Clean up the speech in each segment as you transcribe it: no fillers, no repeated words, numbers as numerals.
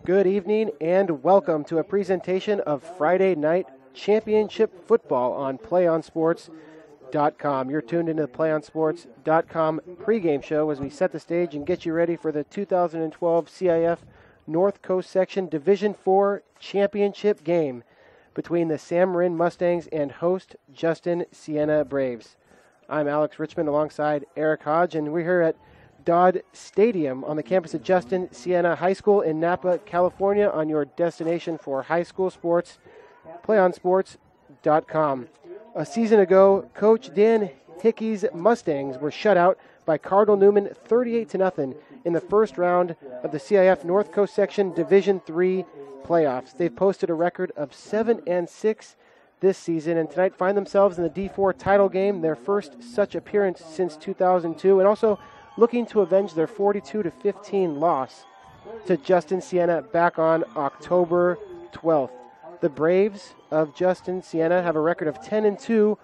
Good evening and welcome to a presentation of Friday Night Championship Football on PlayOnSports.com. You're tuned into the PlayOnSports.com pregame show as we set the stage and get you ready for the 2012 CIF North Coast Section Division IV Championship game between the Marin Mustangs and host Justin-Siena Braves. I'm Alex Richmond alongside Eric Hodge, and we're here at Dodd Stadium on the campus of Justin-Siena High School in Napa, California, on your destination for high school sports, PlayOnSports.com. A season ago, Coach Dan Hickey's Mustangs were shut out by Cardinal Newman 38-0 in the first round of the CIF North Coast Section Division III playoffs. They've posted a record of 7-6 this season, and tonight find themselves in the D4 title game, their first such appearance since 2002, and also looking to avenge their 42-15 loss to Justin-Siena back on October 12th. The Braves of Justin-Siena have a record of 10-2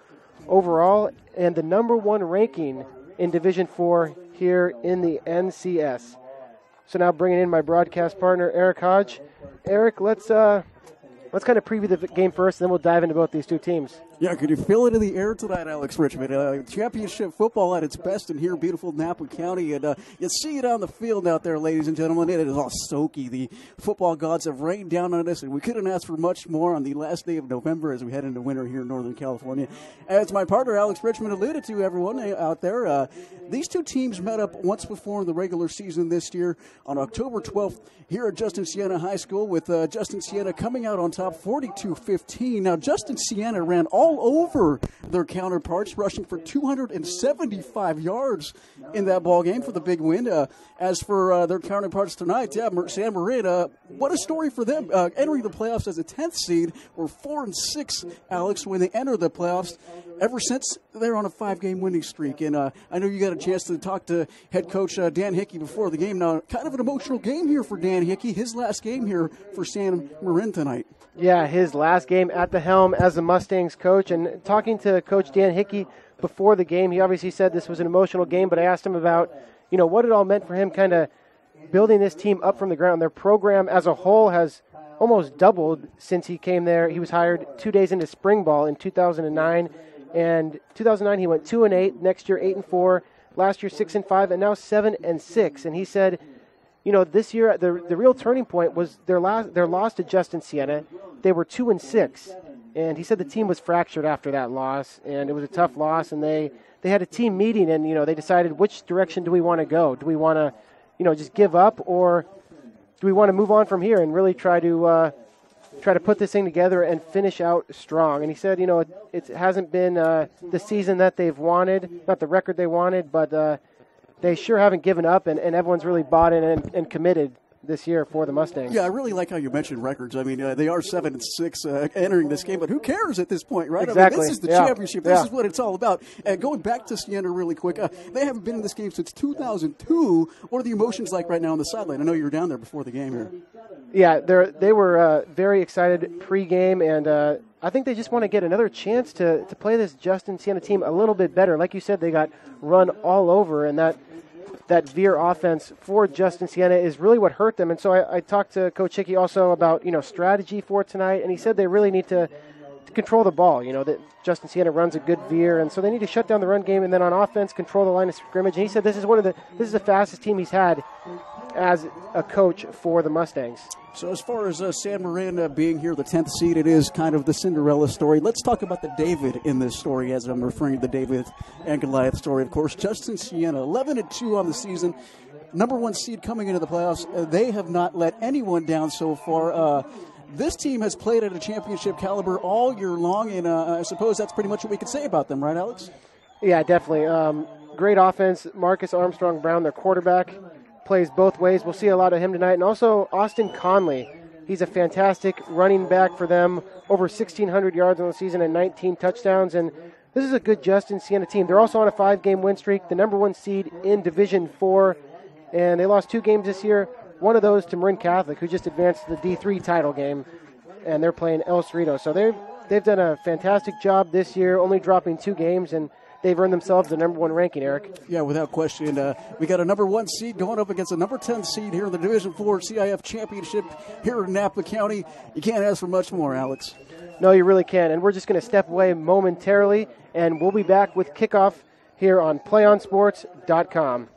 overall and the number one ranking in Division IV here in the NCS. So now bringing in my broadcast partner, Eric Hodge. Eric, let's kind of preview the game first, and then we'll dive into both these two teams. Yeah, could you feel it in the air tonight, Alex Richmond? Championship football at its best in here, beautiful Napa County, and you see it on the field out there, ladies and gentlemen. It is all soaky. The football gods have rained down on us, and we couldn't ask for much more on the last day of November as we head into winter here in Northern California. As my partner, Alex Richmond, alluded to, everyone out there, these two teams met up once before in the regular season this year on October 12th here at Justin-Siena High School, with Justin-Siena coming out on top 42-15. Now, Justin-Siena ran all over their counterparts, rushing for 275 yards in that ball game for the big win. As for their counterparts tonight, Marin, what a story for them. Entering the playoffs as a 10th seed, or 4-6, Alex, when they enter the playoffs. Ever since, they're on a 5-game winning streak. And I know you got a chance to talk to head coach Dan Hickey before the game. Now, kind of an emotional game here for Dan Hickey, his last game here for Marin tonight. Yeah, his last game at the helm as the Mustangs coach. And talking to Coach Dan Hickey before the game, he obviously said this was an emotional game, but I asked him about, what it all meant for him kind of building this team up from the ground. Their program as a whole has almost doubled since he came there. He was hired 2 days into spring ball in 2009. And 2009 he went 2-8, next year 8-4, last year 6-5, and now 7-6. And he said, this year the real turning point was their loss to Justin-Siena. They were 2-6, and he said the team was fractured after that loss, and it was a tough loss. And they had a team meeting, and they decided which direction do we want to go? Do we want to just give up, or do we want to move on from here and really try to put this thing together and finish out strong? And he said, it hasn't been the season that they've wanted, not the record they wanted, but they sure haven't given up, and everyone's really bought in and committed this year for the Mustangs. Yeah, I really like how you mentioned records. I mean, they are 7-6 entering this game, but who cares at this point, right? Exactly. I mean, this is the championship. This is what it's all about. Going back to Siena really quick, they haven't been in this game since 2002. What are the emotions like right now on the sideline? I know you were down there before the game here. Yeah, they were very excited pregame, and I think they just want to get another chance to play this Justin-Siena team a little bit better. Like you said, they got run all over, and that veer offense for Justin-Siena is really what hurt them. And so I talked to Coach Hickey also about strategy for tonight, and he said they really need to control the ball. That Justin-Siena runs a good veer, and so they need to shut down the run game, and then on offense control the line of scrimmage. And he said this is the fastest team he's had as a coach for the Mustangs. So as far as Marin being here, the 10th seed, it is kind of the Cinderella story. Let's talk about the David in this story, as I'm referring to the David and Goliath story. Of course, Justin-Siena, 11-2 on the season, number one seed coming into the playoffs. They have not let anyone down so far. This team has played at a championship caliber all year long, and I suppose that's pretty much what we could say about them, right, Alex? Yeah, definitely. Great offense. Marcus Armstrong-Brown, their quarterback, plays both ways. We'll see a lot of him tonight. And also Austin Conley. He's a fantastic running back for them. Over 1,600 yards on the season and 19 touchdowns. And this is a good Justin-Siena team. They're also on a 5-game win streak, the number one seed in Division IV. And they lost 2 games this year. One of those to Marin Catholic, who just advanced to the D3 title game. And they're playing El Cerrito. So they've done a fantastic job this year, only dropping 2 games. And they've earned themselves the number 1 ranking, Eric. Yeah, without question. We got a number 1 seed going up against a number 10 seed here in the Division 4 CIF Championship here in Napa County. You can't ask for much more, Alex. No, you really can. And we're just going to step away momentarily, and we'll be back with kickoff here on PlayOnSports.com.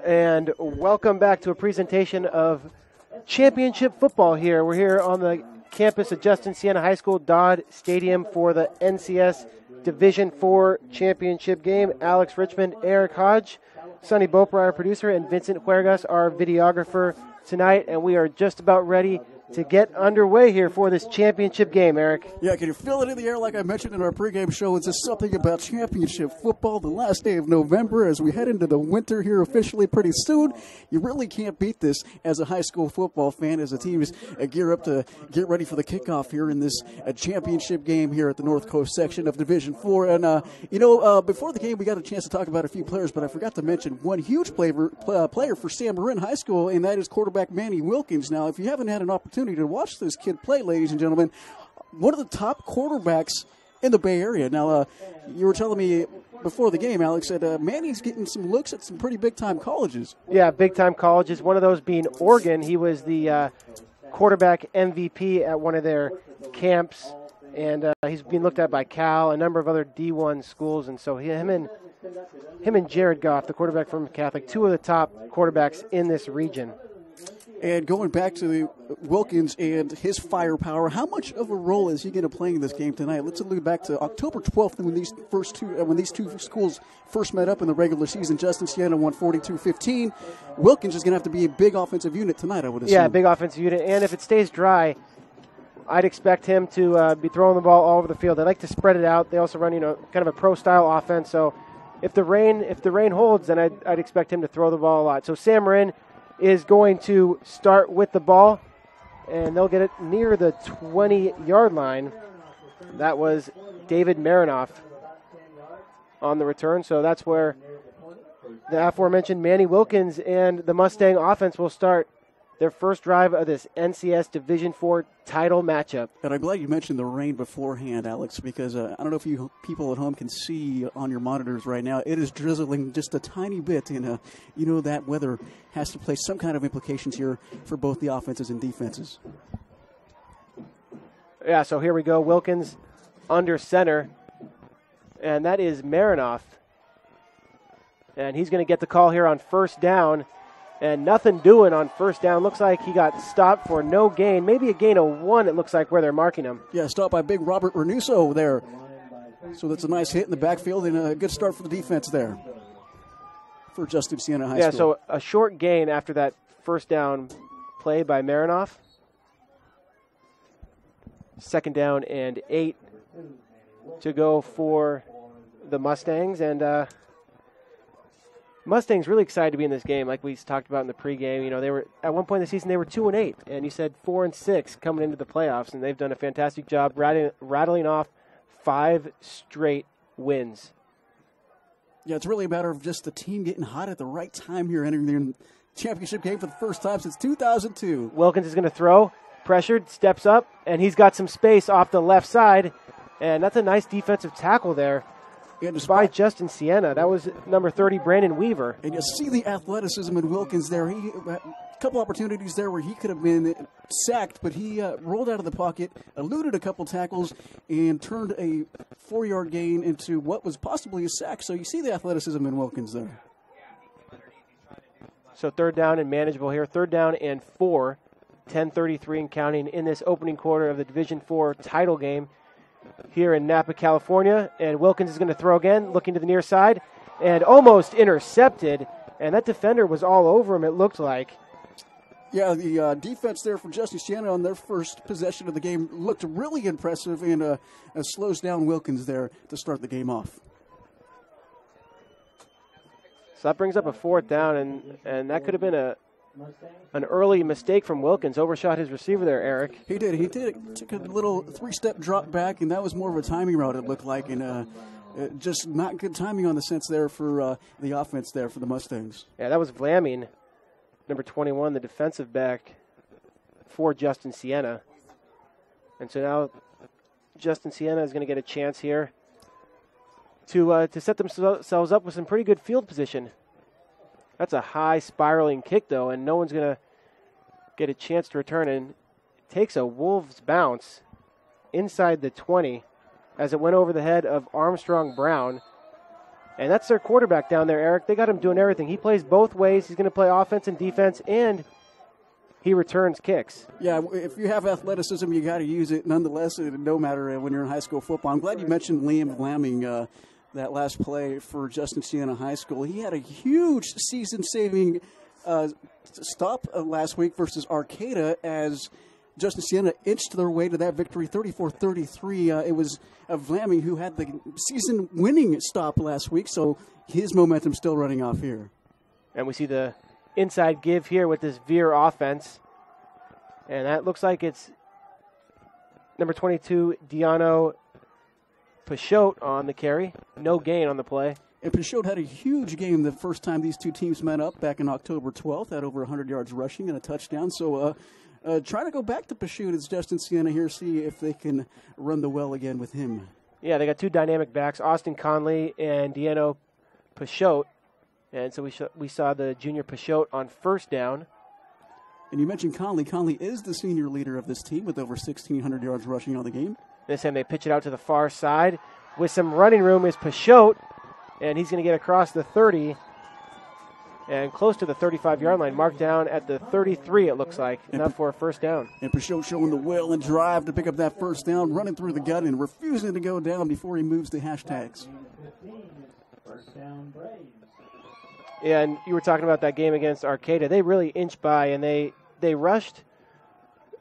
And welcome back to a presentation of championship football here. We're here on the campus of Justin-Siena High School, Dodd Stadium, for the NCS Division 4 championship game. Alex Richmond, Eric Hodge, Sonny Boper, our producer, and Vincent Huergas, our videographer tonight. And we are just about ready to get underway here for this championship game, Eric. Yeah, can you feel it in the air like I mentioned in our pregame show? It's just something about championship football, the last day of November as we head into the winter here officially pretty soon. You really can't beat this as a high school football fan, as the teams gear up to get ready for the kickoff here in this championship game here at the North Coast section of Division 4. And, before the game, we got a chance to talk about a few players, but I forgot to mention one huge player for Marin High School, and that is quarterback Manny Wilkins. Now, if you haven't had an opportunity to watch this kid play, ladies and gentlemen, one of the top quarterbacks in the Bay Area. Now, you were telling me before the game, Alex, that Manny's getting some looks at some pretty big-time colleges. Yeah, big-time colleges, one of those being Oregon. He was the quarterback MVP at one of their camps, and he's being looked at by Cal, a number of other D1 schools, and so him and Jared Goff, the quarterback from Catholic, two of the top quarterbacks in this region. And going back to the Wilkins and his firepower, how much of a role is he going to play in this game tonight? Let's allude back to October 12th when these two schools first met up in the regular season. Justin-Siena won 42-15. Wilkins is going to have to be a big offensive unit tonight, I would assume. Yeah, big offensive unit. And if it stays dry, I'd expect him to be throwing the ball all over the field. They like to spread it out. They also run, kind of a pro-style offense. So if the rain holds, then I'd expect him to throw the ball a lot. So Sam Marin is going to start with the ball, and they'll get it near the 20-yard line. That was David Marinoff on the return. So that's where the aforementioned Manny Wilkins and the Mustang offense will start their first drive of this NCS Division IV title matchup. And I'm glad you mentioned the rain beforehand, Alex, because I don't know if you people at home can see on your monitors right now. It is drizzling just a tiny bit, and that weather has to play some kind of implications here for both the offenses and defenses. Yeah, so here we go. Wilkins under center, and that is Marinoff. And he's going to get the call here on first down. And nothing doing on first down. Looks like he got stopped for no gain. Maybe a gain of 1, it looks like, where they're marking him. Yeah, stopped by big Robert Renuso there. So that's a nice hit in the backfield and a good start for the defense there for Justin-Siena High School. Yeah, so a short gain after that first down play by Marinoff. 2nd down and 8 to go for the Mustangs. And Mustangs really excited to be in this game, like we talked about in the pregame. They were at one point in the season they were 2-8, and you said 4-6 coming into the playoffs, and they've done a fantastic job rattling off 5 straight wins. Yeah, it's really a matter of just the team getting hot at the right time here, entering the championship game for the first time since 2002. Wilkins is going to throw, pressured, steps up, and he's got some space off the left side, and that's a nice defensive tackle there. By Justin-Siena. That was number 30, Brandon Weaver. And you see the athleticism in Wilkins there. He a couple opportunities there where he could have been sacked, but he rolled out of the pocket, eluded a couple tackles, and turned a 4-yard gain into what was possibly a sack. So you see the athleticism in Wilkins there. So 3rd down and manageable here. 3rd down and 4, 10:33 and counting in this opening quarter of the Division IV title game here in Napa, California. And Wilkins is going to throw again, looking to the near side, and almost intercepted. And that defender was all over him, it looked like. Yeah, the defense there for Justin-Siena on their first possession of the game looked really impressive, and slows down Wilkins there to start the game off. So that brings up a 4th down, and that could have been an early mistake from Wilkins. Overshot his receiver there, Eric. He did. He took a little 3-step drop back, and that was more of a timing route, it looked like, and just not good timing on the sense there for the offense there for the Mustangs. Yeah, that was Vlaming, number 21, the defensive back for Justin-Siena. And so now Justin-Siena is going to get a chance here to set themselves up with some pretty good field position. That's a high spiraling kick, though, and no one's going to get a chance to return. And it takes a Wolves bounce inside the 20 as it went over the head of Armstrong Brown. And that's their quarterback down there, Eric. They got him doing everything. He plays both ways. He's going to play offense and defense, and he returns kicks. Yeah, if you have athleticism, you got to use it nonetheless, no matter when you're in high school football. I'm glad you mentioned Liam Vlaming, that last play for Justin-Siena High School. He had a huge season-saving stop last week versus Arcata as Justin-Siena inched their way to that victory, 34-33. It was Vlaming who had the season-winning stop last week, so his momentum still running off here. And we see the inside give here with this veer offense. And that looks like it's number 22, Diano Pachot on the carry. No gain on the play. And Pachot had a huge game the first time these two teams met up back in October 12th. Had over 100 yards rushing and a touchdown. So trying to go back to Pachot as Justin-Siena here, see if they can run the well again with him. Yeah, they got two dynamic backs, Austin Conley and Diano Pachot. And so we saw the junior Pachot on first down. And you mentioned Conley. Conley is the senior leader of this team with over 1,600 yards rushing on the game. This time they pitch it out to the far side. With some running room is Pachot, and he's going to get across the 30 and close to the 35-yard line, marked down at the 33, it looks like, enough for a first down. And Peugeot showing the will and drive to pick up that first down, running through the gut and refusing to go down before he moves the hashtags. Yeah, and you were talking about that game against Arcata. They really inched by, and they rushed.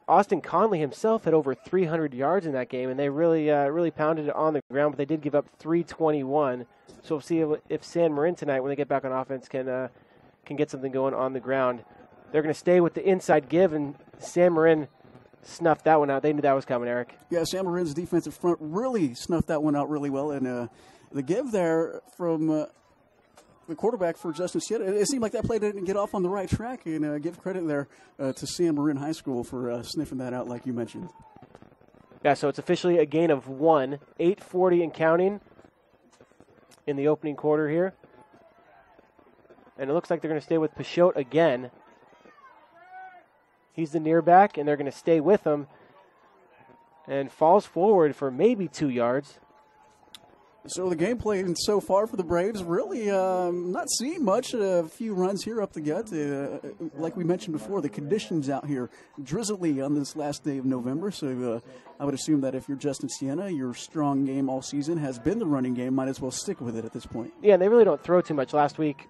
Austin Conley himself had over 300 yards in that game, and they really pounded it on the ground, but they did give up 321. So we'll see if San Marin tonight, when they get back on offense, can get something going on the ground. They're going to stay with the inside give, and San Marin snuffed that one out. They knew that was coming, Eric. Yeah, San Marin's defensive front really snuffed that one out really well, and the give there from the quarterback for Justin-Siena, it seemed like that play didn't get off on the right track, and give credit there to San Marin High School for sniffing that out like you mentioned. Yeah, so it's officially a gain of 1, 8:40 and counting in the opening quarter here. And it looks like they're going to stay with Peugeot again. He's the near back, and they're going to stay with him. And falls forward for maybe 2 yards. So the game played so far for the Braves, really not seeing much. A few runs here up the gut. Like we mentioned before, the conditions out here drizzly on this last day of November. So I would assume that if you're Justin-Siena, your strong game all season has been the running game. Might as well stick with it at this point. Yeah, and they really don't throw too much. Last week,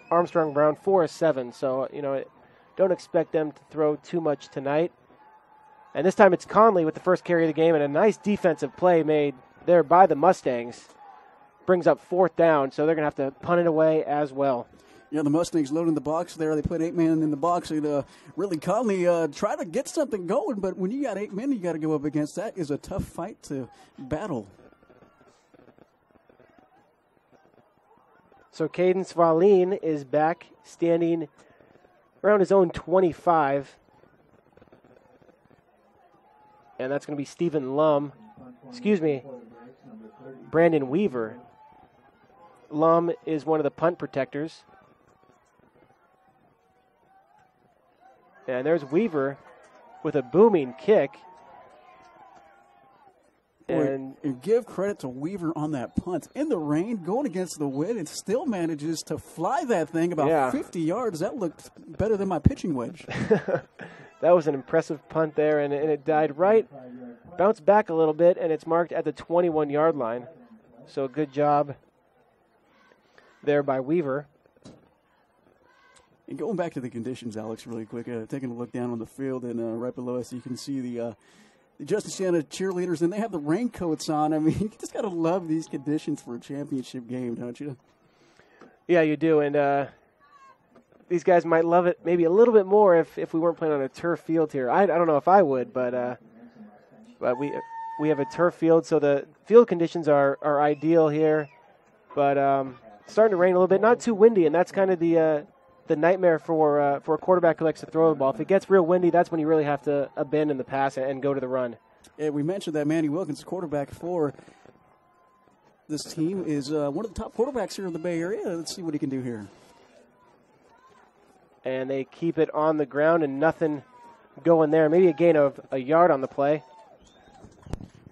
Armstrong Brown 4 of 7. So, don't expect them to throw too much tonight. And this time it's Conley with the first carry of the game, and a nice defensive play made there by the Mustangs. Brings up 4th down, so they're going to have to punt it away as well. Yeah, the Mustangs loading the box there. They put 8 men in the box, and really Conley try to get something going, but when you got 8 men you got to go up against, that is a tough fight to battle. So Cadence Valine is back, standing around his own 25. And that's going to be Brandon Weaver. Lum is one of the punt protectors. And there's Weaver with a booming kick. And give credit to Weaver on that punt. In the rain, going against the wind, and still manages to fly that thing about 50 yards. That looked better than my pitching wedge. That was an impressive punt there, and it died right. Bounced back a little bit, and it's marked at the 21-yard line. So good job there by Weaver. And going back to the conditions, Alex, really quick, taking a look down on the field, and right below us you can see the Justin-Siena cheerleaders, and they have the raincoats on. I mean, you just got to love these conditions for a championship game, don't you? Yeah, you do, and these guys might love it maybe a little bit more if we weren't playing on a turf field here. I don't know if I would, but we have a turf field, so the field conditions are ideal here. But starting to rain a little bit, not too windy, and that's kind of the nightmare for a quarterback who likes to throw the ball. If it gets real windy, that's when you really have to abandon the pass and go to the run. Yeah, we mentioned that Manny Wilkins, quarterback for this team, is one of the top quarterbacks here in the Bay Area. Let's see what he can do here. And they keep it on the ground and nothing going there. Maybe a gain of a yard on the play.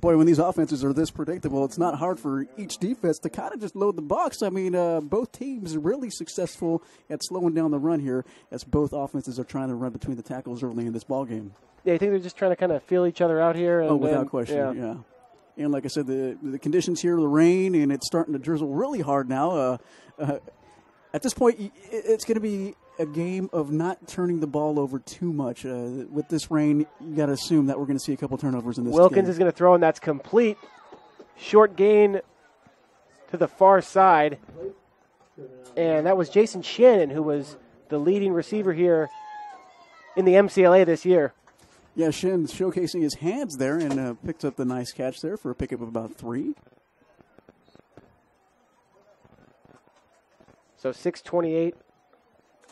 Boy, when these offenses are this predictable, it's not hard for each defense to kind of just load the box. I mean, both teams are really successful at slowing down the run here, as both offenses are trying to run between the tackles early in this ball game. Yeah, I think they're just trying to kind of feel each other out here. And without question, yeah. And like I said, the conditions here, the rain, and it's starting to drizzle really hard now. At this point, it's going to be a game of not turning the ball over too much. With this rain, you got to assume that we're going to see a couple turnovers in this Wilkins game. Is going to throw, and that's complete. Short gain to the far side. And that was Jason Shannon, who was the leading receiver here in the MCLA this year. Yeah, Shannon showcasing his hands there, and picked up the nice catch there for a pickup of about 3. So 6:28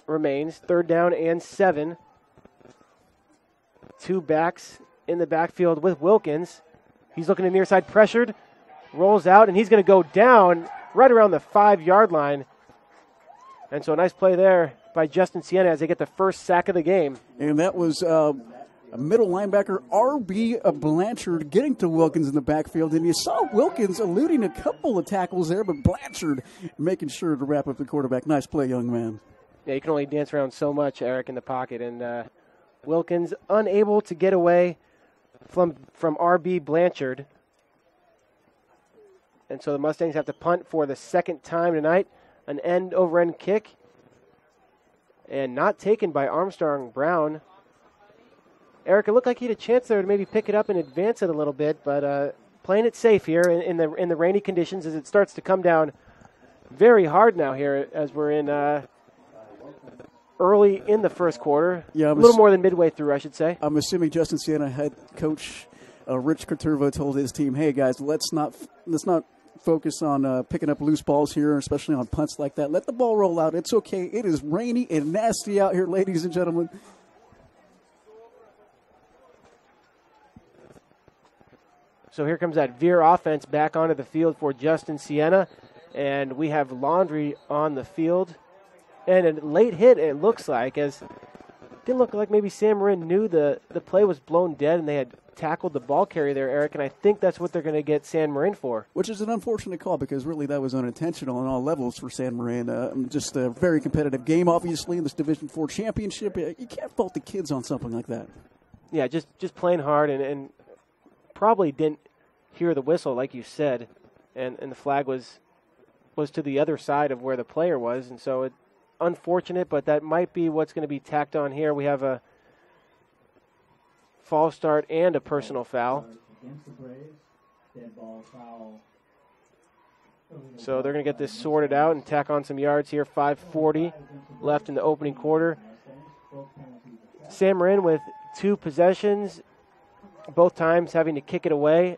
remains. 3rd down and 7. 2 backs in the backfield with Wilkins. He's looking to near side, pressured, rolls out, and he's going to go down right around the 5-yard line. And so a nice play there by Justin-Siena as they get the first sack of the game. And that was a middle linebacker, R.B. Blanchard, getting to Wilkins in the backfield. And you saw Wilkins eluding a couple of tackles there, but Blanchard making sure to wrap up the quarterback. Nice play, young man. Yeah, you can only dance around so much, Eric, in the pocket. And Wilkins unable to get away from R.B. Blanchard. And so the Mustangs have to punt for the second time tonight. An end-over-end kick. And not taken by Armstrong Brown. Eric, it looked like he had a chance there to maybe pick it up and advance it a little bit, but playing it safe here in the rainy conditions as it starts to come down very hard now here as we're in early in the first quarter. Yeah, a little more than midway through, I should say. I'm assuming Justin-Siena head coach Rich Coturvo told his team, "Hey guys, let's not focus on picking up loose balls here, especially on punts like that. Let the ball roll out. It's okay. It is rainy and nasty out here, ladies and gentlemen." So here comes that veer offense back onto the field for Justin-Siena, and we have Laundry on the field. And a late hit, it looks like, as it didn't look like maybe Sam Marin knew the play was blown dead and they had tackled the ball carrier there, Eric, and I think that's what they're going to get San Marin for. Which is an unfortunate call because really that was unintentional on all levels for San Marin. Just a very competitive game, obviously, in this Division IV championship. You can't fault the kids on something like that. Yeah, just playing hard and probably didn't hear the whistle, like you said, and the flag was to the other side of where the player was, and so it unfortunate, but that might be what's going to be tacked on here. We have a false start and a personal foul. So they're going to get this sorted out and tack on some yards here. 5:40 left in the opening quarter. Sam Marin with 2 possessions, both times having to kick it away.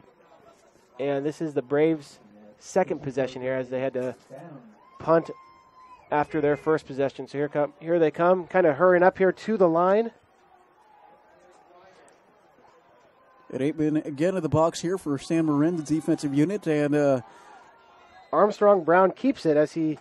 And this is the Braves' second possession here as they had to punt after their first possession. So here they come, kind of hurrying up here to the line. It ain't been again in the box here for San Marin, the defensive unit, and Armstrong Brown keeps it as he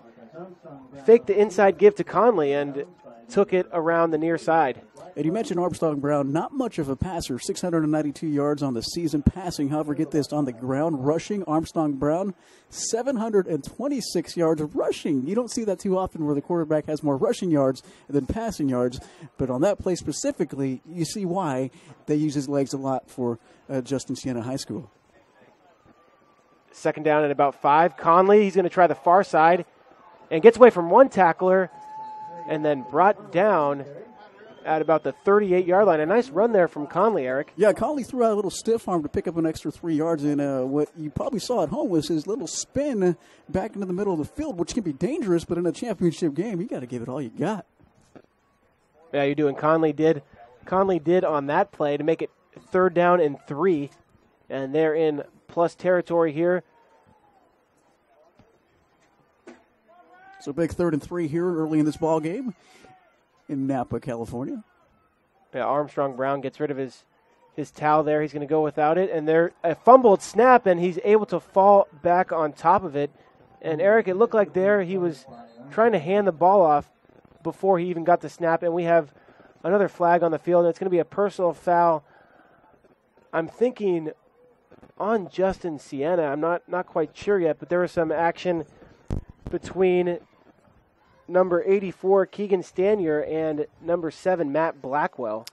faked the inside give to Conley and took it around the near side. And you mentioned Armstrong Brown, not much of a passer, 692 yards on the season passing. However, get this, on the ground rushing, Armstrong Brown, 726 yards of rushing. You don't see that too often where the quarterback has more rushing yards than passing yards. But on that play specifically, you see why they use his legs a lot for Justin-Siena High School. Second down at about 5. Conley, he's going to try the far side and gets away from one tackler and then brought down at about the 38-yard line. A nice run there from Conley, Eric. Yeah, Conley threw out a little stiff arm to pick up an extra 3 yards, and what you probably saw at home was his little spin back into the middle of the field, which can be dangerous, but in a championship game, you got to give it all you got. Yeah, you do, and Conley did on that play to make it 3rd down and 3, and they're in plus territory here. So big 3rd and 3 here early in this ball game in Napa, California. Yeah, Armstrong Brown gets rid of his towel there. He's going to go without it. And there a fumbled snap, and he's able to fall back on top of it. And, Eric, it looked like there he was trying to hand the ball off before he even got the snap. And we have another flag on the field, and it's going to be a personal foul. I'm thinking on Justin-Siena. I'm not quite sure yet, but there was some action between number 84, Keegan Stanier, and number 7, Matt Blackwell.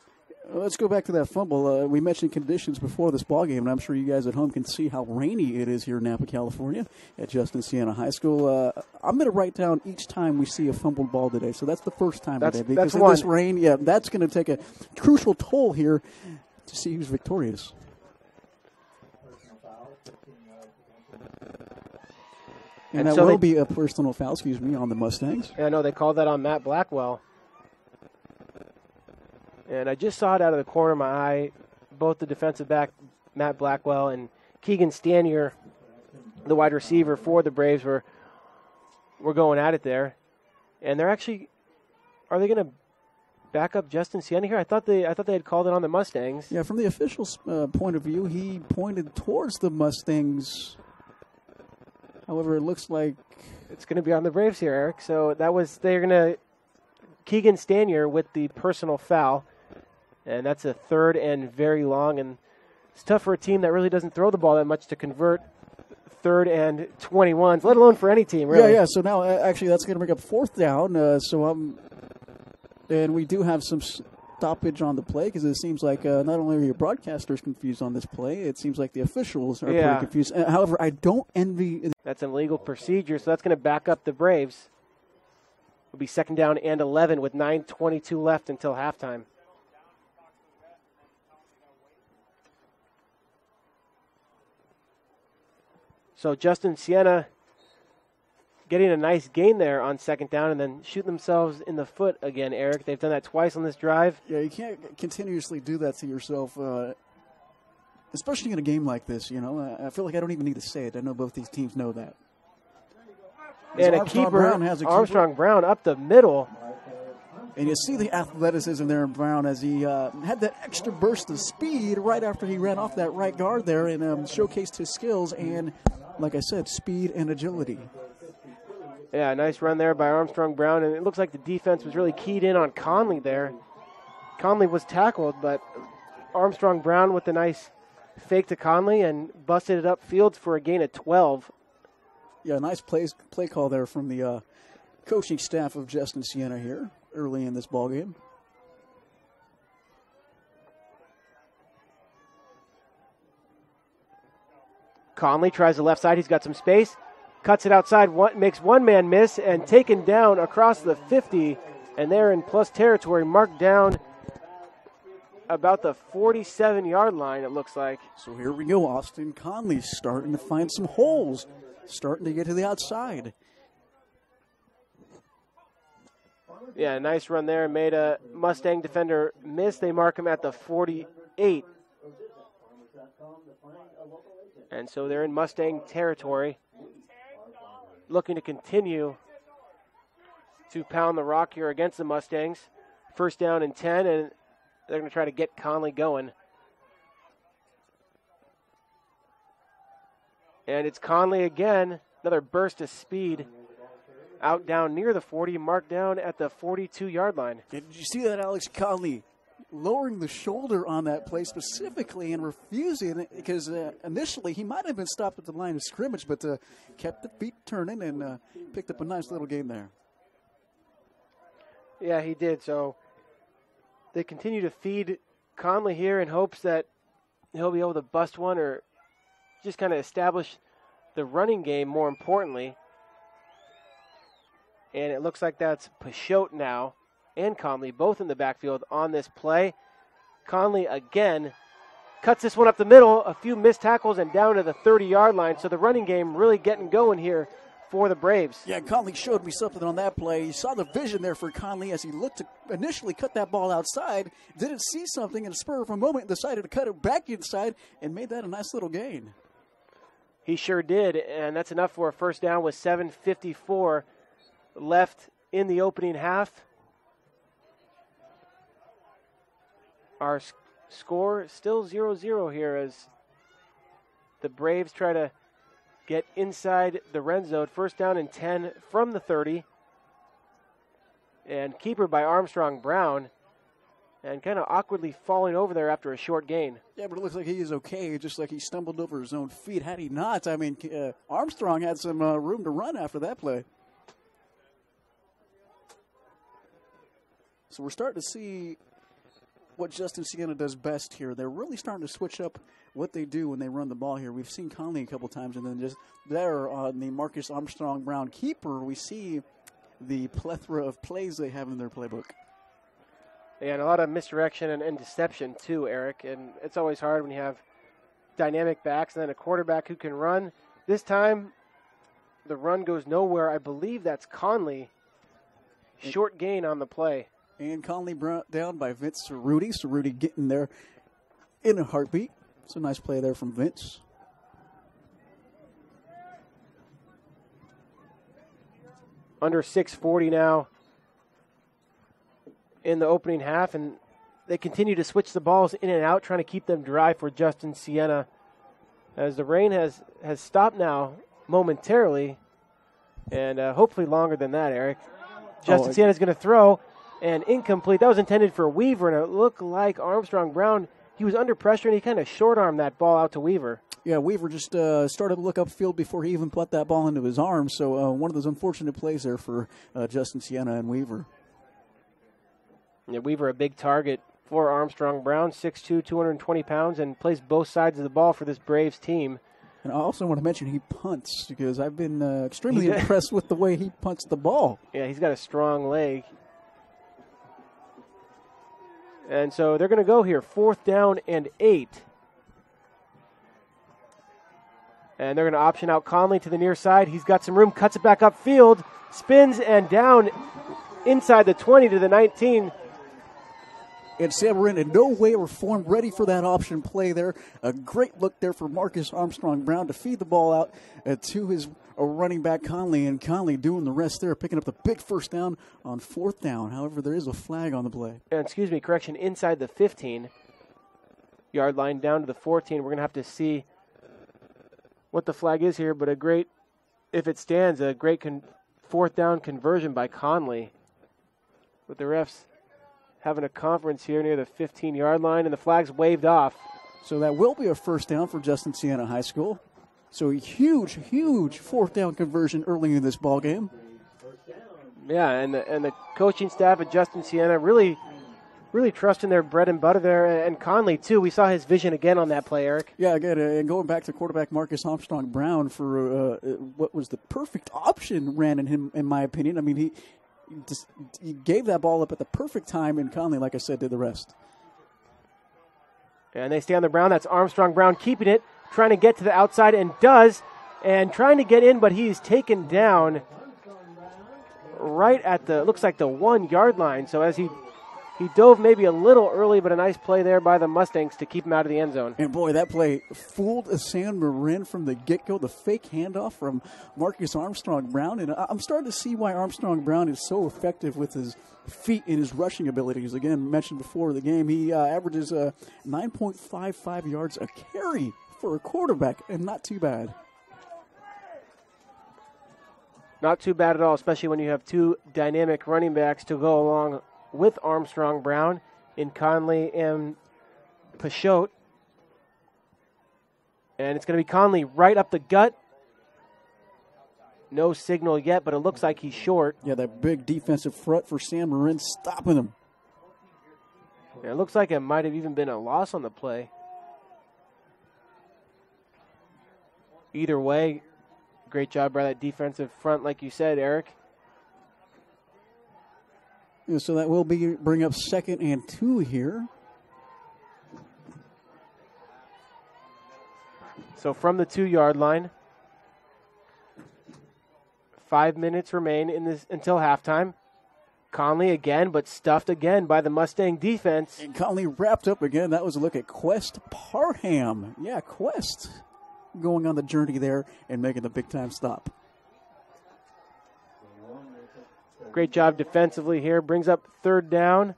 Let's go back to that fumble. We mentioned conditions before this ballgame, and I'm sure you guys at home can see how rainy it is here in Napa, California at Justin-Siena High School. I'm going to write down each time we see a fumbled ball today, so that's the first time today. Because in this rain, that's going to take a crucial toll here to see who's victorious. And that so will be a personal foul, on the Mustangs. Yeah, no, they called that on Matt Blackwell. And I just saw it out of the corner of my eye. Both the defensive back, Matt Blackwell, and Keegan Stanier, the wide receiver for the Braves, were going at it there. And they're actually, are they going to back up Justin-Siena here? I thought they had called it on the Mustangs. Yeah, from the official's point of view, he pointed towards the Mustangs. However, it looks like it's going to be on the Braves here, Eric. So they're going to Keegan Stanier with the personal foul, and that's a 3rd and very long. And it's tough for a team that really doesn't throw the ball that much to convert 3rd and 21s, let alone for any team, really. Yeah. So now, actually, that's going to bring up 4th down. So I'm And we do have some stoppage on the play because it seems like not only are your broadcasters confused on this play, it seems like the officials are pretty confused. However, I don't envy. That's an illegal procedure, so that's going to back up the Braves. It'll be 2nd down and 11 with 9:22 left until halftime. So Justin-Siena getting a nice gain there on 2nd down and then shooting themselves in the foot again, Eric. They've done that twice on this drive. Yeah, you can't continuously do that to yourself, especially in a game like this. You know, I feel like I don't even need to say it. I know both these teams know that. And Armstrong Brown up the middle. And you see the athleticism there in Brown as he had that extra burst of speed right after he ran off that right guard there and showcased his skills and, like I said, speed and agility. Yeah, nice run there by Armstrong Brown, and it looks like the defense was really keyed in on Conley there. Conley was tackled, but Armstrong Brown with the nice fake to Conley and busted it upfield for a gain of 12. Yeah, nice play call there from the coaching staff of Justin-Siena here early in this ballgame. Conley tries the left side. He's got some space. Cuts it outside, makes one man miss, and taken down across the 50. And they're in plus territory, marked down about the 47-yard line, it looks like. So here we go. Austin Conley starting to find some holes, starting to get to the outside. Yeah, nice run there. Made a Mustang defender miss. They mark him at the 48. And so they're in Mustang territory, looking to continue to pound the rock here against the Mustangs. 1st down and 10, and they're going to try to get Conley going. And it's Conley again, another burst of speed. Out down near the 40, marked down at the 42-yard line. Did you see that, Alex? Conley lowering the shoulder on that play specifically and refusing it because initially he might have been stopped at the line of scrimmage, but kept the feet turning and picked up a nice little gain there. Yeah, he did. So they continue to feed Conley here in hopes that he'll be able to bust one or just kind of establish the running game more importantly. And it looks like that's Peixote now and Conley both in the backfield on this play. Conley again cuts this one up the middle, a few missed tackles and down to the 30-yard line. So the running game really getting going here for the Braves. Yeah, Conley showed me something on that play. You saw the vision there for Conley as he looked to initially cut that ball outside, didn't see something in a spur of a moment, decided to cut it back inside and made that a nice little gain. He sure did, and that's enough for a 1st down with 7:54 left in the opening half. Our score still 0-0 here as the Braves try to get inside the red zone. 1st down and 10 from the 30. And keeper by Armstrong Brown. And kind of awkwardly falling over there after a short gain. Yeah, but it looks like he is okay, just like he stumbled over his own feet. Had he not, I mean, Armstrong had some room to run after that play. So we're starting to see what Justin-Siena does best here. They're really starting to switch up what they do when they run the ball here. We've seen Conley a couple times, and then just there on the Marcus Armstrong Brown keeper, we see the plethora of plays they have in their playbook. Yeah, and a lot of misdirection and deception too, Eric. And it's always hard when you have dynamic backs and then a quarterback who can run. This time, the run goes nowhere. I believe that's Conley. Short gain on the play. And Conley brought down by Vince Cerruti. Cerruti getting there in a heartbeat. It's a nice play there from Vince. Under 6:40 now in the opening half, and they continue to switch the balls in and out, trying to keep them dry for Justin-Siena. As the rain has stopped now momentarily, and hopefully longer than that, Eric. Justin-Siena is going to throw, and incomplete. That was intended for Weaver, and it looked like Armstrong Brown, he was under pressure, and he kind of short-armed that ball out to Weaver. Yeah, Weaver just started to look upfield before he even put that ball into his arms, so one of those unfortunate plays there for Justin-Siena and Weaver. Yeah, Weaver, a big target for Armstrong Brown, 6'2", 220 pounds, and plays both sides of the ball for this Braves team. And I also want to mention he punts because I've been extremely impressed with the way he punts the ball. Yeah, he's got a strong leg. And so they're going to go here, 4th down and 8. And they're going to option out Conley to the near side. He's got some room, cuts it back upfield, spins and down inside the 20 to the 19. And San Marin in no way or form ready for that option play there. A great look there for Marcus Armstrong Brown to feed the ball out to his running back Conley. And Conley doing the rest there, picking up the big first down on 4th down. However, there is a flag on the play. Excuse me, correction, inside the 15-yard line down to the 14. We're going to have to see what the flag is here, but if it stands, a great 4th down conversion by Conley. With the refs having a conference here near the 15-yard line, and the flag's waved off. So that will be a first down for Justin-Siena High School. So a huge 4th down conversion early in this ball game. Yeah, and the coaching staff at Justin-Siena really trusting their bread and butter there, and Conley too. We saw his vision again on that play, Eric. Yeah, again, and going back to quarterback Marcus Armstrong Brown for what was the perfect option ran in him, in my opinion. I mean, he gave that ball up at the perfect time, and Conley, like I said, did the rest. And they stay on the Brown. That's Armstrong Brown keeping it, trying to get to the outside, and trying to get in, but he's taken down right at looks like the 1-yard line. So as he dove maybe a little early, but a nice play there by the Mustangs to keep him out of the end zone. And boy, that play fooled San Marin from the get-go. The fake handoff from Marcus Armstrong Brown. And I'm starting to see why Armstrong Brown is so effective with his feet and his rushing abilities. Again, mentioned before the game, he averages 9.55 yards a carry for a quarterback, and not too bad. Not too bad at all, especially when you have two dynamic running backs to go along with Armstrong Brown in Conley and Pashot. And it's going to be Conley right up the gut. No signal yet, but it looks like he's short. Yeah, that big defensive front for San Marin stopping him. Yeah, it looks like it might have even been a loss on the play. Either way, great job by that defensive front, like you said, Eric. So that will bring up 2nd and 2 here. So from the 2-yard line, 5 minutes remain in this until halftime. Conley again, but stuffed again by the Mustang defense. And Conley wrapped up again. That was a look at Quest Parham. Yeah, Quest going on the journey there and making the big-time stop. Great job defensively here. Brings up 3rd down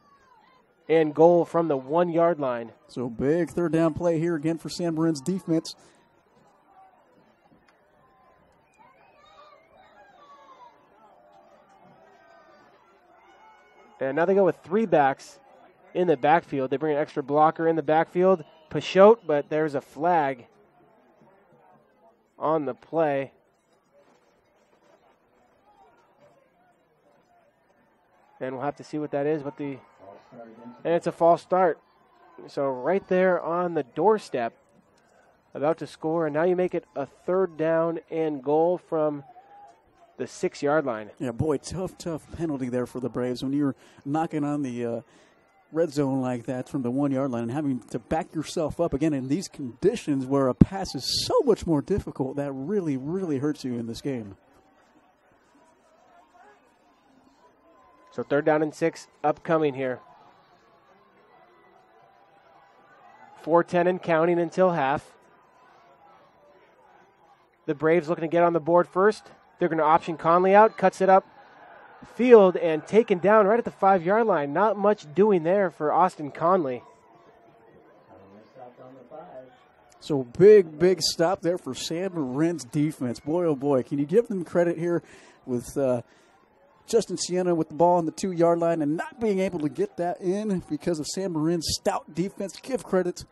and goal from the 1-yard line. So big 3rd down play here again for San Marin's defense. And now they go with 3 backs in the backfield. They bring an extra blocker in the backfield. Pashot, but there's a flag on the play. And we'll have to see what that is. And it's a false start. So right there on the doorstep, about to score. And now you make it a 3rd down and goal from the 6-yard line. Yeah, boy, tough penalty there for the Braves when you're knocking on the red zone like that from the 1-yard line and having to back yourself up again in these conditions where a pass is so much more difficult. That really, really hurts you in this game. So 3rd down and 6 upcoming here. 4:10 and counting until half. The Braves looking to get on the board first. They're going to option Conley out, cuts it up field, and taken down right at the 5-yard line. Not much doing there for Austin Conley. So big stop there for San Marin's defense. Boy, oh boy, can you give them credit here with Justin-Siena with the ball on the 2-yard line and not being able to get that in because of San Marin's stout defense. Give credit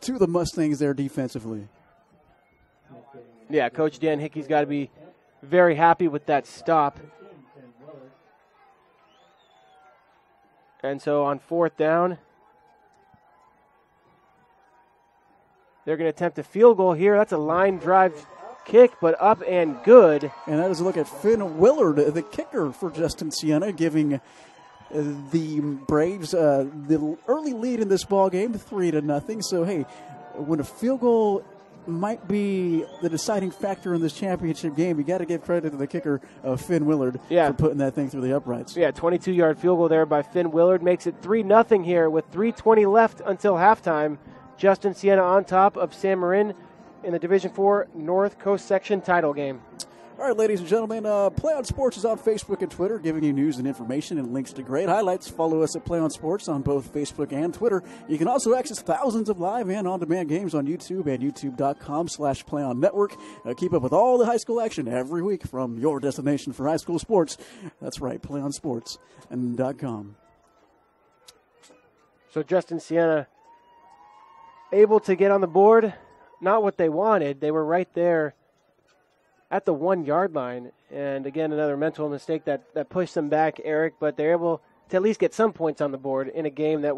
to the Mustangs there defensively. Yeah, Coach Dan Hickey's got to be very happy with that stop. And so on 4th down, they're going to attempt a field goal here. That's a line drive kick, but up and good. And that is a look at Finn Willard, the kicker for Justin-Siena, giving the Braves the early lead in this ball game, 3-0. So, hey, when a field goal might be the deciding factor in this championship game, you got to give credit to the kicker, Finn Willard, for putting that thing through the uprights. Yeah, 22-yard field goal there by Finn Willard makes it 3-0 here with 3:20 left until halftime. Justin-Siena on top of Marin in the Division IV North Coast Section title game. All right, ladies and gentlemen, Play On Sports is on Facebook and Twitter, giving you news and information and links to great highlights. Follow us at Play On Sports on both Facebook and Twitter. You can also access thousands of live and on-demand games on YouTube at youtube.com/PlayOnNetwork. Keep up with all the high school action every week from your destination for high school sports. That's right, PlayOnSports.com. So Justin-Siena able to get on the board. Not what they wanted. They were right there at the 1-yard line. And again, another mental mistake that pushed them back, Eric. But they're able to at least get some points on the board in a game that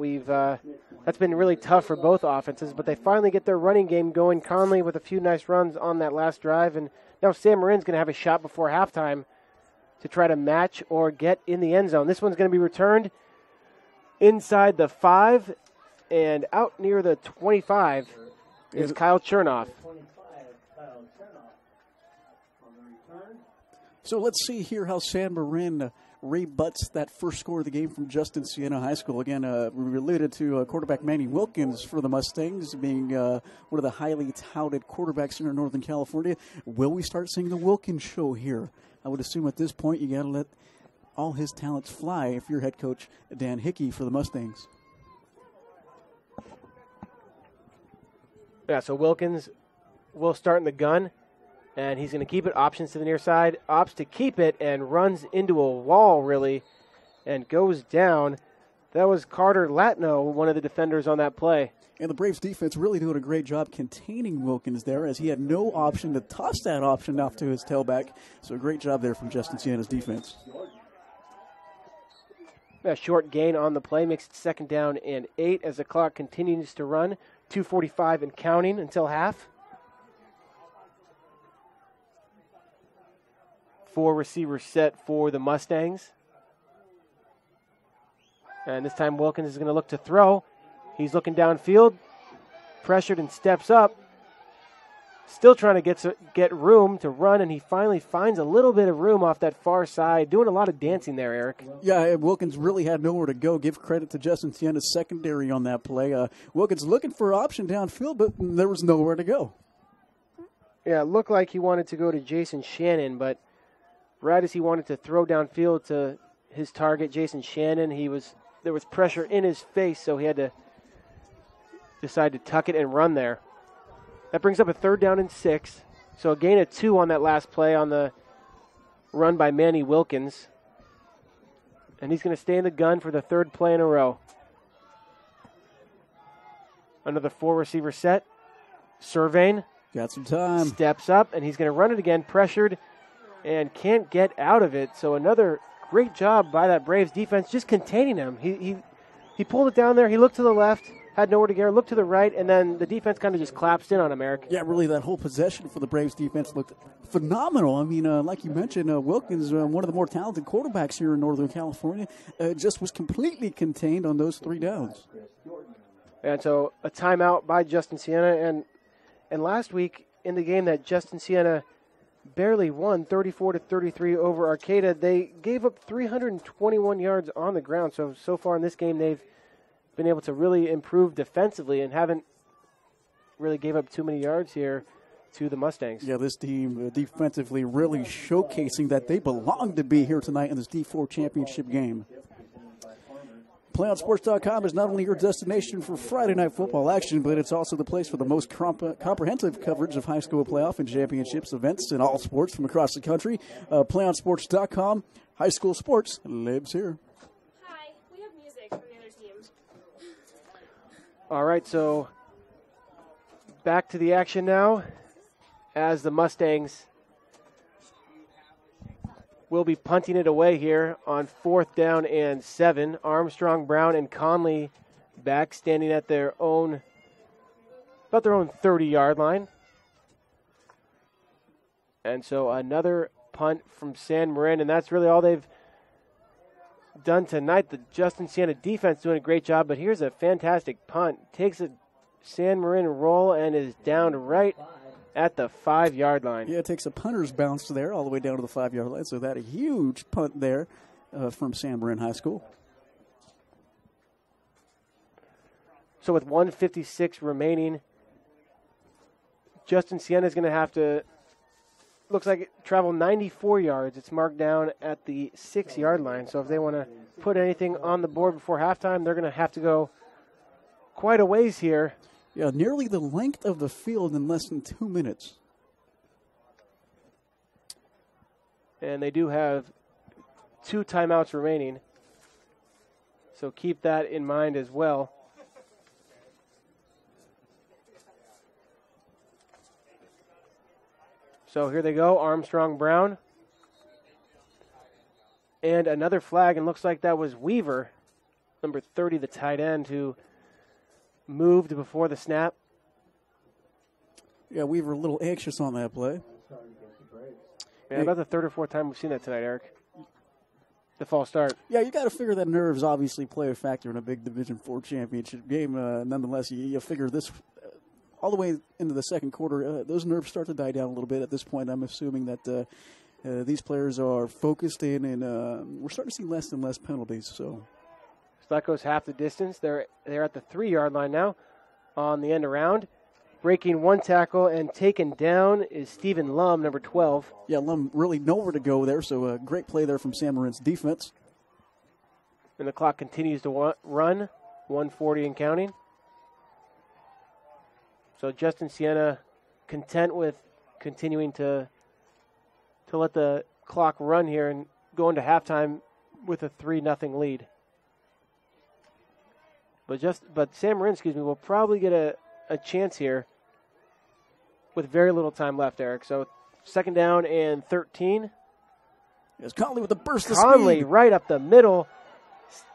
that's been really tough for both offenses. But they finally get their running game going. Conley with a few nice runs on that last drive. And now Marin's going to have a shot before halftime to try to match or get in the end zone. This one's going to be returned inside the 5 and out near the 25 is Kyle Chernoff. So let's see here how Marin rebuts that first score of the game from Justin-Siena High School. Again, we alluded to quarterback Manny Wilkins for the Mustangs being one of the highly touted quarterbacks here in Northern California. Will we start seeing the Wilkins show here? I would assume at this point you got to let all his talents fly if you're head coach Dan Hickey for the Mustangs. Yeah, so Wilkins will start in the gun, and he's going to keep it. Options to the near side. Opts to keep it and runs into a wall, really, and goes down. That was Carter Latno, one of the defenders on that play. And the Braves defense really doing a great job containing Wilkins there, as he had no option to toss that option off to his tailback. So a great job there from Justin-Siena's defense. A short gain on the play makes it 2nd down and 8 as the clock continues to run. 2:45 and counting until half. 4 receivers set for the Mustangs. And this time Wilkins is going to look to throw. He's looking downfield, pressured and steps up. Still trying to get room to run, and he finally finds a little bit of room off that far side. Doing a lot of dancing there, Eric. Yeah, Wilkins really had nowhere to go. Give credit to Justin-Siena's secondary on that play. Wilkins looking for an option downfield, but there was nowhere to go. Yeah, it looked like he wanted to go to Jason Shannon, but right as he wanted to throw downfield to his target, Jason Shannon, there was pressure in his face, so he had to decide to tuck it and run there. That brings up a 3rd down and 6. So a gain of 2 on that last play on the run by Manny Wilkins. And he's going to stay in the gun for the 3rd play in a row. Another 4 receiver set. Surveying. Got some time. Steps up, and he's going to run it again, pressured, and can't get out of it. So another great job by that Braves defense just containing him. He pulled it down there. He looked to the left. Had nowhere to go, looked to the right, and then the defense kind of just collapsed in on him, Eric. Yeah, really, that whole possession for the Braves defense looked phenomenal. I mean, like you mentioned, Wilkins, one of the more talented quarterbacks here in Northern California, just was completely contained on those 3 downs. And so a timeout by Justin-Siena. And last week in the game that Justin-Siena barely won, 34-33 over Arcata, they gave up 321 yards on the ground. So far in this game, they've been able to really improve defensively and haven't really gave up too many yards here to the Mustangs. Yeah, this team defensively really showcasing that they belong to be here tonight in this D4 championship game. PlayOnSports.com is not only your destination for Friday night football action, but it's also the place for the most comprehensive coverage of high school playoff and championships events in all sports from across the country. PlayOnSports.com, high school sports lives here. All right, so back to the action now as the Mustangs will be punting it away here on 4th down and 7. Armstrong, Brown, and Conley back standing at their own, about their own 30-yard line. And so another punt from San Marin, and that's really all they've done tonight. The Justin-Siena defense doing a great job, but here's a fantastic punt. Takes a San Marin roll and is down right at the 5-yard line. Yeah, it takes a punter's bounce there all the way down to the 5-yard line. So that a huge punt there from San Marin High School. So with 1:56 remaining, Justin-Siena is going to have to, looks like, travel 94 yards. It's marked down at the 6-yard line. So if they want to put anything on the board before halftime, they're going to have to go quite a ways here. Yeah, nearly the length of the field in less than 2 minutes. And they do have 2 timeouts remaining. So keep that in mind as well. So here they go, Armstrong, Brown. And another flag, and looks like that was Weaver, number 30, the tight end, who moved before the snap. Yeah, Weaver a little anxious on that play. Yeah, about the 3rd or 4th time we've seen that tonight, Eric. The false start. Yeah, you got to figure that nerves obviously play a factor in a big Division IV championship game. Nonetheless, you figure this all the way into the second quarter, those nerves start to die down a little bit. At this point, I'm assuming that these players are focused in, and we're starting to see less and less penalties. So that goes half the distance. They're at the 3-yard line now on the end around. Breaking one tackle and taken down is Stephen Lum, number 12. Yeah, Lum really nowhere to go there, so a great play there from San Marin's defense. And the clock continues to run, 1:40 and counting. So Justin-Siena content with continuing to let the clock run here and go into halftime with a 3-0 lead. But San Marin, will probably get a chance here with very little time left, Eric. So 2nd down and 13. There's Conley with a burst of speed. Conley right up the middle.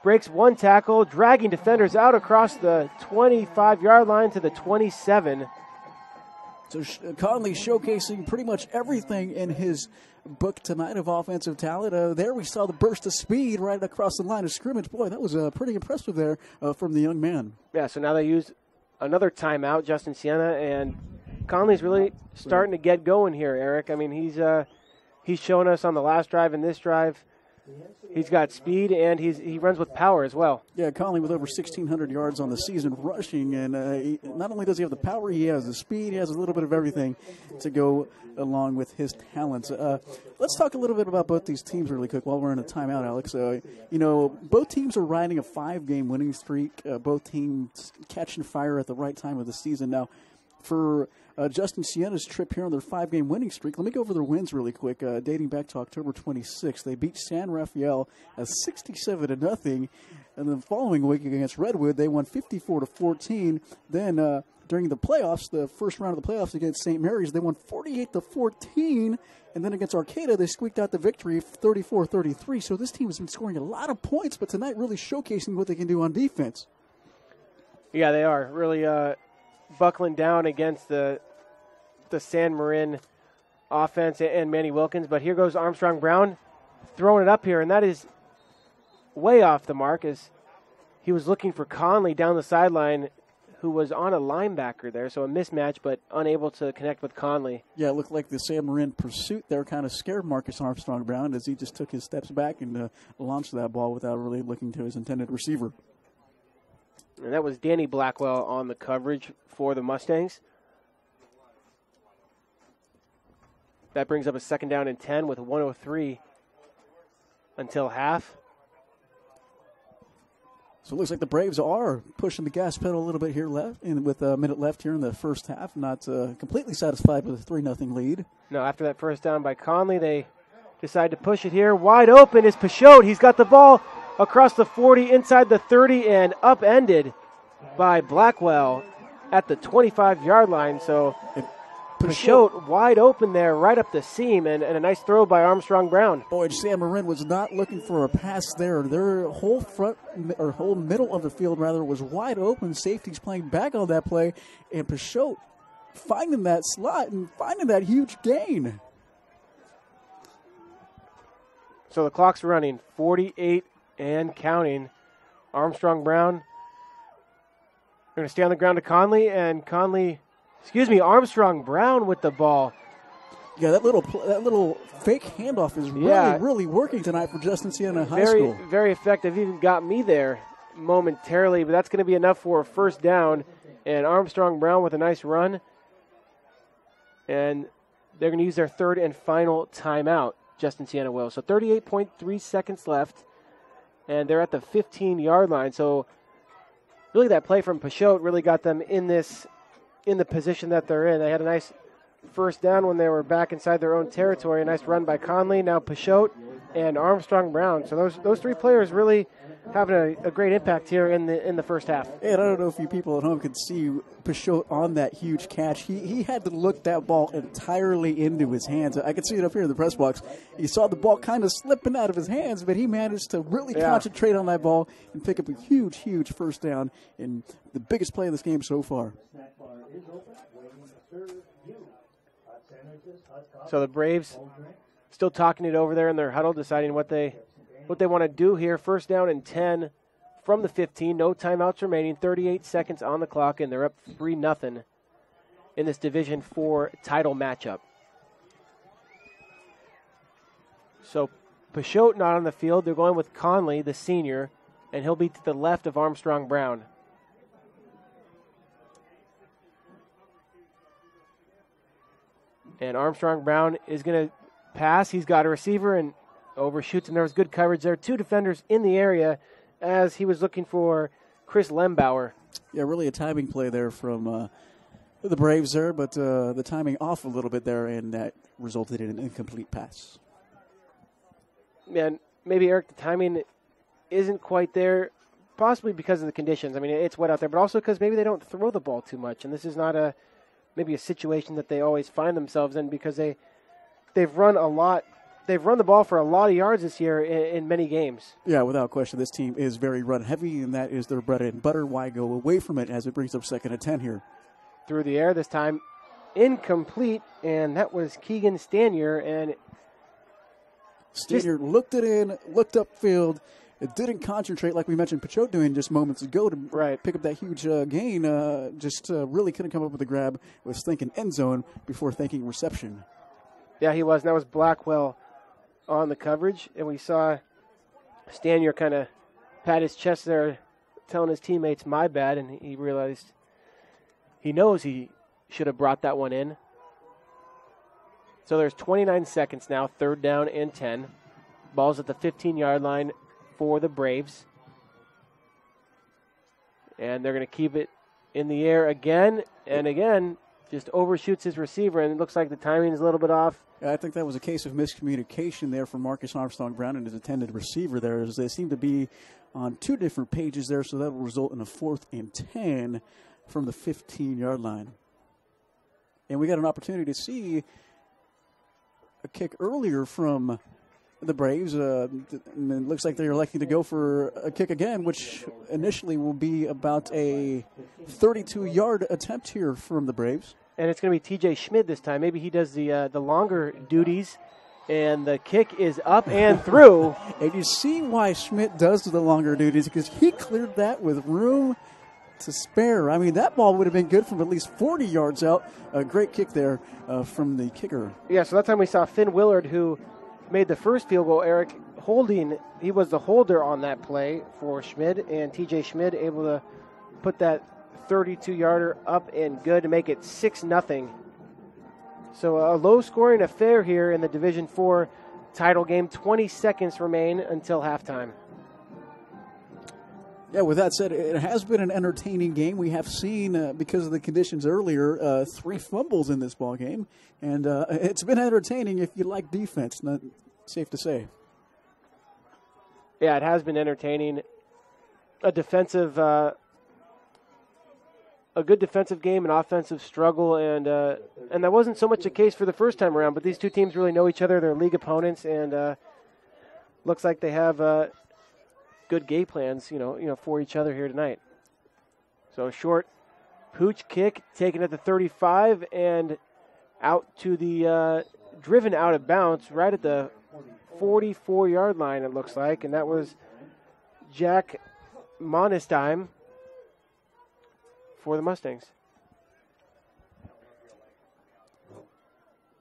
Breaks one tackle, dragging defenders out across the 25-yard line to the 27. So Conley showcasing pretty much everything in his book tonight of offensive talent. There we saw the burst of speed right across the line of scrimmage. Boy, that was pretty impressive there from the young man. Yeah, so now they use another timeout, Justin-Siena, and Conley's really starting to get going here, Eric. I mean, he's shown us on the last drive and this drive. He's got speed, and he runs with power as well. Yeah, Conley with over 1,600 yards on the season rushing, and not only does he have the power, he has the speed, he has a little bit of everything to go along with his talents. Let's talk a little bit about both these teams really quick while we're in a timeout, Alex. Both teams are riding a 5-game winning streak, both teams catching fire at the right time of the season. Now, for Justin-Siena's trip here on their 5-game winning streak, let me go over their wins really quick. Dating back to October 26th, they beat San Rafael 67-0, and the following week against Redwood, they won 54-14. Then during the playoffs, the first round of the playoffs against St. Mary's, they won 48-14, and then against Arcata, they squeaked out the victory 34-33. So this team has been scoring a lot of points, but tonight really showcasing what they can do on defense. Yeah, they are really buckling down against the San Marin offense and Manny Wilkins. But here goes Armstrong Brown throwing it up here, and that is way off the mark as he was looking for Conley down the sideline, who was on a linebacker there, so a mismatch, but unable to connect with Conley. Yeah, it looked like the San Marin pursuit there kind of scared Marcus Armstrong Brown as he just took his steps back and launched that ball without really looking to his intended receiver. And that was Danny Blackwell on the coverage for the Mustangs. That brings up a 2nd down and 10 with 1:03 until half. So it looks like the Braves are pushing the gas pedal a little bit here left, and with a minute left here in the first half, not completely satisfied with a 3-0 lead. No, after that first down by Conley, they decide to push it here. Wide open is Pichot. He's got the ball across the 40, inside the 30, and upended by Blackwell at the 25-yard line. So Peugeot wide open there, right up the seam, and a nice throw by Armstrong Brown. Boy, Sam Marin was not looking for a pass there. Their whole whole middle of the field, rather, was wide open. Safeties playing back on that play, and Peugeot finding that slot and finding that huge gain. So the clock's running, 48 and counting. Armstrong Brown going to stay on the ground to Conley, and Armstrong Brown with the ball. Yeah, that little fake handoff is really working tonight for Justin-Siena High School. Very, very effective. Even got me there momentarily, but that's going to be enough for a first down. And Armstrong Brown with a nice run. And they're going to use their third and final timeout, Justin-Siena will. So 38.3 seconds left, and they're at the 15-yard line. So really that play from Peugeot really got them in the position that they're in. They had a nice first down when they were back inside their own territory. A nice run by Conley. Now Peugeot and Armstrong Brown. So those three players really having a great impact here in the first half. And I don't know if you people at home could see Peugeot on that huge catch. He had to look that ball entirely into his hands. I could see it up here in the press box. You saw the ball kind of slipping out of his hands, but he managed to really concentrate on that ball and pick up a huge, huge first down in the biggest play of this game so far. So the Braves still talking it over there in their huddle, deciding what they want to do here. First down and 10 from the 15. No timeouts remaining. 38 seconds on the clock, and they're up 3-0 in this Division IV title matchup. So Peugeot not on the field. They're going with Conley, the senior, and he'll be to the left of Armstrong Brown. And Armstrong Brown is going to pass. He's got a receiver and overshoots, and there was good coverage there. Two defenders in the area as he was looking for Chris Lembauer. Yeah, really a timing play there from the Braves there, but the timing off a little bit there, and that resulted in an incomplete pass. Man, maybe, Eric, the timing isn't quite there, possibly because of the conditions. I mean, it's wet out there, but also because maybe they don't throw the ball too much, and this is not maybe a situation that they always find themselves in because they've run a lot. They've run the ball for a lot of yards this year in many games. Yeah, without question, this team is very run-heavy, and that is their bread and butter. Why go away from it as it brings up 2nd and 10 here? Through the air this time. Incomplete, and that was Keegan Stanier. And Stanier looked it in, looked upfield. It didn't concentrate like we mentioned Peugeot doing just moments ago to pick up that huge gain. Really couldn't come up with a grab. Was thinking end zone before thinking reception. Yeah, he was. And that was Blackwell on the coverage. And we saw Stanier kind of pat his chest there, telling his teammates, my bad. And he realized he knows he should have brought that one in. So there's 29 seconds now, 3rd down and 10. Ball's at the 15-yard line for the Braves. And they're going to keep it in the air again and again. Just overshoots his receiver, and it looks like the timing is a little bit off. I think that was a case of miscommunication there from Marcus Armstrong Brown and his intended receiver there, as they seem to be on 2 different pages there, so that will result in a 4th and 10 from the 15-yard line. And we got an opportunity to see a kick earlier from the Braves. And it looks like they're electing to go for a kick again, which initially will be about a 32-yard attempt here from the Braves. And it's going to be T.J. Schmid this time. Maybe he does the longer duties, and the kick is up and through. And you see why Schmidt does the longer duties, because he cleared that with room to spare. I mean, that ball would have been good from at least 40 yards out. A great kick there from the kicker. Yeah, so that time we saw Finn Willard, who made the first field goal, Eric, he was the holder on that play for Schmid, and T.J. Schmid able to put that 32-yarder up and good to make it 6-0. So a low-scoring affair here in the Division IV title game. 20 seconds remain until halftime. Yeah, with that said, it has been an entertaining game. We have seen, because of the conditions earlier, 3 fumbles in this ball game. And it's been entertaining if you like defense, not safe to say. Yeah, it has been entertaining. A defensive a good defensive game, an offensive struggle, and that wasn't so much the case for the first time around. But these two teams really know each other; they're league opponents, and looks like they have good game plans, for each other here tonight. So a short pooch kick taken at the 35 and out to the driven out of bounds right at the 44-yard line. It looks like, and that was Jack Monestein for the Mustangs.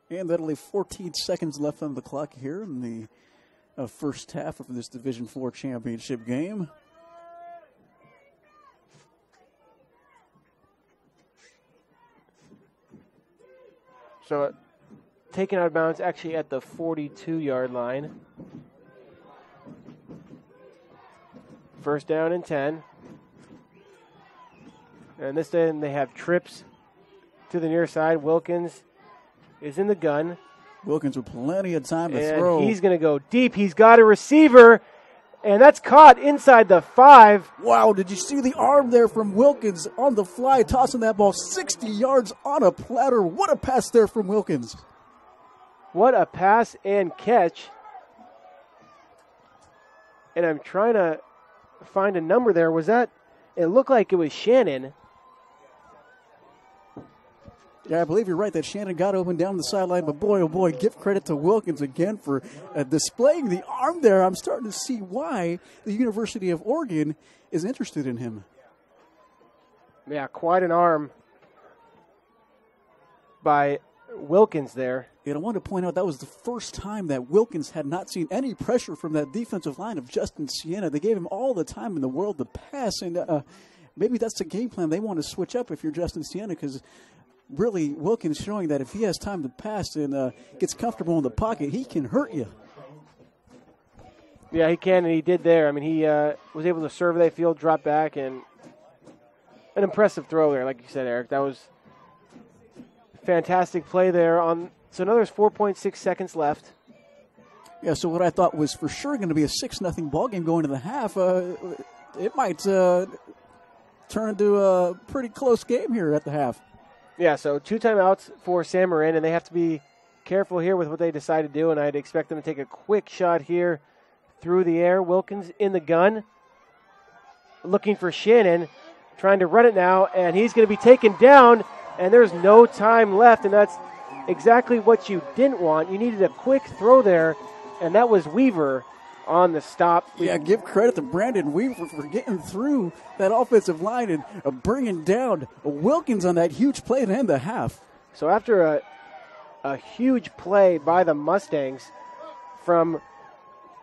And that'll leave 14 seconds left on the clock here in the first half of this Division IV championship game. So taken out of bounds actually at the 42-yard line. First down and 10. And this time they have trips to the near side. Wilkins is in the gun. Wilkins with plenty of time to and throw. He's going to go deep. He's got a receiver, and that's caught inside the 5. Wow, did you see the arm there from Wilkins on the fly, tossing that ball 60 yards on a platter? What a pass there from Wilkins. What a pass and catch. And I'm trying to find a number there. Was that, it looked like it was Shannon. Yeah, I believe you're right that Shannon got open down the sideline, but boy, oh boy, give credit to Wilkins again for displaying the arm there. I'm starting to see why the University of Oregon is interested in him. Yeah, quite an arm by Wilkins there. And I want to point out that was the first time that Wilkins had not seen any pressure from that defensive line of Justin-Siena. They gave him all the time in the world to pass, and maybe that's the game plan they want to switch up if you're Justin-Siena, because really, Wilkins showing that if he has time to pass and gets comfortable in the pocket, he can hurt you. Yeah, he can, and he did there. I mean, he was able to survey the field, drop back, and an impressive throw there, like you said, Eric. That was fantastic play there. So now there's 4.6 seconds left. Yeah, so what I thought was for sure going to be a 6-0 ball game going to the half, it might turn into a pretty close game here at the half. Yeah, so 2 timeouts for San Marin, and they have to be careful here with what they decide to do, and I'd expect them to take a quick shot here through the air. Wilkins in the gun, looking for Shannon, trying to run it now, and he's going to be taken down, and there's no time left, and that's exactly what you didn't want. You needed a quick throw there, and that was Weaver on the stop. Yeah, give credit to Brandon Weaver for getting through that offensive line and bringing down Wilkins on that huge play to end the half. So after a huge play by the Mustangs, from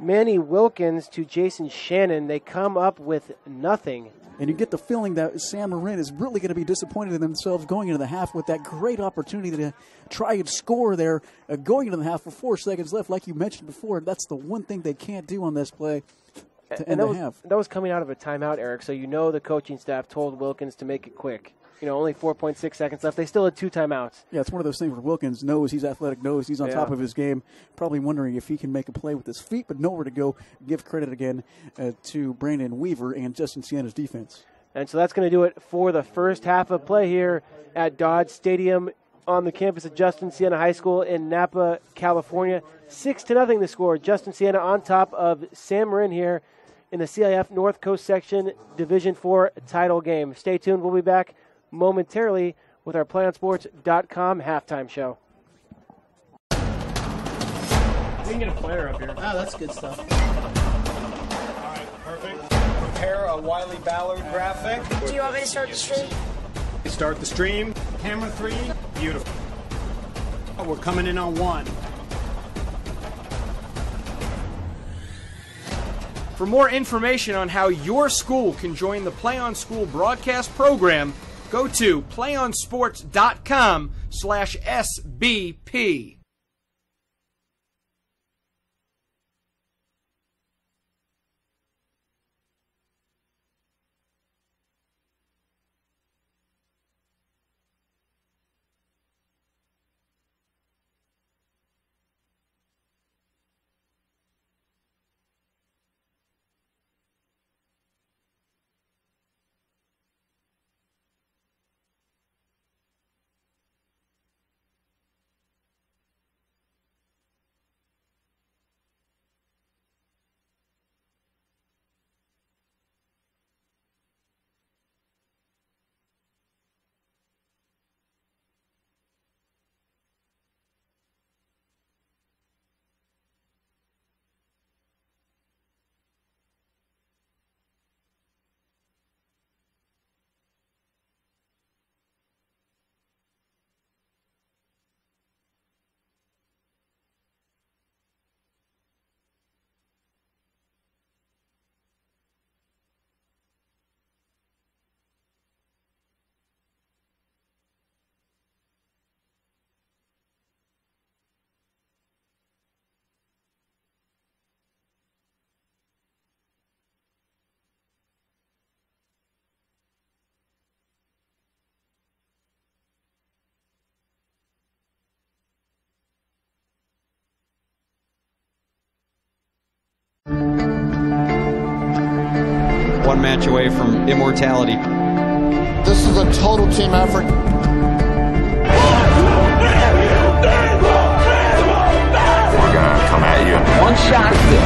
Manny Wilkins to Jason Shannon, they come up with nothing. And you get the feeling that San Marin is really going to be disappointed in themselves going into the half with that great opportunity to try and score there going into the half with 4 seconds left, like you mentioned before. That's the one thing they can't do on this play to end the half. That was coming out of a timeout, Eric, so you know the coaching staff told Wilkins to make it quick. Only 4.6 seconds left. They still had 2 timeouts. Yeah, it's one of those things where Wilkins knows he's athletic, knows he's on top of his game, probably wondering if he can make a play with his feet, but nowhere to go. Give credit again to Brandon Weaver and Justin-Siena's defense. And so that's going to do it for the first half of play here at Dodge Stadium on the campus of Justin-Siena High School in Napa, California. 6-0 the score. Justin-Siena on top of San Marin here in the CIF North Coast Section Division IV title game. Stay tuned. We'll be back momentarily with our PlayOnSports.com halftime show. We can get a player up here. Ah, that's good stuff. All right, perfect. Prepare a Wiley Ballard graphic. Do you want me to start the stream? Start the stream. Camera 3. Beautiful. We're coming in on 1. For more information on how your school can join the Play on School broadcast program, go to playonsports.com/SBP. one match away from immortality. This is a total team effort. We're going to come at you. One shot at this.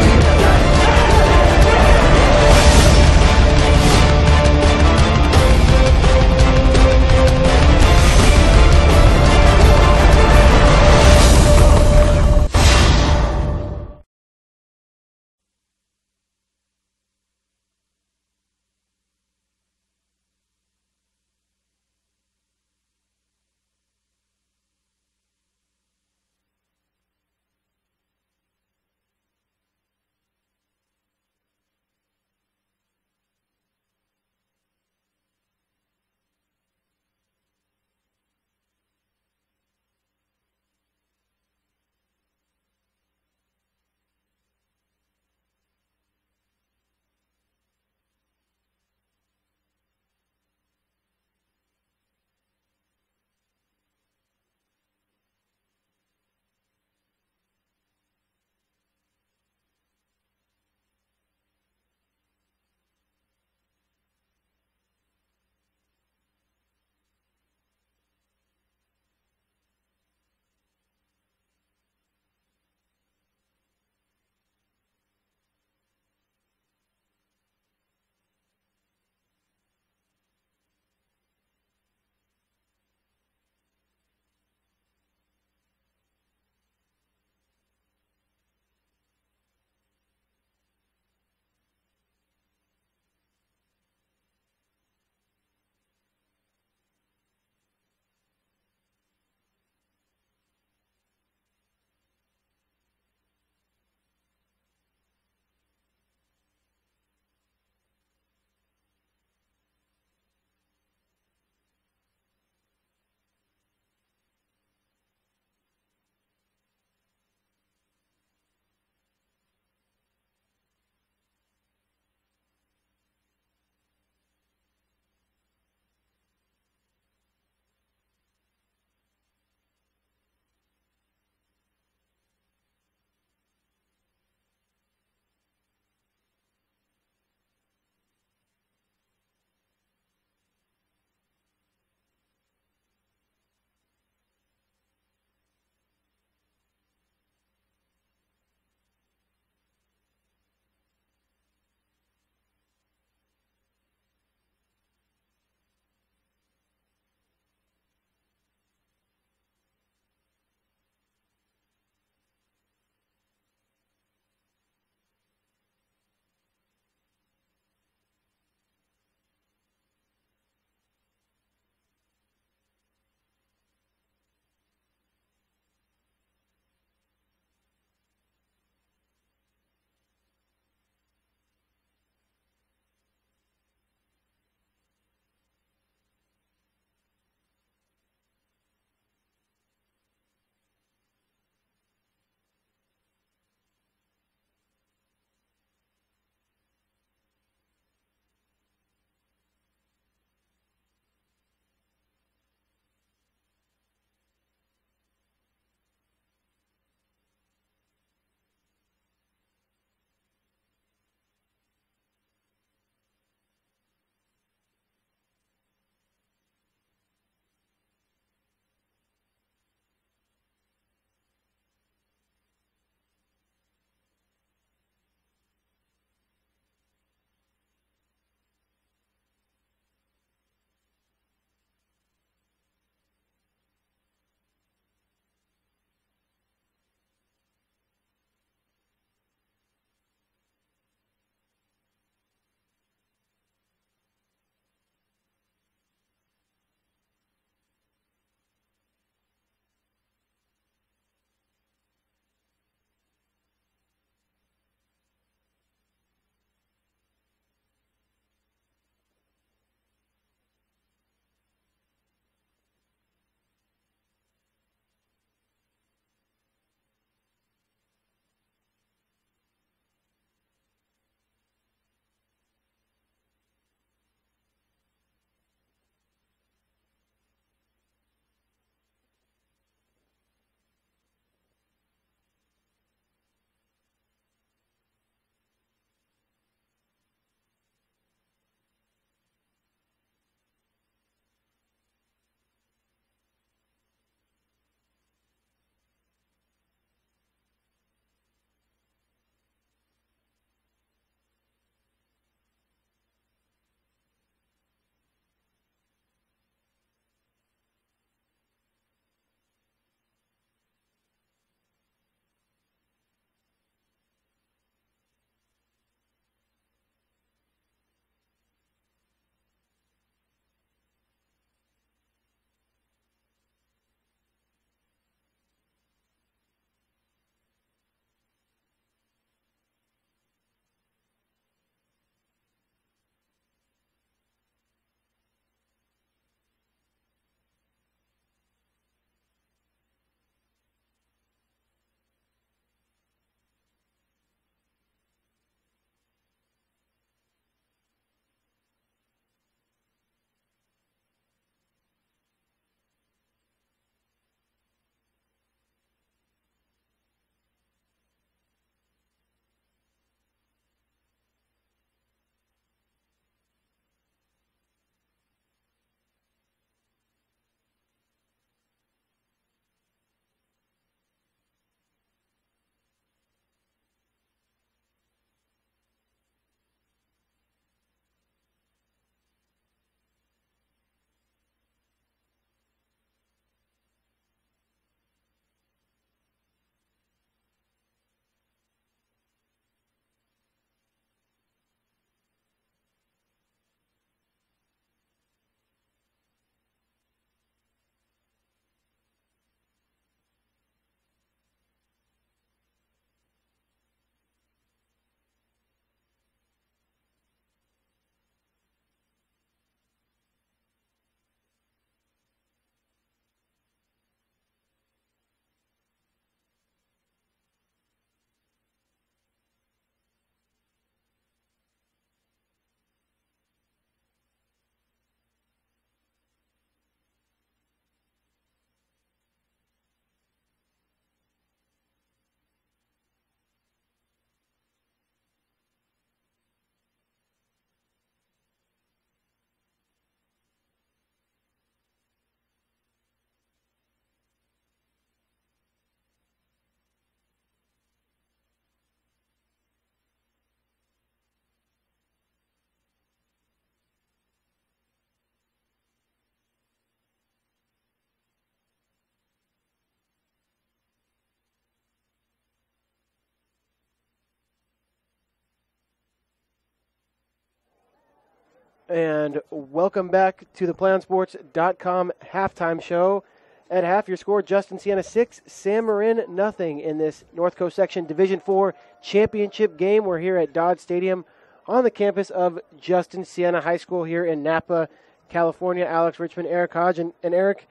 And welcome back to the PlayOnSports.com halftime show. At half, your score, Justin-Siena 6, San Marin nothing in this North Coast Section Division IV championship game. We're here at Dodge Stadium on the campus of Justin-Siena High School here in Napa, California. Alex Richmond, Eric Hodge. And Eric,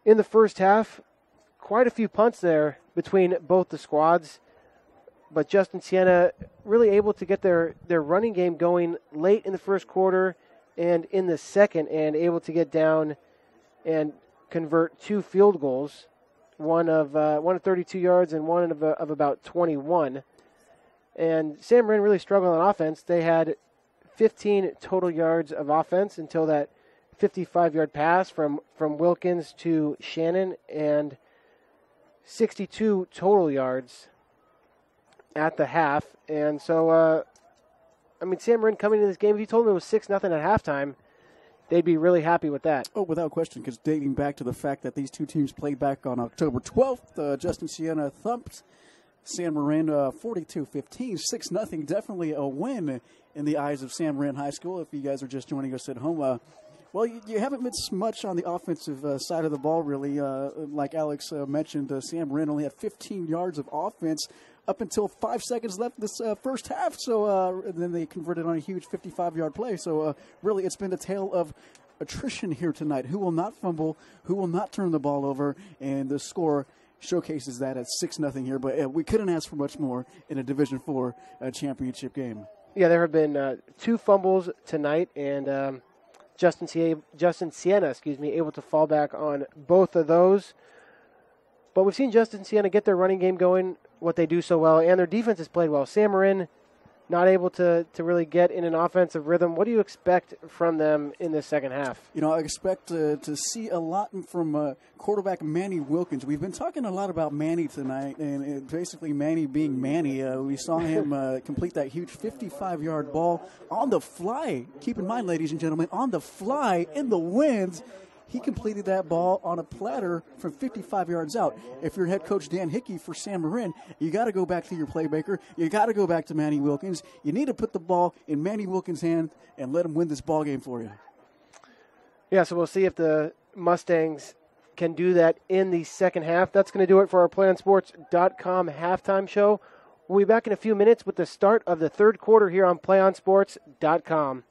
in the first half, quite a few punts there between both the squads. But Justin-Siena really able to get their running game going late in the first quarter and in the second, and able to get down and convert 2 field goals, one of 32 yards and one of about 21. And San Marin really struggled on offense. They had 15 total yards of offense until that 55-yard pass from Wilkins to Shannon, and 62 total yards at the half. And so, San Marin coming into this game, if you told them it was 6-0 at halftime, they'd be really happy with that. Oh, without question, because dating back to the fact that these two teams played back on October 12th, Justin-Siena thumped San Marin 42-15, 6-0, definitely a win in the eyes of San Marin High School. If you guys are just joining us at home, well, you haven't missed much on the offensive side of the ball, really. Like Alex mentioned, San Marin only had 15 yards of offense up until 5 seconds left this first half. So then they converted on a huge 55-yard play. So really, it's been a tale of attrition here tonight. Who will not fumble? Who will not turn the ball over? And the score showcases that at 6-0 here. But we couldn't ask for much more in a Division IV championship game. Yeah, there have been 2 fumbles tonight, and Justin-Siena, able to fall back on both of those. But we've seen Justin-Siena get their running game going, what they do so well, and their defense has played well. San Marin not able to really get in an offensive rhythm. What do you expect from them in the second half? I expect to see a lot from quarterback Manny Wilkins. We've been talking a lot about Manny tonight, and basically Manny being Manny. We saw him complete that huge 55-yard ball on the fly. Keep in mind, ladies and gentlemen, on the fly in the winds. He completed that ball on a platter from 55 yards out. If you're head coach Dan Hickey for San Marin, you got to go back to your playmaker. You got to go back to Manny Wilkins. You need to put the ball in Manny Wilkins' hand and let him win this ball game for you. Yeah, so we'll see if the Mustangs can do that in the second half. That's going to do it for our PlayOnSports.com halftime show. We'll be back in a few minutes with the start of the third quarter here on PlayOnSports.com.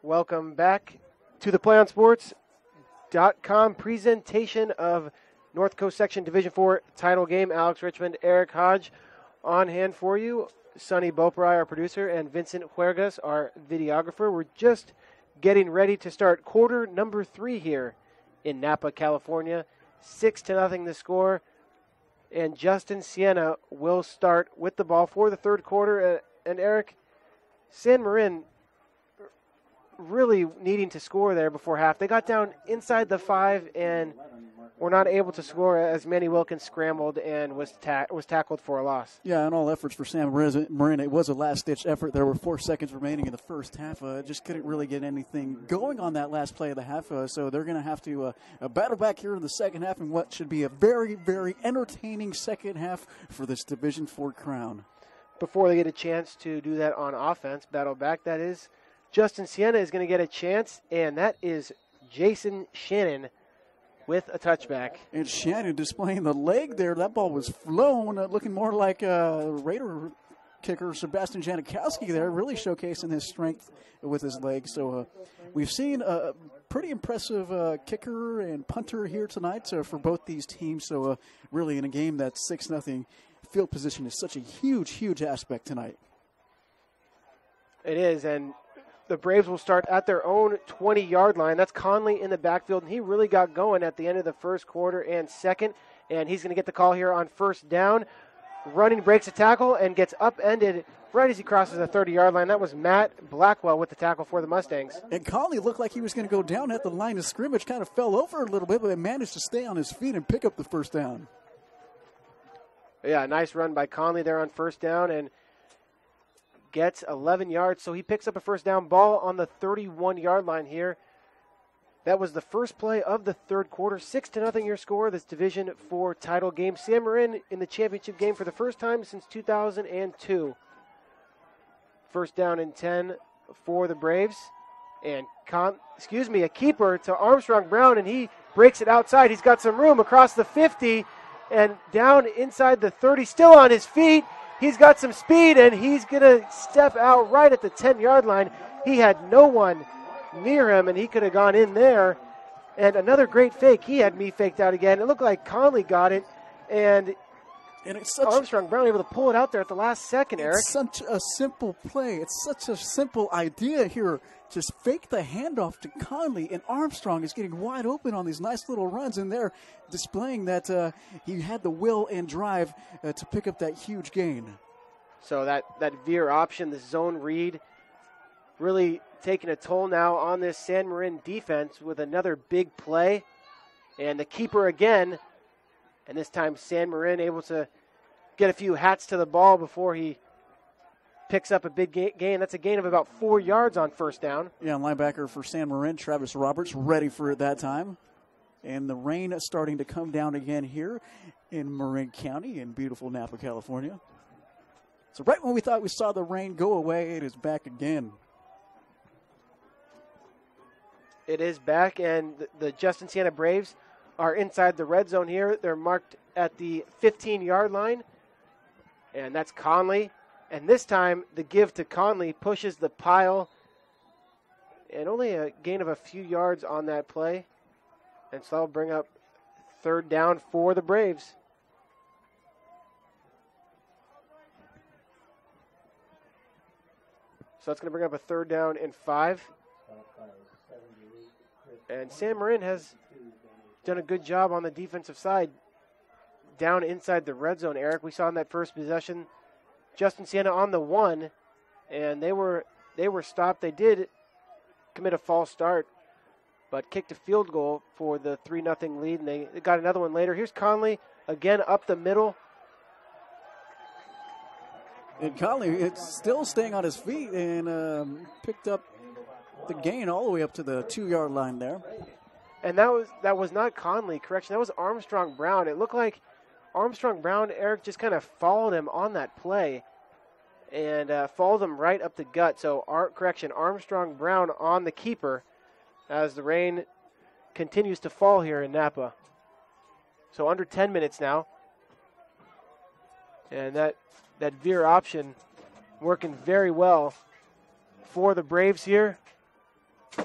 Welcome back to the PlayOnSports.com presentation of North Coast Section Division IV title game. Alex Richmond, Eric Hodge on hand for you. Sonny Boprai, our producer, and Vincent Huergas, our videographer. We're just getting ready to start quarter number 3 here in Napa, California. 6-0 the score. And Justin-Siena will start with the ball for the third quarter. And Eric, San Marin really needing to score there before half. They got down inside the 5 and were not able to score as Manny Wilkins scrambled and was tackled for a loss. Yeah, and all efforts for San Marin. It was a last-ditch effort. There were 4 seconds remaining in the first half. Just couldn't really get anything going on that last play of the half. So they're going to have to battle back here in the second half in what should be a very, very entertaining second half for this Division IV crown. Before they get a chance to do that on offense, battle back, that is, Justin-Siena is going to get a chance, and that is Jason Shannon with a touchback. And Shannon displaying the leg there. That ball was flown, looking more like a Raider kicker, Sebastian Janikowski there, really showcasing his strength with his leg. So we've seen a pretty impressive kicker and punter here tonight for both these teams. So really in a game that's 6-0, field position is such a huge, huge aspect tonight. It is, and the Braves will start at their own 20-yard line. That's Conley in the backfield, and he really got going at the end of the first quarter and second, and he's going to get the call here on first down. Running, breaks a tackle, and gets upended right as he crosses the 30-yard line. That was Matt Blackwell with the tackle for the Mustangs. And Conley looked like he was going to go down at the line of scrimmage, kind of fell over a little bit, but managed to stay on his feet and pick up the first down. Yeah, nice run by Conley there on first down, and gets 11 yards, so he picks up a first down. Ball on the 31-yard line here. That was the first play of the third quarter. 6-0 your score, this Division IV title game. San Marin in the championship game for the first time since 2002. First down and 10 for the Braves. And a keeper to Armstrong Brown, and he breaks it outside. He's got some room across the 50 and down inside the 30, still on his feet. He's got some speed, and he's going to step out right at the 10-yard line. He had no one near him, and he could have gone in there. And another great fake. He had me faked out again. It looked like Conley got it, and it's Armstrong Brown able to pull it out there at the last second, Eric. It's such a simple play. It's such a simple idea here. Just fake the handoff to Conley, and Armstrong is getting wide open on these nice little runs, and they're displaying that he had the will and drive to pick up that huge gain. So that veer option, the zone read, really taking a toll now on this San Marin defense with another big play. And the keeper again, and this time San Marin able to get a few hats to the ball before he picks up a big gain. That's a gain of about 4 yards on first down. Yeah, linebacker for San Marin, Travis Roberts, ready for it that time. And the rain is starting to come down again here in Marin County in beautiful Napa, California. So right when we thought we saw the rain go away, it is back again. It is back, and the Justin-Siena Braves are inside the red zone here. They're marked at the 15-yard line, and that's Conley. And this time, the give to Conley pushes the pile, and only a gain of a few yards on that play. And so that'll bring up third down for the Braves. So that's going to bring up a third down and 5. And San Marin has done a good job on the defensive side down inside the red zone, Eric. We saw in that first possession Justin-Siena on the 1, and they were stopped. They did commit a false start, but kicked a field goal for the 3-0 lead, and they got another one later. Here's Conley again up the middle. And Conley, it's still staying on his feet and picked up the gain all the way up to the 2-yard line there. And that was not Conley, correction. That was Armstrong Brown. It looked like Armstrong Brown, Eric, just kind of followed him on that play and followed him right up the gut. So, Armstrong Brown on the keeper as the rain continues to fall here in Napa. So under 10 minutes now. And that veer option working very well for the Braves here.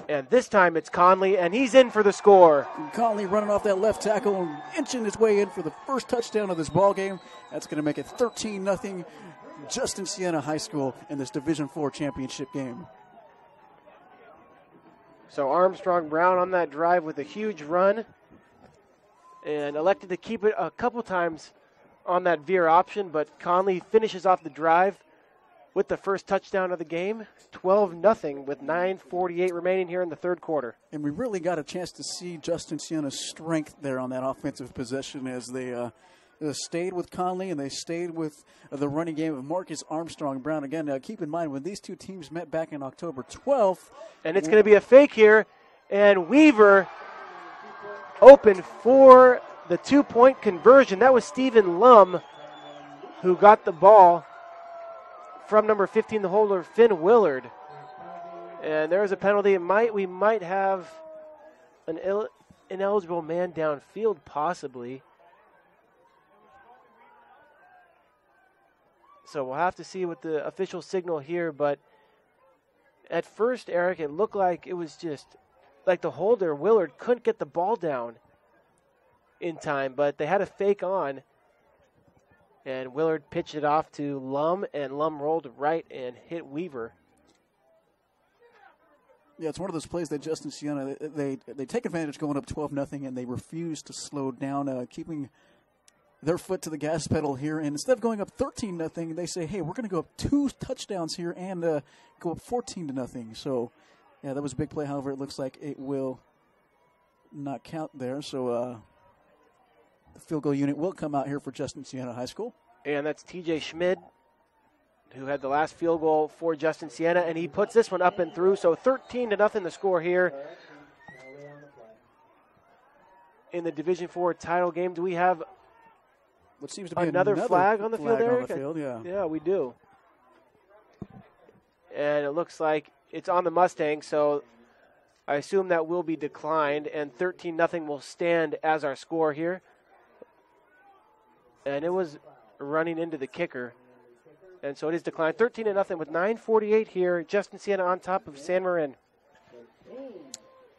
And this time it's Conley, and he's in for the score. And Conley running off that left tackle and inching his way in for the first touchdown of this ball game. That's going to make it 13-0 Justin-Siena High School in this Division IV championship game. So Armstrong Brown on that drive with a huge run and elected to keep it a couple times on that veer option, but Conley finishes off the drive with the first touchdown of the game, 12-0 with 9:48 remaining here in the third quarter. And we really got a chance to see Justin-Siena's strength there on that offensive possession as they stayed with Conley and they stayed with the running game of Marcus Armstrong Brown. Again, keep in mind, when these two teams met back in October 12th. And it's going to be a fake here, and Weaver open for the two-point conversion. That was Stephen Lum who got the ball from number 15, the holder, Finn Willard. And there's a penalty. We might have an ineligible man downfield, possibly. So we'll have to see what the official signal here. But at first, Eric, it looked like it was just like the holder, Willard, couldn't get the ball down in time. But they had a fake on. And Willard pitched it off to Lum, and Lum rolled right and hit Weaver. Yeah, it's one of those plays that Justin-Siena, they take advantage going up 12-0, and they refuse to slow down, keeping their foot to the gas pedal here. And instead of going up 13-0, they say, hey, we're going to go up 2 touchdowns here and go up 14-0. So, yeah, that was a big play. However, it looks like it will not count there. So, the field goal unit will come out here for Justin-Siena High School. And that's TJ Schmid, who had the last field goal for Justin-Siena, and he puts this one up and through. So 13-0 the score here in the Division IV title game. Do we have what seems to be another flag on the field, Eric? On the field, yeah. Yeah, we do. And it looks like it's on the Mustang, so I assume that will be declined, and 13-0 will stand as our score here. And it was running into the kicker. And so it is declined. 13-0 with 9:48 here. Justin-Siena on top of San Marin.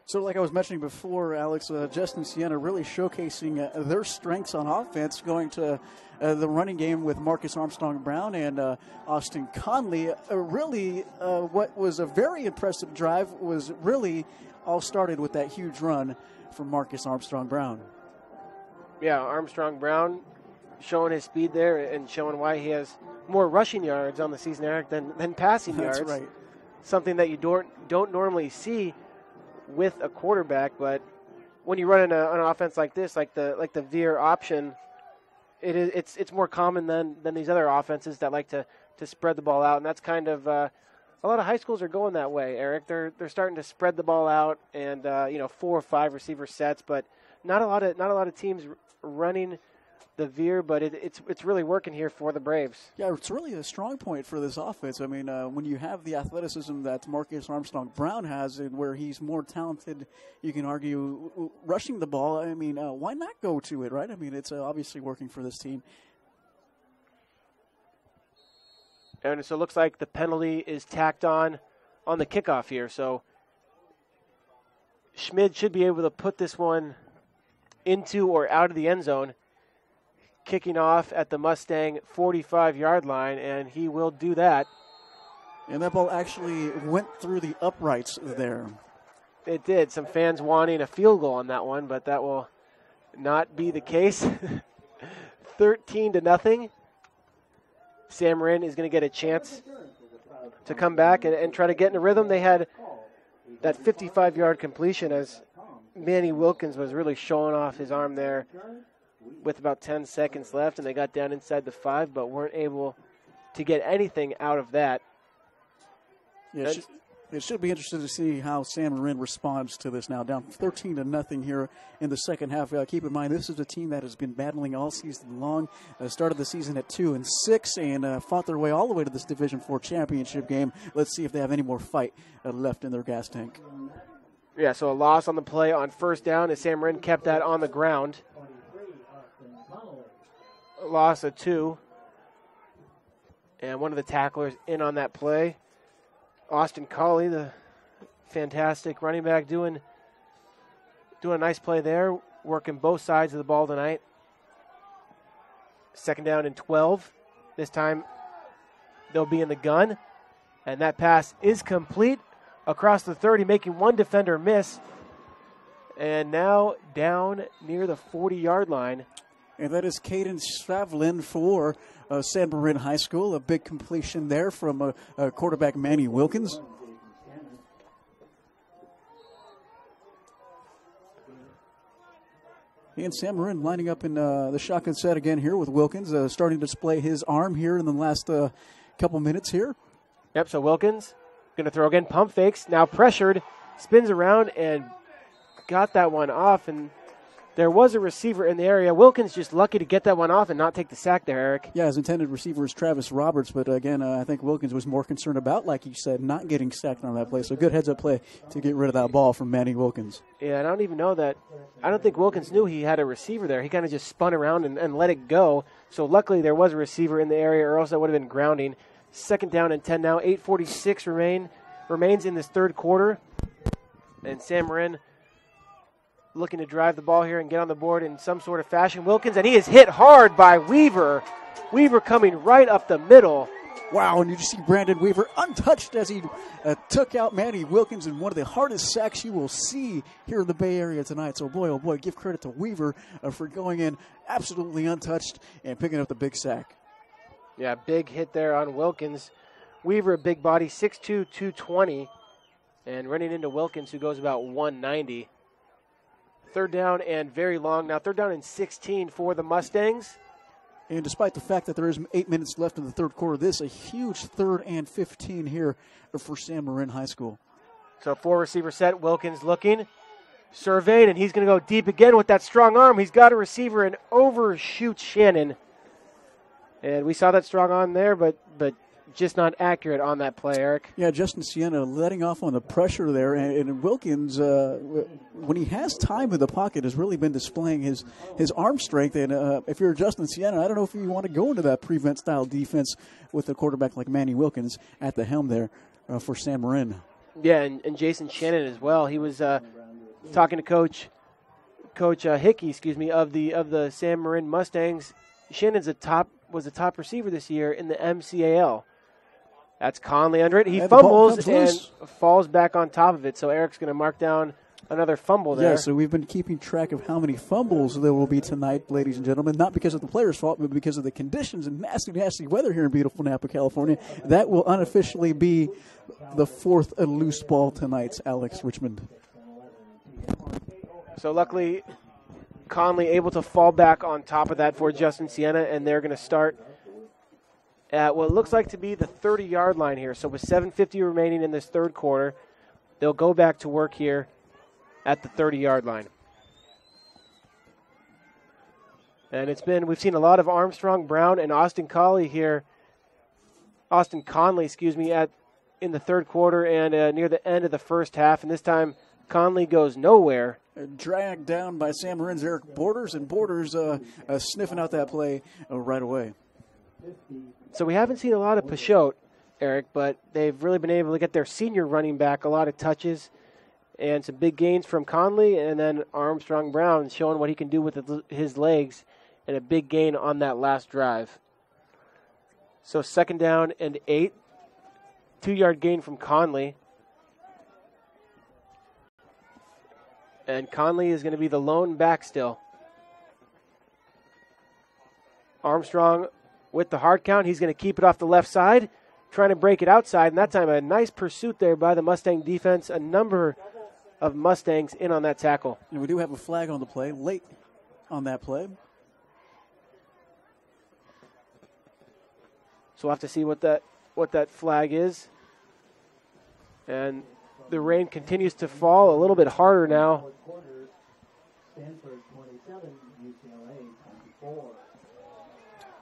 So like I was mentioning before, Alex, Justin-Siena really showcasing their strengths on offense, going to the running game with Marcus Armstrong Brown and Austin Conley. Really, what was a very impressive drive was really all started with that huge run from Marcus Armstrong Brown. Yeah, Armstrong Brown showing his speed there and showing why he has more rushing yards on the season, Eric, than passing yards. That's right. Something that you don't normally see with a quarterback, but when you run an offense like this, like the veer option, it's more common than these other offenses that like to spread the ball out, and that's kind of a lot of high schools are going that way, Eric. They're starting to spread the ball out and 4 or 5 receiver sets, but not a lot of teams running the veer, but it's really working here for the Braves. Yeah, it's really a strong point for this offense. I mean, when you have the athleticism that Marcus Armstrong Brown has, and where he's more talented, you can argue rushing the ball. I mean, why not go to it, right? I mean, it's obviously working for this team. And so it looks like the penalty is tacked on the kickoff here. So Schmid should be able to put this one into or out of the end zone, kicking off at the Mustang 45-yard line, and he will do that. And that ball actually went through the uprights there. It did. Some fans wanting a field goal on that one, but that will not be the case. 13-0. San Marin is going to get a chance to come back and try to get in a rhythm. They had that 55-yard completion as Manny Wilkins was really showing off his arm there with about 10 seconds left, and they got down inside the 5, but weren't able to get anything out of that. Yeah, it should be interesting to see how San Marin responds to this now. Down 13-0 here in the second half. Keep in mind, this is a team that has been battling all season long. Started the season at 2-6 and fought their way all the way to this Division IV championship game. Let's see if they have any more fight left in their gas tank. Yeah, so a loss on the play on first down as San Marin kept that on the ground. A loss of 2. And one of the tacklers in on that play, Austin Colley, the fantastic running back doing a nice play there, working both sides of the ball tonight. Second down and 12. This time they'll be in the gun. And that pass is complete across the 30, making one defender miss. And now down near the 40-yard line. And that is Caden Svavlin for San Marin High School. A big completion there from quarterback Manny Wilkins. And San Marin lining up in the shotgun set again here with Wilkins, starting to display his arm here in the last couple minutes here. Yep, so Wilkins going to throw again, pump fakes, now pressured, spins around and got that one off. And there was a receiver in the area. Wilkins just lucky to get that one off and not take the sack there, Eric. Yeah, his intended receiver is Travis Roberts, but again, I think Wilkins was more concerned about, like you said, not getting sacked on that play. So good heads-up play to get rid of that ball from Manny Wilkins. Yeah, and I don't even know that. I don't think Wilkins knew he had a receiver there. He kind of just spun around and let it go. So luckily there was a receiver in the area, or else that would have been grounding. Second down and 10 now. 8:46 remains in this third quarter. And San Marin looking to drive the ball here and get on the board in some sort of fashion. Wilkins, and he is hit hard by Weaver. Weaver coming right up the middle. Wow, and you just see Brandon Weaver untouched as he took out Manny Wilkins in one of the hardest sacks you will see here in the Bay Area tonight. So, boy, oh boy, give credit to Weaver for going in absolutely untouched and picking up the big sack. Yeah, big hit there on Wilkins. Weaver, a big body, 6'2", 220, and running into Wilkins, who goes about 190. Third down and very long. Now third down and 16 for the Mustangs. And despite the fact that there is 8 minutes left in the third quarter, this is a huge 3rd and 15 here for San Marin High School. So 4-receiver set. Wilkins looking, surveyed, and he's going to go deep again with that strong arm. He's got a receiver and overshoots Shannon. And we saw that strong arm there, but just not accurate on that play, Eric. Yeah, Justin-Siena letting off on the pressure there, and Wilkins, when he has time in the pocket, has really been displaying his arm strength. And if you're Justin-Siena, I don't know if you want to go into that prevent-style defense with a quarterback like Manny Wilkins at the helm there for San Marin. Yeah, and Jason Shannon as well. He was talking to Coach Hickey, of the San Marin Mustangs. Shannon's was a top receiver this year in the MCAL. That's Conley under it. He fumbles and falls back on top of it. So Eric's going to mark down another fumble there. Yeah, so we've been keeping track of how many fumbles there will be tonight, ladies and gentlemen. Not because of the players' fault, but because of the conditions and nasty, nasty weather here in beautiful Napa, California. That will unofficially be the 4th loose ball tonight, Alex Richmond. So luckily, Conley able to fall back on top of that for Justin-Siena, and they're going to start at what looks like to be the 30-yard line here. So with 7:50 remaining in this third quarter, they'll go back to work here at the 30-yard line. And we've seen a lot of Armstrong Brown and Austin Conley here. Austin Conley, in the third quarter and near the end of the first half. And this time, Conley goes nowhere. Dragged down by San Marin's Eric Borders, and Borders sniffing out that play right away. So we haven't seen a lot of Pashot, Eric, but they've really been able to get their senior running back a lot of touches and some big gains from Conley, and then Armstrong Brown showing what he can do with his legs, and a big gain on that last drive. So second down and 8, 2-yard gain from Conley. And Conley is going to be the lone back still. Armstrong with the hard count. He's going to keep it off the left side, trying to break it outside. And that time a nice pursuit there by the Mustang defense. A number of Mustangs in on that tackle. And we do have a flag on the play, late on that play. So we'll have to see what that flag is. And the rain continues to fall a little bit harder now.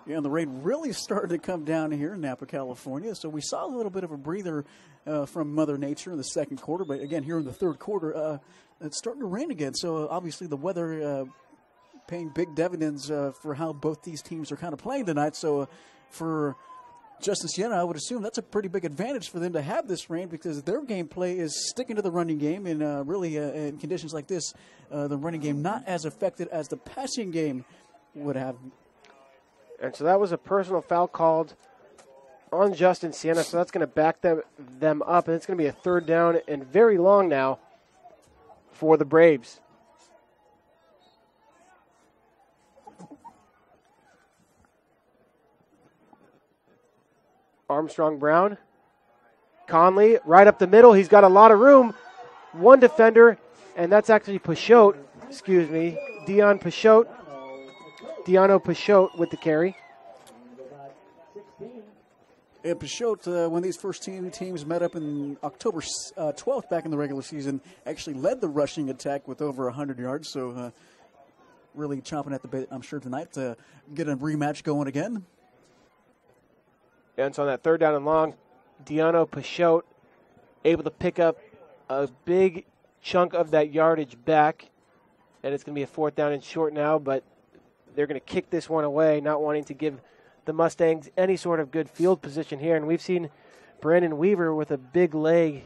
Yeah, and the rain really started to come down here in Napa, California. So we saw a little bit of a breather from Mother Nature in the second quarter. But again, here in the third quarter, it's starting to rain again. So obviously the weather paying big dividends for how both these teams are kind of playing tonight. So for Justin-Siena, I would assume that's a pretty big advantage for them to have this rain because their gameplay is sticking to the running game, and really in conditions like this, the running game not as affected as the passing game would have. And so that was a personal foul called on Justin-Siena, so that's going to back them up, and it's going to be a third down and very long now for the Braves. Armstrong Brown. Conley right up the middle. He's got a lot of room. One defender, and that's actually Peixote. Dion Peixote. Diano Peixote with the carry. And Peixote, when these first teams met up in October 12th back in the regular season, actually led the rushing attack with over 100 yards. So really chomping at the bit, I'm sure, tonight to get a rematch going again. And so on that third down and long, Diano Peixote able to pick up a big chunk of that yardage back. And it's going to be a fourth down and short now, but they're going to kick this one away, not wanting to give the Mustangs any sort of good field position here. And we've seen Brandon Weaver with a big leg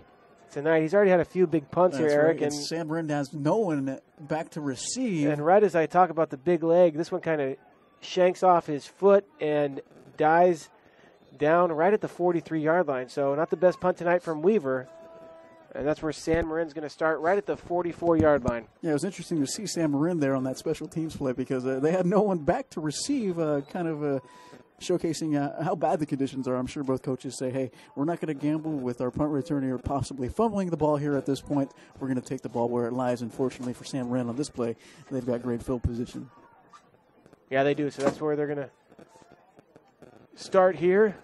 tonight. He's already had a few big punts here, Eric. Right. And Sam Marin has no one back to receive. And right as I talk about the big leg, this one kind of shanks off his foot and dies down right at the 43-yard line. So not the best punt tonight from Weaver. And that's where San Marin's going to start, right at the 44-yard line. Yeah, it was interesting to see Sam Marin there on that special teams play because they had no one back to receive, showcasing how bad the conditions are. I'm sure both coaches say, hey, we're not going to gamble with our punt returner or possibly fumbling the ball here at this point. We're going to take the ball where it lies. Unfortunately for Sam Marin on this play, they've got great field position. Yeah, they do. So that's where they're going to start here.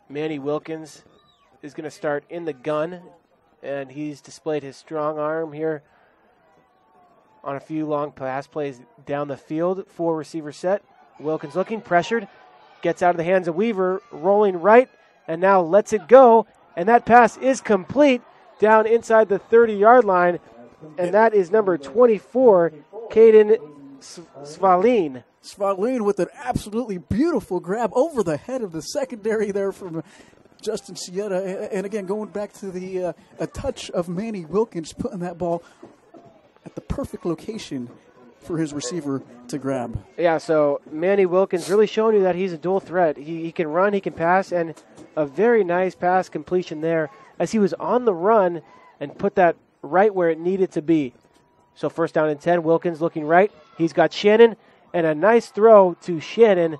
Manny Wilkins is going to start in the gun, and he's displayed his strong arm here on a few long pass plays down the field. 4 receiver set. Wilkins looking, pressured, gets out of the hands of Weaver, rolling right, and now lets it go, and that pass is complete down inside the 30-yard line, and that is number 24, Caden Svalin. Svalin with an absolutely beautiful grab over the head of the secondary there from Justin-Siena. And again, going back to the a touch of Manny Wilkins putting that ball at the perfect location for his receiver to grab. Yeah, so Manny Wilkins really showing you that he's a dual threat. He can run, he can pass, and a very nice pass completion there as he was on the run and put that right where it needed to be. So first down and 10, Wilkins looking right. He's got Shannon. And a nice throw to Shannon.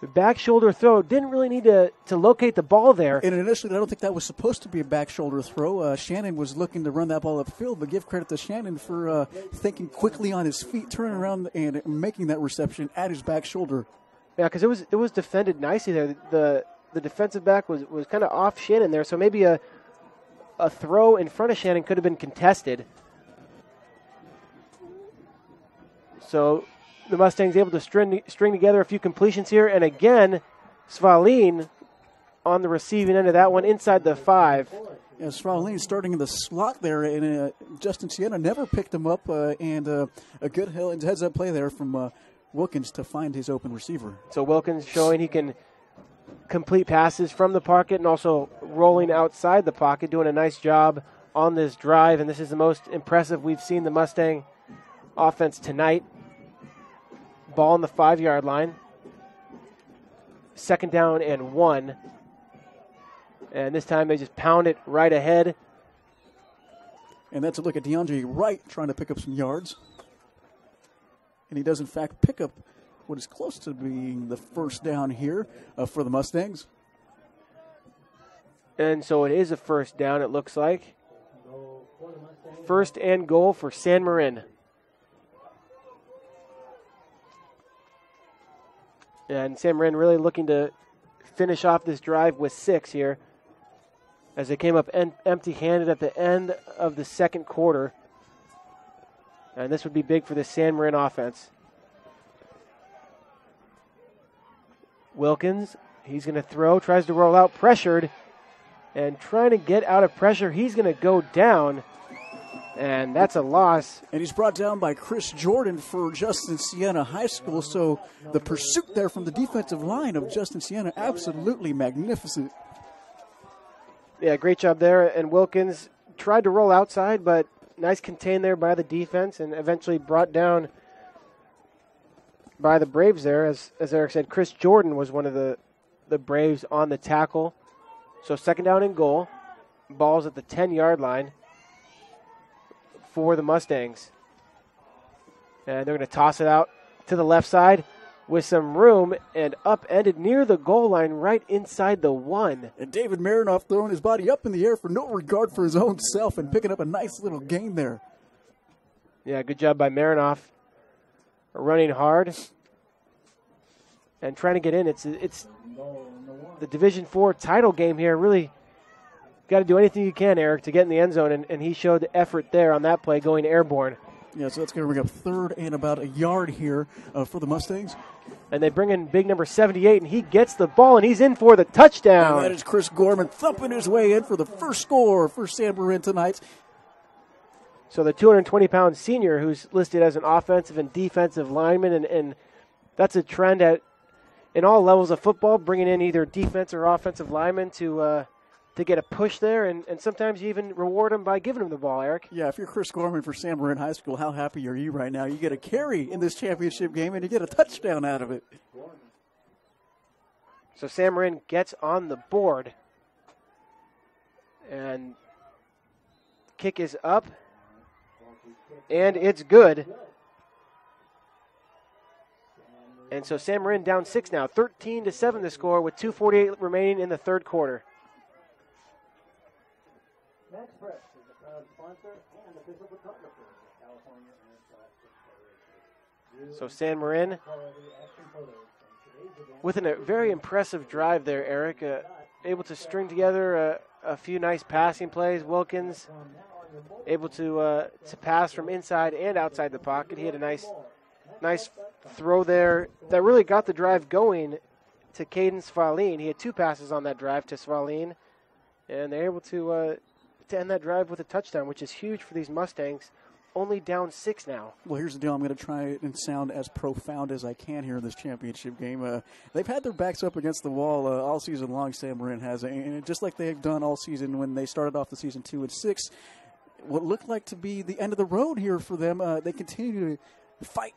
The back shoulder throw. Didn't really need to locate the ball there. And initially, I don't think that was supposed to be a back shoulder throw. Shannon was looking to run that ball upfield, but give credit to Shannon for thinking quickly on his feet, turning around and making that reception at his back shoulder. Yeah, because it was defended nicely there. The defensive back was kind of off Shannon there, so maybe a throw in front of Shannon could have been contested. So the Mustangs able to string together a few completions here. And again, Svalin on the receiving end of that one inside the 5. Yeah, Svalin starting in the slot there, and Justin-Siena never picked him up. And a good heads-up play there from Wilkins to find his open receiver. So Wilkins showing he can complete passes from the pocket and also rolling outside the pocket, doing a nice job on this drive. And this is the most impressive we've seen the Mustang offense tonight. Ball on the 5-yard line. Second down and 1. And this time they just pound it right ahead. And that's a look at DeAndre Wright trying to pick up some yards. And he does, in fact, pick up what is close to being the first down here for the Mustangs. And so it is a first down, it looks like. First and goal for San Marin. And San Marin really looking to finish off this drive with 6 here as they came up empty-handed at the end of the second quarter. And this would be big for the San Marin offense. Wilkins, he's going to throw, tries to roll out, pressured, and trying to get out of pressure. He's going to go down. And that's a loss. And he's brought down by Chris Jordan for Justin-Siena High School. So the pursuit there from the defensive line of Justin-Siena, absolutely magnificent. Yeah, great job there. And Wilkins tried to roll outside, but nice contain there by the defense and eventually brought down by the Braves there. As Eric said, Chris Jordan was one of the Braves on the tackle. So second down and goal. Ball's at the 10-yard line for the Mustangs. And they're going to toss it out to the left side with some room and upended near the goal line right inside the 1. And David Marinoff throwing his body up in the air for no regard for his own self and picking up a nice little gain there. Yeah, good job by Marinoff. Running hard and trying to get in. It's the Division IV title game here. Really got to do anything you can, Eric, to get in the end zone, and he showed the effort there on that play going airborne. Yeah, so that's going to bring up third and about a yard here for the Mustangs. And they bring in big number 78, and he gets the ball, and he's in for the touchdown. And that is Chris Gorman thumping his way in for the first score for San Marin tonight. So the 220-pound senior who's listed as an offensive and defensive lineman, and that's a trend in all levels of football, bringing in either defense or offensive linemen to get a push there, and sometimes you even reward them by giving them the ball, Eric. Yeah, if you're Chris Gorman for San Marin High School, how happy are you right now? You get a carry in this championship game, and you get a touchdown out of it. So San Marin gets on the board, and kick is up, and it's good. And so San Marin down 6 now, 13-7 the score with 2:48 remaining in the third quarter. So San Marin with a very impressive drive there, Eric. Able to string together a few nice passing plays. Wilkins able to pass from inside and outside the pocket. He had a nice throw there that really got the drive going to Caden Svaline. He had 2 passes on that drive to Svaline, and they're able to end that drive with a touchdown, which is huge for these Mustangs. Only down 6 now. Well, here's the deal. I'm going to try and sound as profound as I can here in this championship game. They've had their backs up against the wall all season long, San Marin has. And just like they've done all season when they started off the season 2-6, what looked like to be the end of the road here for them, they continue to fight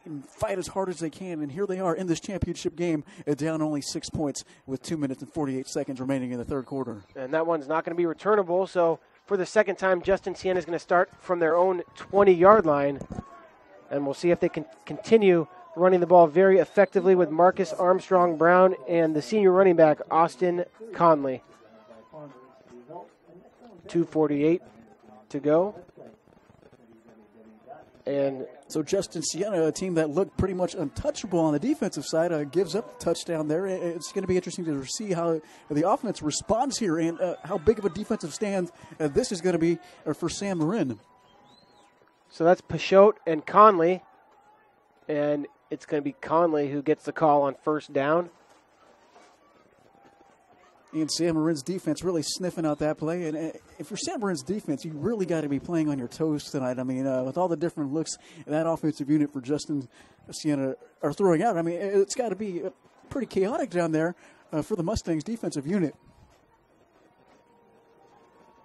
as hard as they can. And here they are in this championship game, down only 6 points with 2 minutes and 48 seconds remaining in the third quarter. And that one's not going to be returnable, so for the second time, Justin-Siena is going to start from their own 20-yard line. And we'll see if they can continue running the ball very effectively with Marcus Armstrong Brown and the senior running back, Austin Conley. 2:48 to go. And so Justin-Siena, a team that looked pretty much untouchable on the defensive side, gives up the touchdown there. It's going to be interesting to see how the offense responds here and how big of a defensive stand this is going to be for San Marin. So that's Peixote and Conley, and it's going to be Conley who gets the call on first down. And San Marin's defense really sniffing out that play. And if you're San Marin's defense, you really got to be playing on your toes tonight. I mean, with all the different looks that offensive unit for Justin-Siena are throwing out, I mean, it's got to be pretty chaotic down there for the Mustangs defensive unit.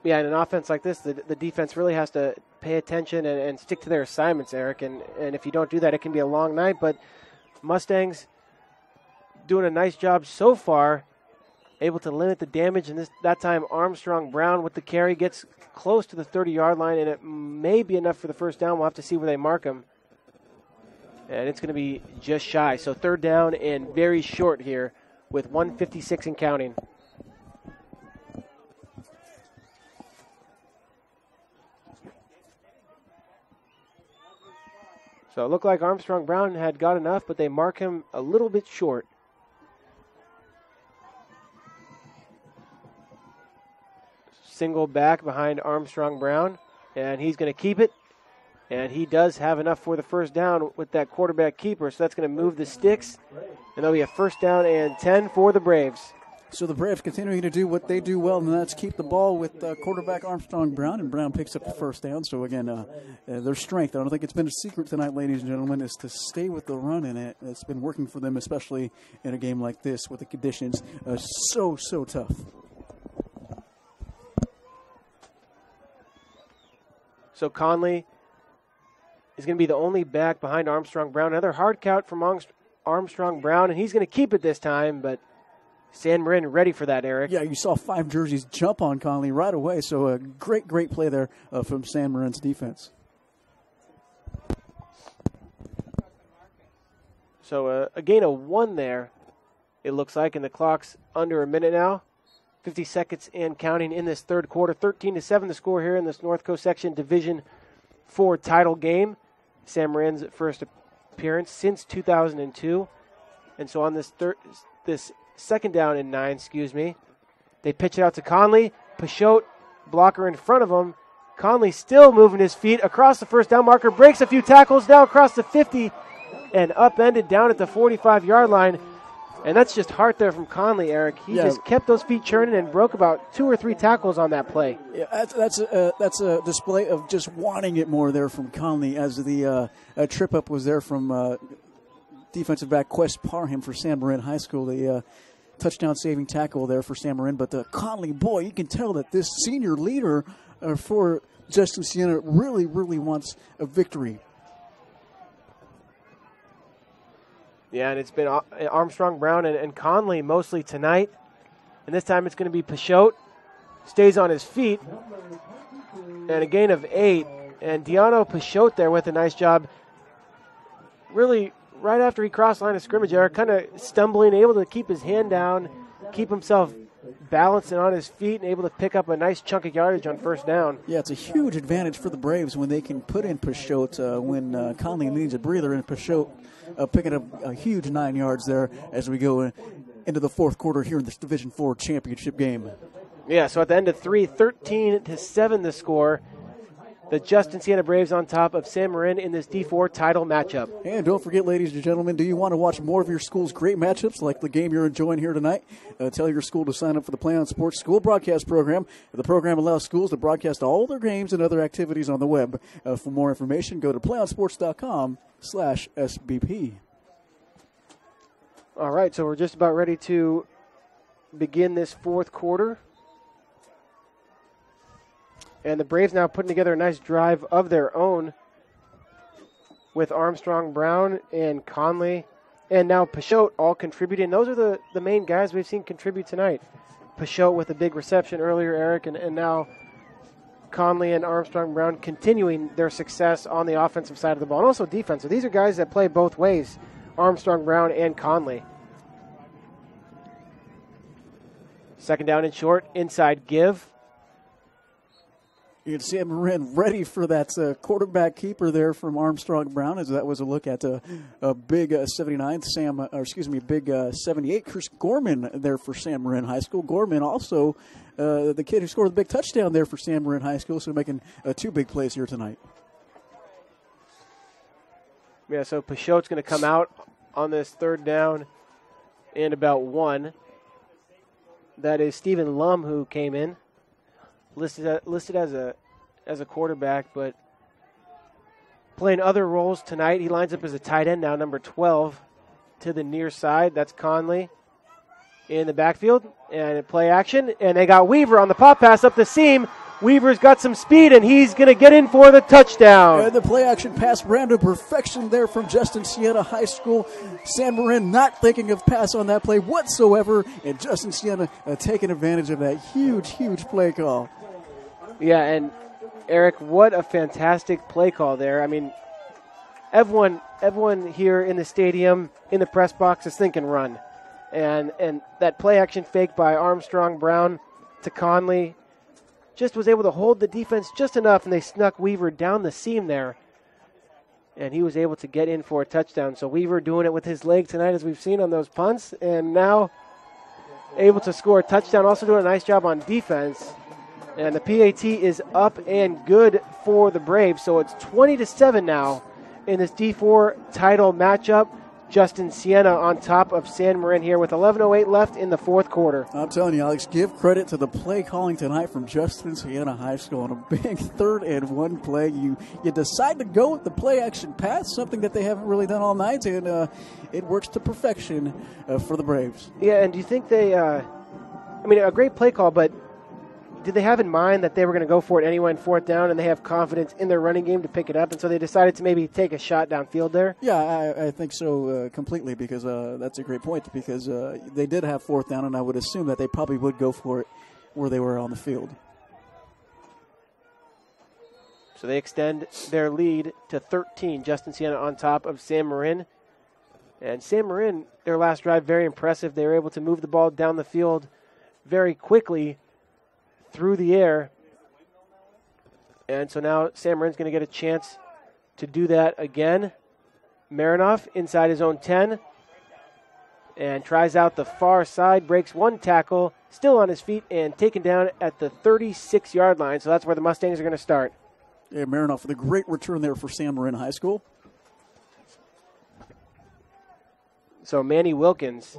Yeah, in an offense like this, the defense really has to pay attention and stick to their assignments, Eric. And if you don't do that, it can be a long night. But Mustangs doing a nice job so far, able to limit the damage, and that time Armstrong Brown with the carry gets close to the 30-yard line, and it may be enough for the first down. We'll have to see where they mark him. And it's going to be just shy. So third down and very short here with 1:56 and counting. So it looked like Armstrong Brown had got enough, but they mark him a little bit short. Single back behind Armstrong Brown, and he's going to keep it. And he does have enough for the first down with that quarterback keeper, so that's going to move the sticks. And there'll be a first down and 10 for the Braves. So the Braves continuing to do what they do well, and that's keep the ball with quarterback Armstrong Brown, and Brown picks up the first down. So, again, their strength, I don't think it's been a secret tonight, ladies and gentlemen, is to stay with the run, and it's been working for them, especially in a game like this with the conditions so tough. So Conley is going to be the only back behind Armstrong Brown. Another hard count from Armstrong Brown, and he's going to keep it this time, but San Marin ready for that, Eric. Yeah, you saw 5 jerseys jump on Conley right away, so a great play there from San Marin's defense. So a gain of 1 there, it looks like, and the clock's under a minute now. 50 seconds and counting in this third quarter. 13-7 the score here in this North Coast Section Division 4 title game. San Marin's first appearance since 2002. And so on this second down and 9, they pitch it out to Conley. Pashot, blocker in front of him. Conley still moving his feet across the first down marker, breaks a few tackles, now across the 50 and upended down at the 45-yard line. And that's just heart there from Conley, Eric. He just kept those feet churning and broke about 2 or 3 tackles on that play. Yeah, that's a display of just wanting it more there from Conley, as the trip up was there from defensive back Quest Parham for San Marin High School. The touchdown saving tackle there for San Marin. But Conley, boy, you can tell that this senior leader for Justin-Siena really wants a victory. Yeah, and it's been Armstrong Brown and Conley mostly tonight. And this time it's going to be Pashot. Stays on his feet. And a gain of 8. And Deano Pashot there with a nice job. Really, right after he crossed line of scrimmage, Eric, kind of stumbling, able to keep his hand down, keep himself balanced and on his feet, and able to pick up a nice chunk of yardage on first down. Yeah, it's a huge advantage for the Braves when they can put in Pashot when Conley needs a breather, and Pashot picking up a huge 9 yards there as we go into the fourth quarter here in this Division 4 championship game. Yeah, so at the end of 3, 13-7 the score. The Justin-Siena Braves on top of San Marin in this D4 title matchup. And don't forget, ladies and gentlemen, do you want to watch more of your school's great matchups like the game you're enjoying here tonight? Tell your school to sign up for the Play on Sports School Broadcast Program. The program allows schools to broadcast all their games and other activities on the web. For more information, go to playonsports.com/SBP. All right, so we're just about ready to begin this fourth quarter. And the Braves now putting together a nice drive of their own with Armstrong Brown and Conley and now Pashot all contributing. Those are the main guys we've seen contribute tonight. Pashot with a big reception earlier, Eric, and now Conley and Armstrong Brown continuing their success on the offensive side of the ball and also defensive. These are guys that play both ways, Armstrong Brown and Conley. Second down and short, inside give. You can see Marin ready for that quarterback keeper there from Armstrong Brown, as that was a look at a big 78 Chris Gorman there for San Marin High School. Gorman also the kid who scored the big touchdown there for San Marin High School, so making 2 big plays here tonight. Yeah, so Pashot's going to come out on this third down and about 1. That is Stephen Lum who came in. Listed as a quarterback, but playing other roles tonight. He lines up as a tight end now, number 12 to the near side. That's Conley in the backfield and play action. And they got Weaver on the pop pass up the seam. Weaver's got some speed, and he's going to get in for the touchdown. And the play-action pass ran to perfection there from Justin-Siena High School. San Marin not thinking of pass on that play whatsoever, and Justin-Siena taking advantage of that huge play call. Yeah, and Eric, what a fantastic play call there. I mean, everyone here in the stadium, in the press box, is thinking run. And that play-action fake by Armstrong Brown to Conley just was able to hold the defense just enough, and they snuck Weaver down the seam there. And he was able to get in for a touchdown. So Weaver doing it with his leg tonight, as we've seen on those punts, and now able to score a touchdown, also doing a nice job on defense. And the PAT is up and good for the Braves. So it's 20-7 now in this D4 title matchup. Justin-Siena on top of San Marin here with 11:08 left in the fourth quarter. I'm telling you, Alex, give credit to the play calling tonight from Justin-Siena High School on a big 3rd-and-1 play. You decide to go with the play action pass, something that they haven't really done all night, and it works to perfection for the Braves. Yeah, and do you think they, a great play call, but did they have in mind that they were going to go for it anyway in 4th down, and they have confidence in their running game to pick it up, and so they decided to maybe take a shot downfield there? Yeah, I think so completely, because that's a great point, because they did have 4th down, and I would assume that they probably would go for it where they were on the field. So they extend their lead to 13. Justin-Siena on top of San Marin. And San Marin, their last drive, very impressive. They were able to move the ball down the field very quickly through the air. And so now San Marin's going to get a chance to do that again. Marinoff inside his own 10 and tries out the far side, breaks one tackle, still on his feet, and taken down at the 36-yard line. So that's where the Mustangs are going to start. Yeah, Marinoff with a great return there for San Marin High School. So Manny Wilkins,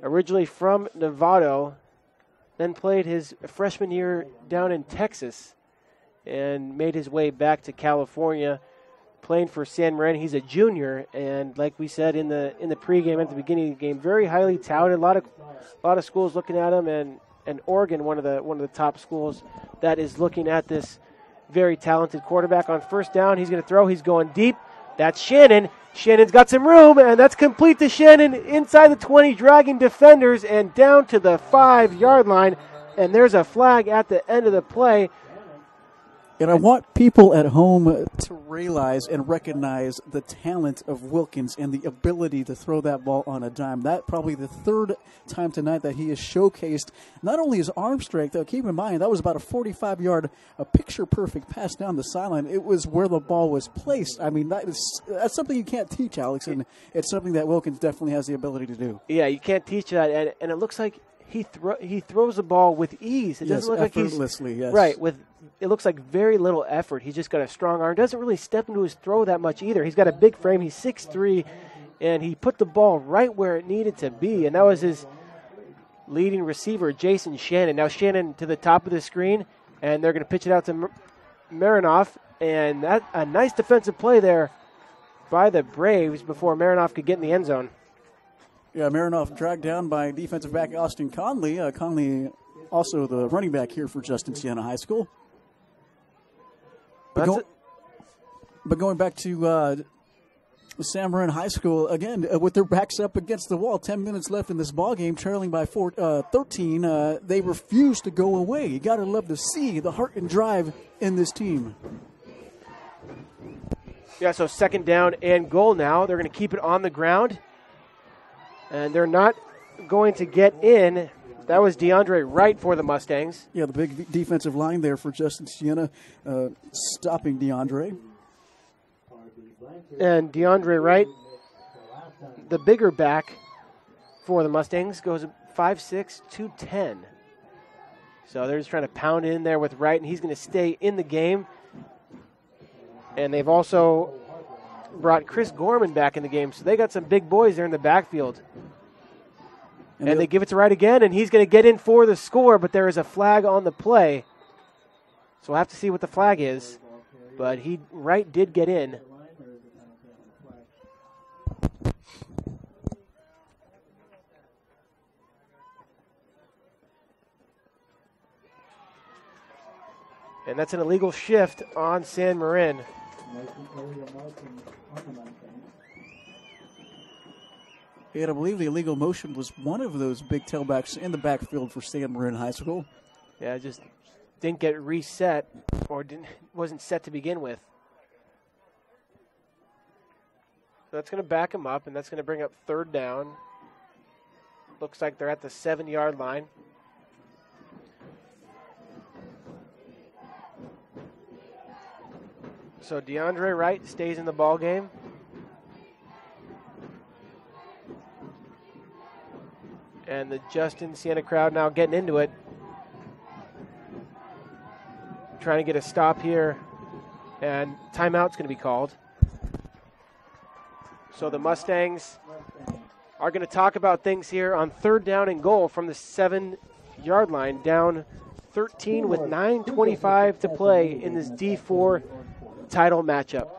originally from Novato, then played his freshman year down in Texas and made his way back to California, playing for San Marin. He's a junior, and like we said in the pregame at the beginning of the game, very highly touted. A lot of schools looking at him, and Oregon, one of the top schools that is looking at this very talented quarterback. On 1st down, he's going to throw. He's going deep. That's Shannon. Shannon's got some room, and that's complete to Shannon inside the 20, dragging defenders and down to the 5-yard line. And there's a flag at the end of the play. And I want people at home to realize and recognize the talent of Wilkins and the ability to throw that ball on a dime. That probably the 3rd time tonight that he has showcased not only his arm strength, though, keep in mind that was about a 45-yard, a picture-perfect pass down the sideline. It was where the ball was placed. I mean, that's something you can't teach, Alex, and it's something that Wilkins definitely has the ability to do. Yeah, you can't teach that, and it looks like he throws the ball with ease. It doesn't look like he's effortlessly, yes. Right, it looks like very little effort. He's just got a strong arm. Doesn't really step into his throw that much either. He's got a big frame. He's 6'3", and he put the ball right where it needed to be, and that was his leading receiver, Jason Shannon. Now Shannon to the top of the screen, and they're going to pitch it out to Marinoff, and that a nice defensive play there by the Braves before Marinoff could get in the end zone. Yeah, Marinoff dragged down by defensive back Austin Conley. Conley also the running back here for Justin-Siena High School. But going back to San Marin High School, again, with their backs up against the wall, 10 minutes left in this ball game, trailing by 13, they refuse to go away. You got to love to see the heart and drive in this team. Yeah, so 2nd down and goal now. They're going to keep it on the ground, and they're not going to get in. That was DeAndre Wright for the Mustangs. Yeah, the big defensive line there for Justin-Siena, stopping DeAndre. And DeAndre Wright, the bigger back for the Mustangs, goes 5'6", 210. So they're just trying to pound in there with Wright, and he's going to stay in the game. And they've also brought Chris Gorman back in the game, so they got some big boys there in the backfield. And they give it to Wright again, and he's going to get in for the score, but there is a flag on the play. So we'll have to see what the flag is. But Wright did get in. And that's an illegal shift on San Marin. And I believe the illegal motion was one of those big tailbacks in the backfield for San Marin High School. Yeah, it just didn't get reset or wasn't set to begin with. So that's going to back them up, and that's going to bring up 3rd down. Looks like they're at the 7-yard line. So DeAndre Wright stays in the ball game. And the Justin-Siena crowd now getting into it. Trying to get a stop here. And timeout's going to be called. So the Mustangs are going to talk about things here on 3rd down and goal from the 7-yard line, down 13 with 9:25 to play in this D4 title matchup.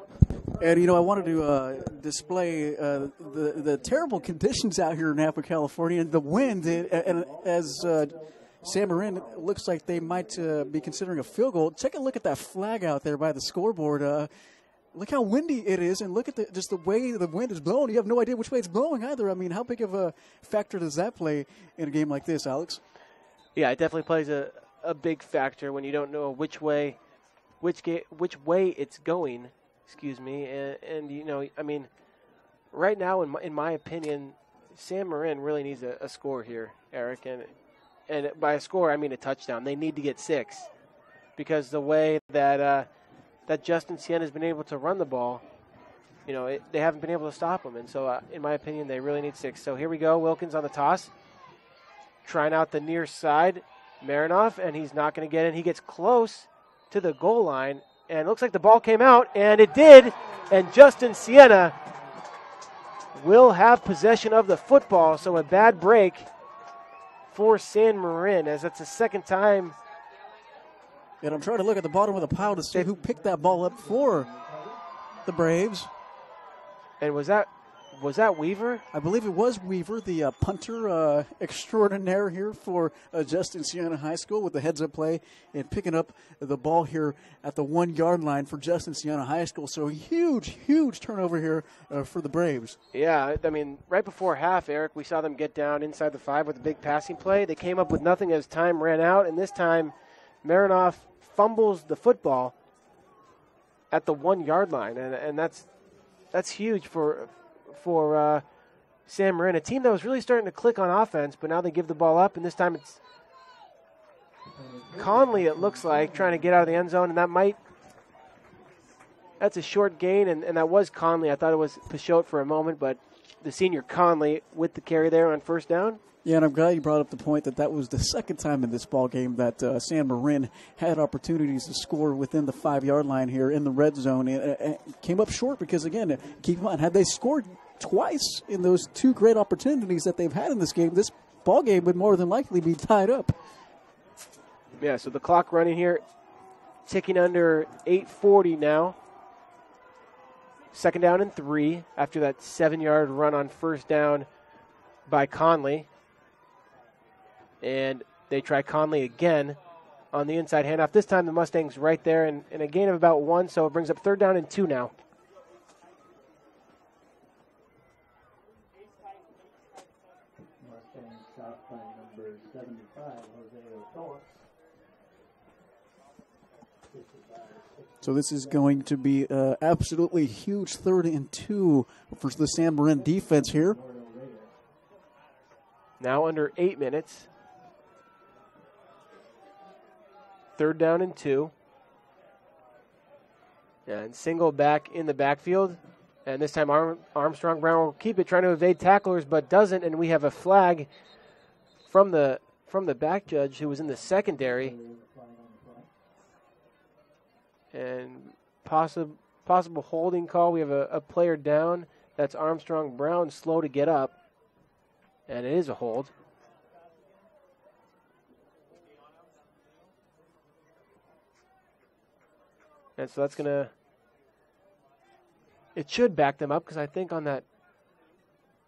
And, I wanted to display the terrible conditions out here in Napa, California, and the wind. And as San Marin looks like they might be considering a field goal, take a look at that flag out there by the scoreboard. Look how windy it is, and look at just the way the wind is blowing. You have no idea which way it's blowing either. I mean, how big of a factor does that play in a game like this, Alex? Yeah, it definitely plays a big factor when you don't know which way it's going. Excuse me, and I mean, right now, in my opinion, San Marin really needs a score here, Eric, and by a score I mean a touchdown. They need to get 6 because the way that Justin-Siena has been able to run the ball, they haven't been able to stop him, and so in my opinion, they really need 6. So here we go, Wilkins on the toss, trying out the near side, Marinoff, and he's not going to get in. He gets close to the goal line. And it looks like the ball came out, and it did. And Justin-Siena will have possession of the football. So a bad break for San Marin, as that's the second time. And I'm trying to look at the bottom of the pile to see who picked that ball up for the Braves. And was that Weaver? I believe it was Weaver, the punter extraordinaire here for Justin-Siena High School with the heads-up play and picking up the ball here at the 1-yard line for Justin-Siena High School. So huge, huge turnover here for the Braves. Yeah, I mean, right before half, Eric, we saw them get down inside the 5 with a big passing play. They came up with nothing as time ran out, and this time Marinoff fumbles the football at the 1-yard line, and that's huge for San Marin, a team that was really starting to click on offense, but now they give the ball up, and this time it's Conley, it looks like, trying to get out of the end zone, and that's a short gain, and that was Conley. I thought it was Pichot for a moment, but the senior Conley with the carry there on 1st down. Yeah, and I'm glad you brought up the point that was the second time in this ball game that San Marin had opportunities to score within the 5-yard line here in the red zone. And came up short because, again, keep in mind, had they scored twice in those 2 great opportunities that they've had in this game, this ball game would more than likely be tied up. Yeah, so the clock running here, ticking under 8:40 now. 2nd down and 3 after that 7-yard run on 1st down by Conley. And they try Conley again on the inside handoff. This time the Mustangs right there and a gain of about 1, so it brings up 3rd down and 2 now. Mustangs stop by number 75, Jose Ochoa. So this is going to be absolutely huge 3rd and 2 for the San Marin defense here. Now under 8 minutes. 3rd down and 2. And single back in the backfield. And this time Armstrong Brown will keep it, trying to evade tacklers, but doesn't. And we have a flag from the back judge who was in the secondary. And possible holding call. We have a player down. That's Armstrong Brown, slow to get up. And it is a hold. And so that's going to, it should back them up because I think on that,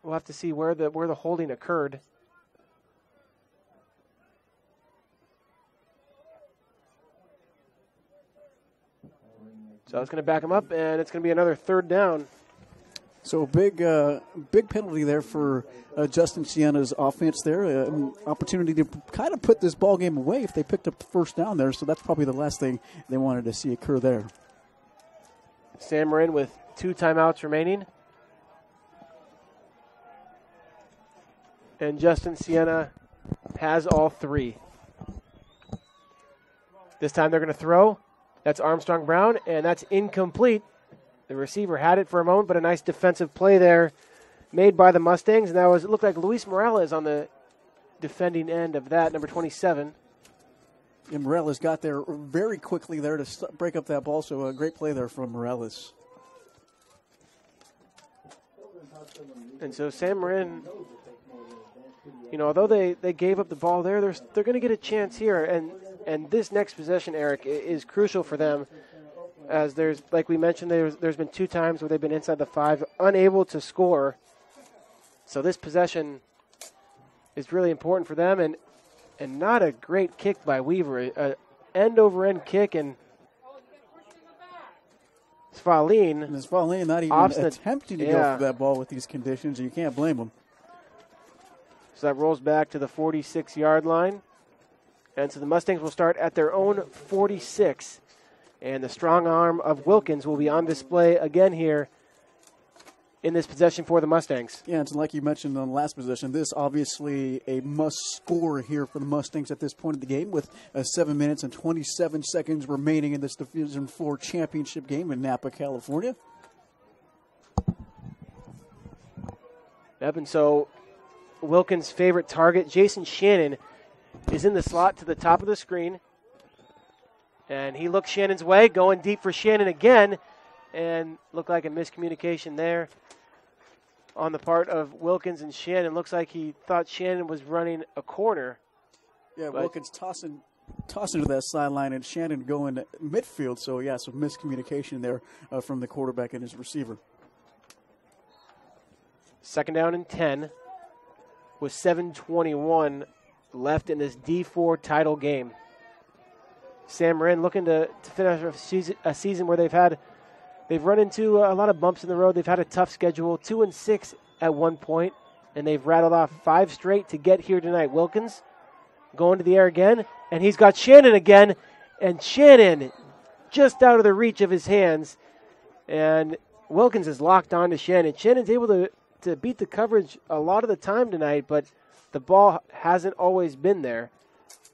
we'll have to see where the holding occurred. So it's going to back them up, and it's going to be another 3rd down. So big penalty there for Justin-Siena's offense there. An opportunity to kind of put this ball game away if they picked up the 1st down there. So that's probably the last thing they wanted to see occur there. San Marin with 2 timeouts remaining. And Justin-Siena has all 3. This time they're going to throw. That's Armstrong Brown, and that's incomplete. The receiver had it for a moment, but a nice defensive play there made by the Mustangs. And it looked like Luis Morales on the defending end of that, number 27. And Morales got there very quickly there to break up that ball, so a great play there from Morales. And so San Marin, although they gave up the ball there, they're going to get a chance here. And this next possession, Eric, is crucial for them. As there's, like we mentioned, there's been 2 times where they've been inside the 5, unable to score. So this possession is really important for them. And not a great kick by Weaver. An end-over-end kick, and Svalin not even attempting to go for that ball with these conditions. You can't blame him. So that rolls back to the 46-yard line. And so the Mustangs will start at their own 46. And the strong arm of Wilkins will be on display again here in this possession for the Mustangs. Yeah, and like you mentioned on the last possession, this obviously a must-score here for the Mustangs at this point of the game with 7 minutes and 27 seconds remaining in this Division IV championship game in Napa, California. Yep, and so Wilkins' favorite target, Jason Shannon, is in the slot to the top of the screen. And he looks Shannon's way, going deep for Shannon again, and looked like a miscommunication there on the part of Wilkins and Shannon. Looks like he thought Shannon was running a corner. Yeah, Wilkins tossing to that sideline, and Shannon going midfield. So, yeah, some miscommunication there from the quarterback and his receiver. 2nd down and 10 with 7:21 left in this D4 title game. San Marin looking to finish a season where they've run into a lot of bumps in the road. They've had a tough schedule, 2-6 at one point, and they've rattled off 5 straight to get here tonight. Wilkins going to the air again, and he's got Shannon again, and Shannon just out of the reach of his hands, and Wilkins is locked on to Shannon. Shannon's able to beat the coverage a lot of the time tonight, but the ball hasn't always been there.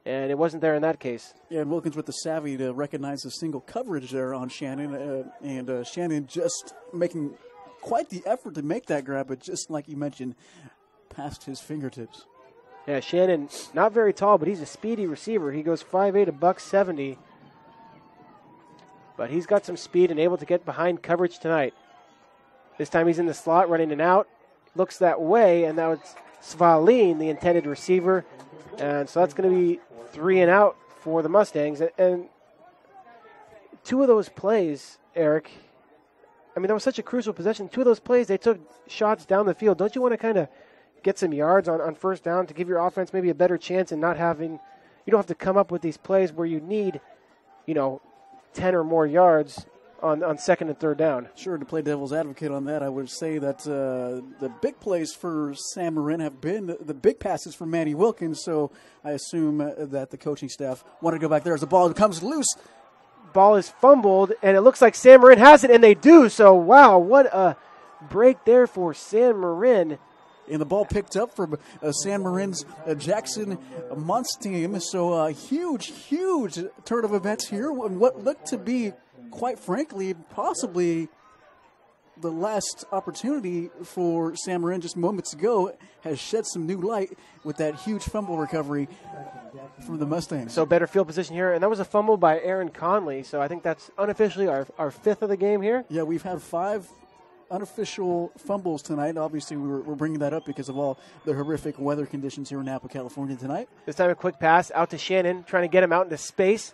And it wasn't there in that case. Yeah, and Wilkins with the savvy to recognize the single coverage there on Shannon. And Shannon just making quite the effort to make that grab, but just like you mentioned, past his fingertips. Yeah, Shannon, not very tall, but he's a speedy receiver. He goes 5'8", $170. But he's got some speed and able to get behind coverage tonight. This time he's in the slot, running and out. Looks that way, and now it's Svalin, the intended receiver. And so that's going to be 3 and out for the Mustangs. And 2 of those plays, Eric, I mean, that was such a crucial possession. 2 of those plays, they took shots down the field. Don't you want to kind of get some yards on 1st down to give your offense maybe a better chance and not having, you don't have to come up with these plays where you need, 10 or more yards on 2nd and 3rd down. Sure, to play devil's advocate on that, I would say that the big plays for San Marin have been the big passes from Manny Wilkins, so I assume that the coaching staff want to go back there as the ball comes loose. Ball is fumbled, and it looks like San Marin has it, and they do. So, wow, what a break there for San Marin. And the ball picked up from San Marin's Jackson Monstein. So a huge turn of events here. What looked to be, quite frankly, possibly the last opportunity for San Marin just moments ago has shed some new light with that huge fumble recovery from the Mustangs. So better field position here. And that was a fumble by Aaron Conley. So I think that's unofficially our 5th of the game here. Yeah, we've had 5 unofficial fumbles tonight. Obviously, we're bringing that up because of all the horrific weather conditions here in Napa, California tonight. This time a quick pass out to Shannon, trying to get him out into space.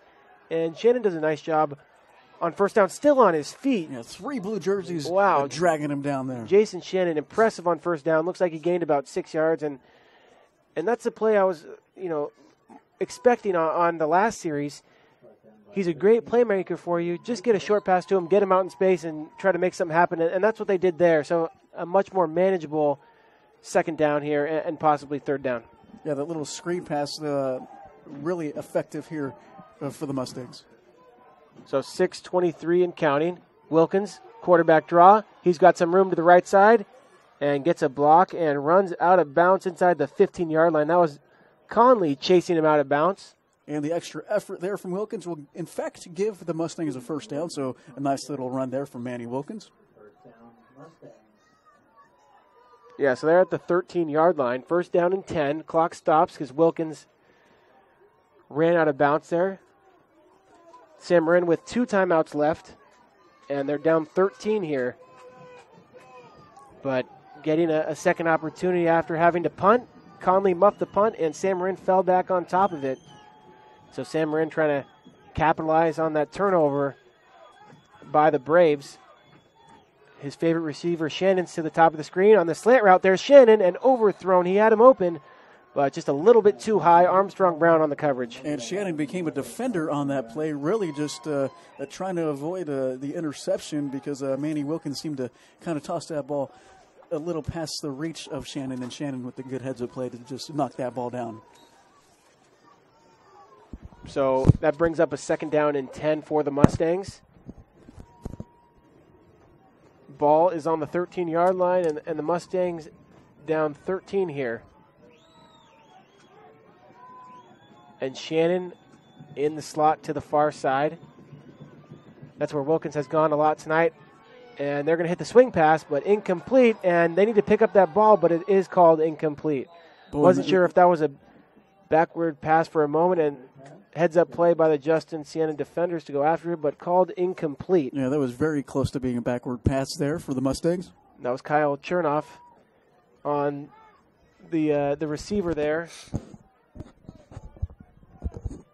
And Shannon does a nice job on 1st down, still on his feet. Yeah, 3 blue jerseys dragging him down there. Jason Shannon, impressive on 1st down. Looks like he gained about 6 yards. And that's the play I was, expecting on the last series. He's a great playmaker for you. Just get a short pass to him, get him out in space, and try to make something happen. And that's what they did there. So a much more manageable 2nd down here and possibly 3rd down. Yeah, that little screen pass really effective here for the Mustangs. So 6:23 and counting. Wilkins, quarterback draw. He's got some room to the right side and gets a block and runs out of bounds inside the 15-yard line. That was Conley chasing him out of bounds. And the extra effort there from Wilkins will, in fact, give the Mustangs a 1st down. So a nice little run there from Manny Wilkins. Yeah, so they're at the 13-yard line. 1st down and 10. Clock stops because Wilkins ran out of bounds there. San Marin with 2 timeouts left, and they're down 13 here. But getting a second opportunity after having to punt. Conley muffed the punt, and Sam Marin fell back on top of it. So Sam Marin trying to capitalize on that turnover by the Braves. His favorite receiver, Shannon's to the top of the screen. On the slant route, there's Shannon, and overthrown. He had him open, but just a little bit too high. Armstrong Brown on the coverage. And Shannon became a defender on that play, really just trying to avoid the interception because Manny Wilkins seemed to kind of toss that ball a little past the reach of Shannon, and Shannon with the good heads-up play to just knock that ball down. So that brings up a 2nd down and 10 for the Mustangs. Ball is on the 13-yard line, and the Mustangs down 13 here. And Shannon in the slot to the far side. That's where Wilkins has gone a lot tonight. And they're going to hit the swing pass, but incomplete. And they need to pick up that ball, but it is called incomplete. Wasn't sure if that was a backward pass for a moment, and heads-up play by the Justin-Siena defenders to go after it, but called incomplete. Yeah, that was very close to being a backward pass there for the Mustangs. That was Kyle Chernoff on the receiver there.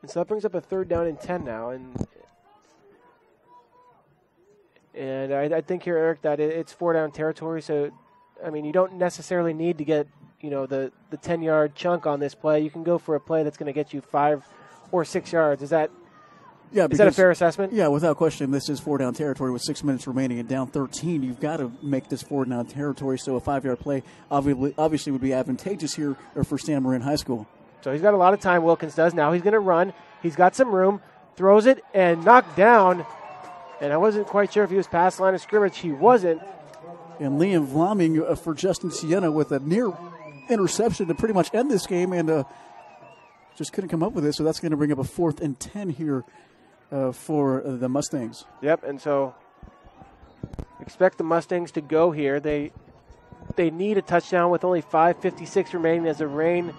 And so that brings up a 3rd down and 10 now. And I think here, Eric, that it's 4-down territory. So, I mean, you don't necessarily need to get, the 10-yard chunk on this play. You can go for a play that's going to get you 5 or 6 yards. Is that a fair assessment? Yeah, without question. This is 4-down territory with 6 minutes remaining and down 13. You've got to make this 4-down territory. So a 5-yard play obviously would be advantageous here for Sam Marin High School. So he's got a lot of time, Wilkins does. Now he's going to run. He's got some room. Throws it and knocked down. And I wasn't quite sure if he was past the line of scrimmage. He wasn't. And Liam Vlaming for Justin-Siena with a near interception to pretty much end this game, and just couldn't come up with it. So that's going to bring up a 4th and 10 here for the Mustangs. Yep, and so expect the Mustangs to go here. They need a touchdown with only 5:56 remaining as the rain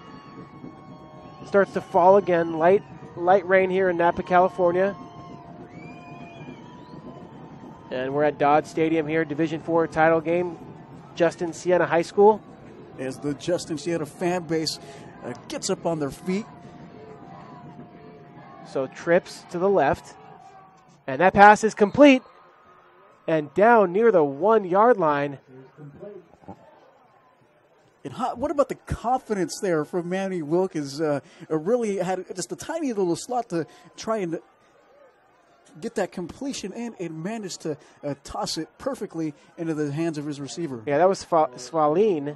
starts to fall again. Light rain here in Napa, California. And we're at Dodge Stadium here, Division IV title game, Justin-Siena High School. As the Justin-Siena fan base gets up on their feet. So trips to the left. And that pass is complete. And down near the 1-yard line. And what about the confidence there from Manny Wilkins? Really had just a tiny little slot to try and get that completion in and managed to toss it perfectly into the hands of his receiver. Yeah, that was Svaline.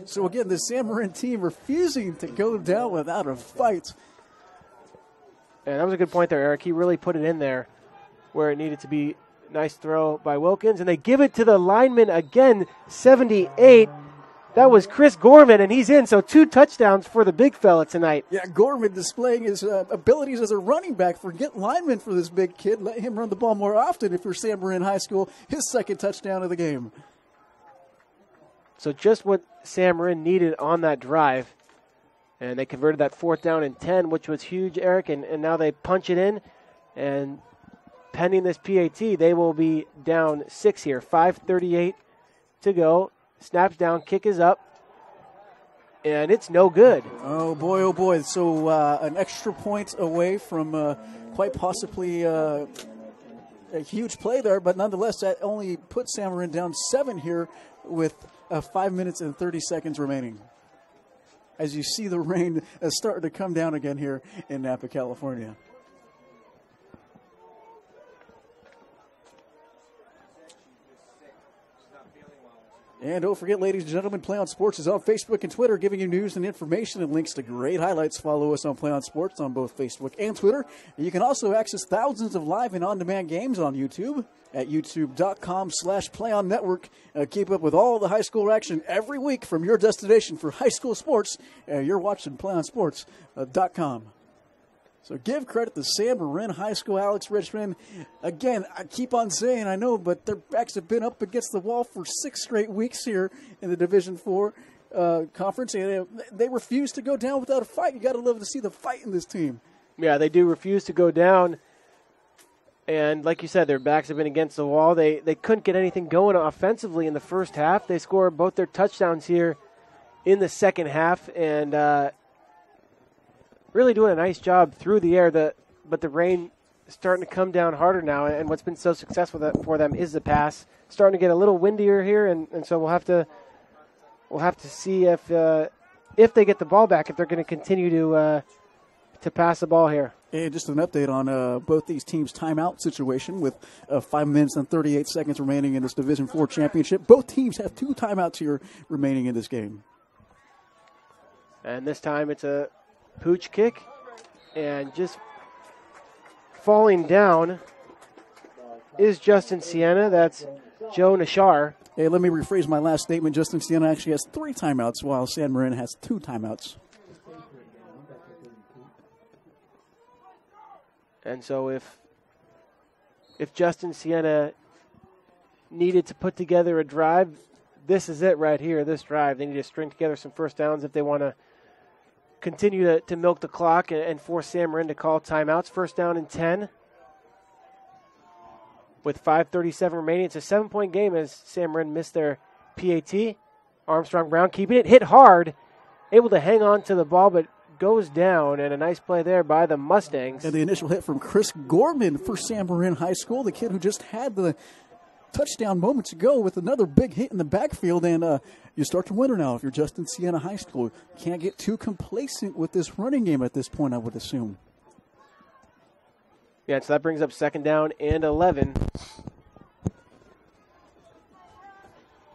So again, the Sam Marin team refusing to go down without a fight. And that was a good point there, Eric. He really put it in there where it needed to be. Nice throw by Wilkins. And they give it to the lineman again, 78. That was Chris Gorman, and he's in. So 2 touchdowns for the big fella tonight. Yeah, Gorman displaying his abilities as a running back. Forget lineman for this big kid. Let him run the ball more often if you're Sam Marin High School. His 2nd touchdown of the game. So just what Sam Marin needed on that drive. And they converted that 4th down and 10, which was huge, Eric. And now they punch it in. And pending this PAT, they will be down 6 here. 5:38 to go. Snaps down, kick is up, and it's no good. Oh, boy. So an extra point away from quite possibly a huge play there, but nonetheless, that only puts Sam Marin down 7 here with 5 minutes and 30 seconds remaining. As you see the rain starting to come down again here in Napa, California. And don't forget, ladies and gentlemen, Play On Sports is on Facebook and Twitter, giving you news and information and links to great highlights. Follow us on Play On Sports on both Facebook and Twitter. You can also access thousands of live and on-demand games on YouTube at youtube.com/PlayOnNetwork. Keep up with all the high school action every week from your destination for high school sports. You're watching PlayOnSports.com. So give credit to Sam Marin High School, Alex Richmond. Again, I keep on saying, I know, but their backs have been up against the wall for 6 straight weeks here in the Division IV conference. And they refuse to go down without a fight. You got to love to see the fight in this team. Yeah, they do refuse to go down. And like you said, their backs have been against the wall. They couldn't get anything going offensively in the first half. They scored both their touchdowns here in the second half, and really doing a nice job through the air. But the rain is starting to come down harder now, and what's been so successful for them is the pass. Starting to get a little windier here, and so we'll have to see if they get the ball back, if they're going to continue to pass the ball here. And just an update on both these teams' timeout situation with 5 minutes and 38 seconds remaining in this Division IV championship. Both teams have 2 timeouts here remaining in this game. And this time it's a pooch kick, and just falling down is Justin-Siena. That's Joe Nashar. Hey, let me rephrase my last statement. Justin-Siena actually has 3 timeouts, while San Marin has 2 timeouts. And so if Justin-Siena needed to put together a drive, this is it right here, this drive. They need to string together some first downs if they want to continue to milk the clock and force San Marin to call timeouts. First down and 10 with 5:37 remaining. It's a 7-point game as San Marin missed their PAT. Armstrong Brown keeping it, hit hard, able to hang on to the ball, but goes down, and a nice play there by the Mustangs. And the initial hit from Chris Gorman for San Marin High School, the kid who just had the touchdown moments ago with another big hit in the backfield. And you start to wonder now if you're Justin-Siena High School. Can't get too complacent with this running game at this point, I would assume. Yeah, so that brings up second down and 11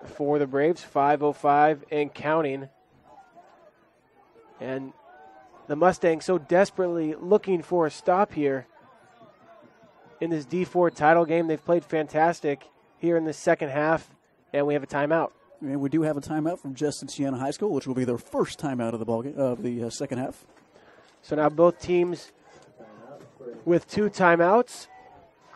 for the Braves. 5:05 and counting. And the Mustangs so desperately looking for a stop here in this D4 title game. They've played fantastic here in the second half, and we have a timeout. And we do have a timeout from Justin-Siena High School, which will be their first timeout of the ball game, of the second half. So now both teams with 2 timeouts.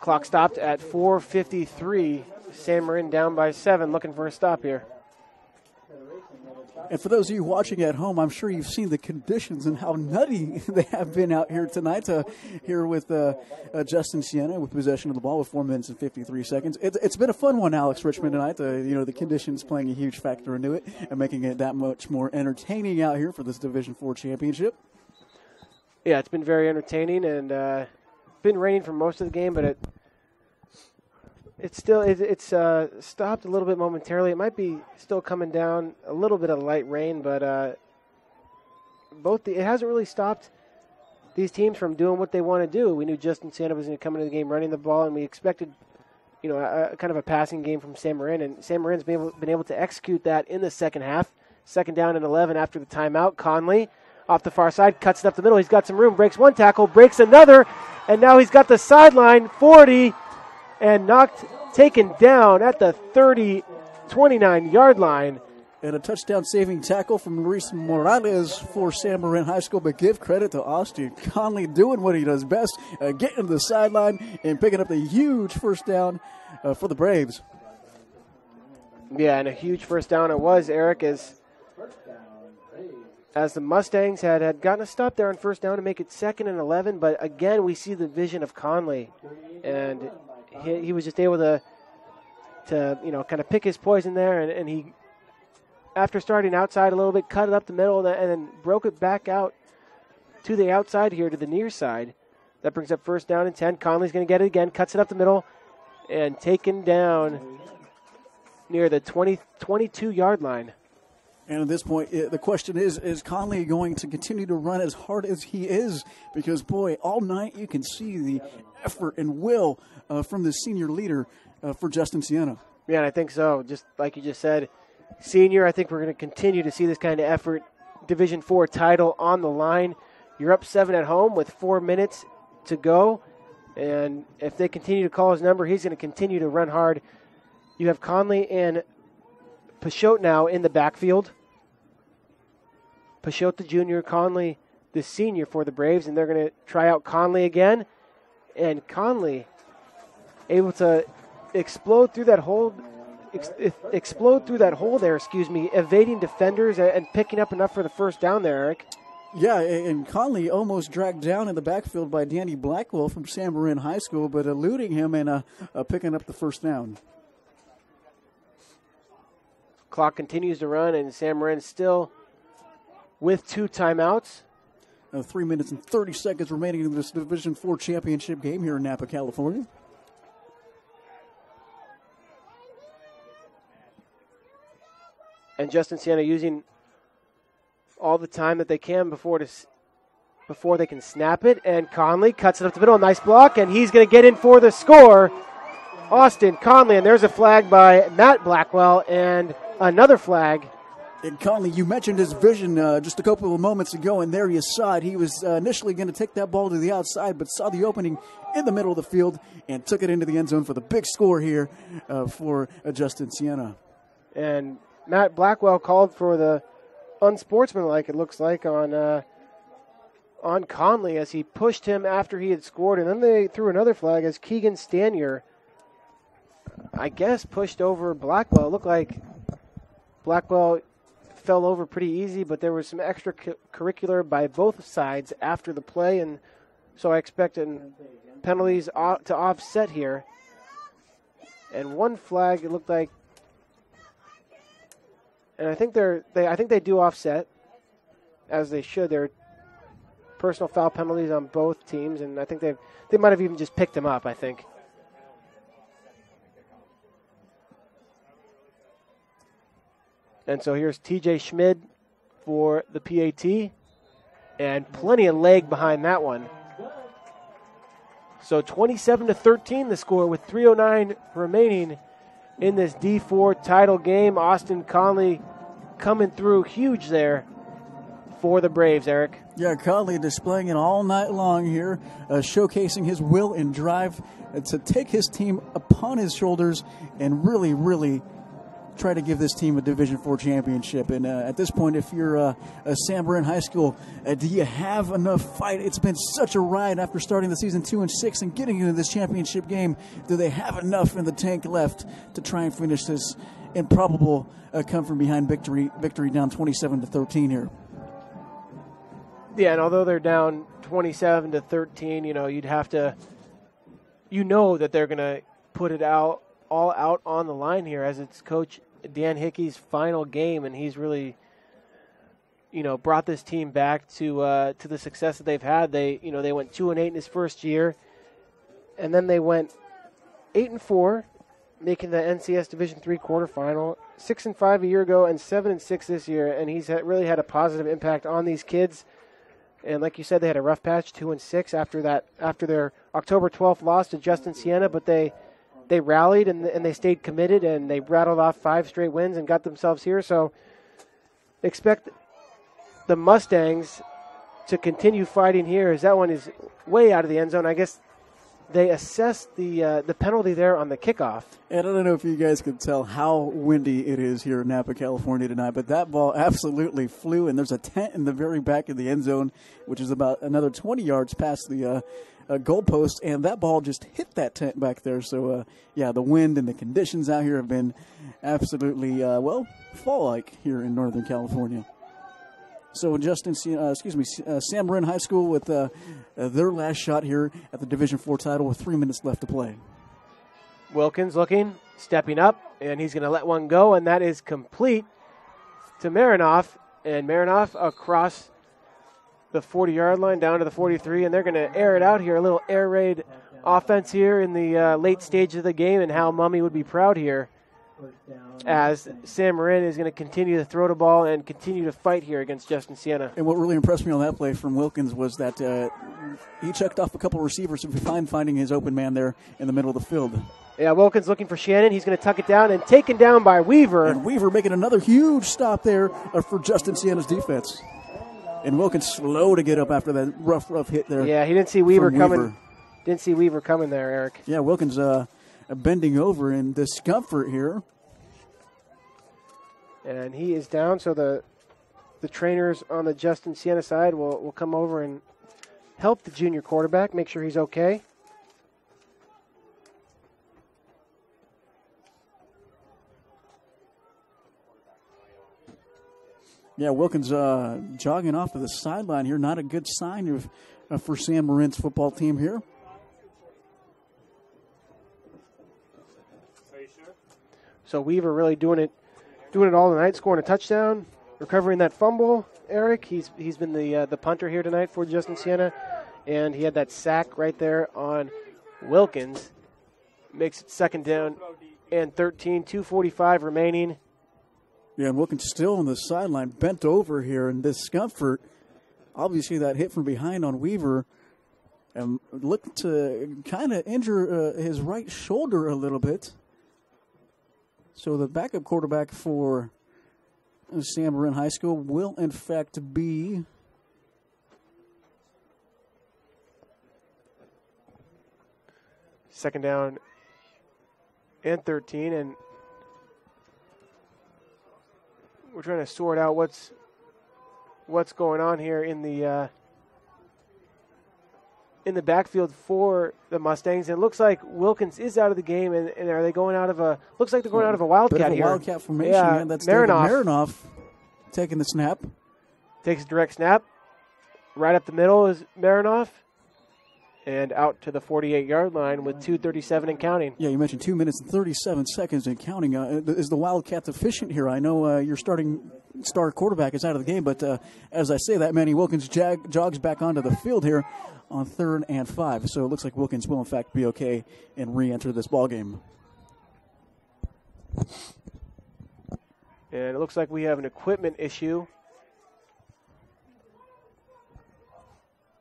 Clock stopped at 4:53. San Marin down by 7, looking for a stop here. And for those of you watching at home, I'm sure you've seen the conditions and how nutty they have been out here tonight. Here with Justin-Siena with possession of the ball with 4 minutes and 53 seconds. It's been a fun one, Alex Richmond, tonight. The conditions playing a huge factor into it and making it that much more entertaining out here for this Division IV championship. Yeah, it's been very entertaining, and been raining for most of the game, but it's stopped a little bit momentarily. It might be still coming down, a little bit of light rain, but it hasn't really stopped these teams from doing what they want to do. We knew Justin-Siena was going to come into the game running the ball, and we expected, a kind of a passing game from San Marin, and San Marin's been able to execute that in the second half. Second down and 11 after the timeout. Conley off the far side, cuts it up the middle. He's got some room, breaks one tackle, breaks another, and now he's got the sideline 40 and taken down at the 29-yard line. And a touchdown-saving tackle from Luis Morales for San Marin High School. But give credit to Austin Conley doing what he does best, getting to the sideline and picking up the huge first down for the Braves. Yeah, and a huge first down it was, Eric, as the Mustangs had gotten a stop there on first down to make it 2nd and 11. But again, we see the vision of Conley, and he was just able to kind of pick his poison there, and he, after starting outside a little bit, cut it up the middle and then broke it back out to the outside here to the near side. That brings up first down and 10. Conley's going to get it again, cuts it up the middle, and taken down near the 22-yard line. And at this point, the question is Conley going to continue to run as hard as he is? Because, boy, all night you can see the effort and will from the senior leader for Justin-Siena. Yeah, and I think so. Just like you just said, senior, I think we're going to continue to see this kind of effort. Division IV title on the line. You're up 7 at home with 4 minutes to go. And if they continue to call his number, he's going to continue to run hard. You have Conley and Peixote now in the backfield. Peixote the junior, Conley the senior for the Braves, and they're going to try out Conley again. And Conley able to explode through that hole there, evading defenders and picking up enough for the first down there, Eric. Yeah, and Conley almost dragged down in the backfield by Danny Blackwell from San Marin High School, but eluding him and picking up the first down. Clock continues to run, and San Marin still with 2 timeouts. 3 minutes and 30 seconds remaining in this Division IV championship game here in Napa, California. And Justin-Siena using all the time that they can before they can snap it. And Conley cuts it up the middle. Nice block, and he's going to get in for the score. Austin Conley, and there's a flag by Matt Blackwell and another flag. And Conley, you mentioned his vision just a couple of moments ago, and there you saw it. He was initially going to take that ball to the outside, but saw the opening in the middle of the field and took it into the end zone for the big score here for Justin-Siena. And Matt Blackwell called for the unsportsmanlike, it looks like, on Conley as he pushed him after he had scored. And then they threw another flag as Keegan Stanier, I guess, pushed over Blackwell. It looked like Blackwell fell over pretty easy, but there was some extracurricular by both sides after the play, and so I expect penalties to offset here. And one flag, it looked like, and I think they do offset, as they should. There are personal foul penalties on both teams, and I think they might have even just picked them up, I think. And so here's TJ Schmid for the PAT, and plenty of leg behind that one. So 27-13 the score with 3:09 remaining in this D4 title game. Austin Conley coming through huge there for the Braves, Eric. Yeah, Conley displaying it all night long here, showcasing his will and drive to take his team upon his shoulders and really, really try to give this team a Division IV championship. And at this point, if you're a San Marin High School, do you have enough fight? It's been such a ride after starting the season 2-6 and getting into this championship game. Do they have enough in the tank left to try and finish this improbable come from behind victory down 27-13 here? Yeah, and although they're down 27-13, you'd have to, that they're going to put it all out on the line here, as it's Coach Dan Hickey's final game, and he's really, brought this team back to the success that they've had. They went 2-8 in his first year, and then they went 8-4, making the NCS Division III quarterfinal. 6-5 a year ago, and 7-6 this year, and he's really had a positive impact on these kids. And like you said, they had a rough patch, 2-6 after their October 12th loss to Justin-Siena, but they rallied and they stayed committed, and they rattled off 5 straight wins and got themselves here. So expect the Mustangs to continue fighting here, as that one is way out of the end zone. I guess they assessed the penalty there on the kickoff. And I don't know if you guys can tell how windy it is here in Napa, California tonight, but that ball absolutely flew, and there's a tent in the very back of the end zone, which is about another 20 yards past the goalpost, and that ball just hit that tent back there. So, the wind and the conditions out here have been absolutely, fall-like here in Northern California. So San Marin High School with their last shot here at the Division IV title with 3 minutes left to play. Wilkins stepping up, and he's going to let one go, and that is complete to Marinoff. And Marinoff across the 40-yard line down to the 43, and they're going to air it out here. A little air raid offense here in the late stage of the game, and Hal Mummy would be proud here, as San Marin is going to continue to throw the ball and continue to fight here against Justin-Siena. And what really impressed me on that play from Wilkins was that he checked off a couple receivers to finding his open man there in the middle of the field. Yeah, Wilkins looking for Shannon. He's going to tuck it down and taken down by Weaver. And Weaver making another huge stop there for Justin-Siena's defense. And Wilkins slow to get up after that rough hit there. Yeah, he didn't see Weaver coming. Didn't see Weaver coming there, Eric. Yeah, Wilkins bending over in discomfort here. And he is down, so the trainers on the Justin-Siena side will come over and help the junior quarterback, make sure he's okay. Yeah, Wilkins jogging off to the sideline here. Not a good sign for Sam Marin's football team here. So Weaver really doing it all tonight, scoring a touchdown, recovering that fumble. Eric, he's been the punter here tonight for Justin-Siena, and he had that sack right there on Wilkins. Makes it second down and 13, 2:45 remaining. Yeah, and Wilkins still on the sideline, bent over here in discomfort. Obviously, that hit from behind on Weaver and looked to kind of injure his right shoulder a little bit. So the backup quarterback for Sam Marin High School will, in fact, be second down and 13, and we're trying to sort out what's going on here in the backfield for the Mustangs. And it looks like Wilkins is out of the game, and are they going out of a? Looks like they're going out of a wildcat here. Wildcat formation. Yeah, That's Marinoff taking the snap. Takes a direct snap. Right up the middle is Marinoff. And out to the 48-yard line with 2:37 and counting. Yeah, you mentioned 2 minutes and 37 seconds and counting. Is the Wildcats efficient here? I know your star quarterback is out of the game, but as I say that, Manny Wilkins jogs back onto the field here on 3rd and 5. So it looks like Wilkins will, in fact, be okay and re-enter this ballgame. And it looks like we have an equipment issue.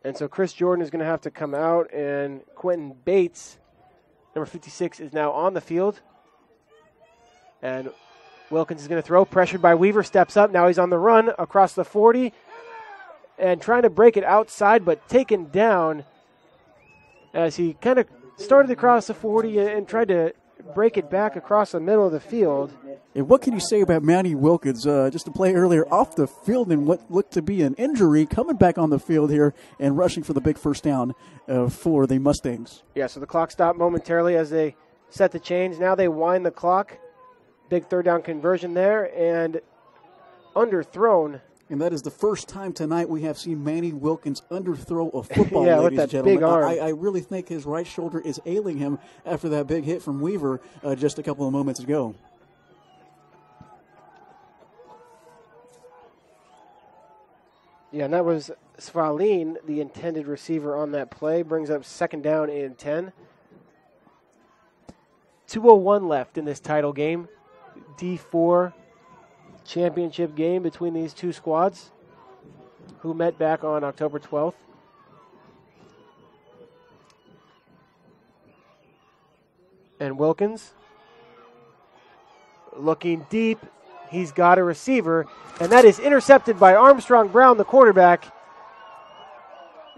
And so Chris Jordan is going to have to come out, and Quentin Bates, number 56, is now on the field. And Wilkins is going to throw, pressured by Weaver, steps up. Now he's on the run across the 40 and trying to break it outside, but taken down as he kind of started across the 40 and tried to break it back across the middle of the field. And what can you say about Manny Wilkins? Just to play earlier off the field in what looked to be an injury, coming back on the field here and rushing for the big first down for the Mustangs. Yeah, so the clock stopped momentarily as they set the chains. Now they wind the clock. Big third down conversion there and underthrown. And that is the first time tonight we have seen Manny Wilkins underthrow a football, yeah, ladies with that and gentlemen. big arm. I really think his right shoulder is ailing him after that big hit from Weaver just a couple of moments ago. Yeah, and that was Svalin, the intended receiver on that play. Brings up second down and 10. 2:01 left in this title game. D4 championship game between these two squads who met back on October 12th. And Wilkins looking deep. He's got a receiver, and that is intercepted by Armstrong Brown, the quarterback.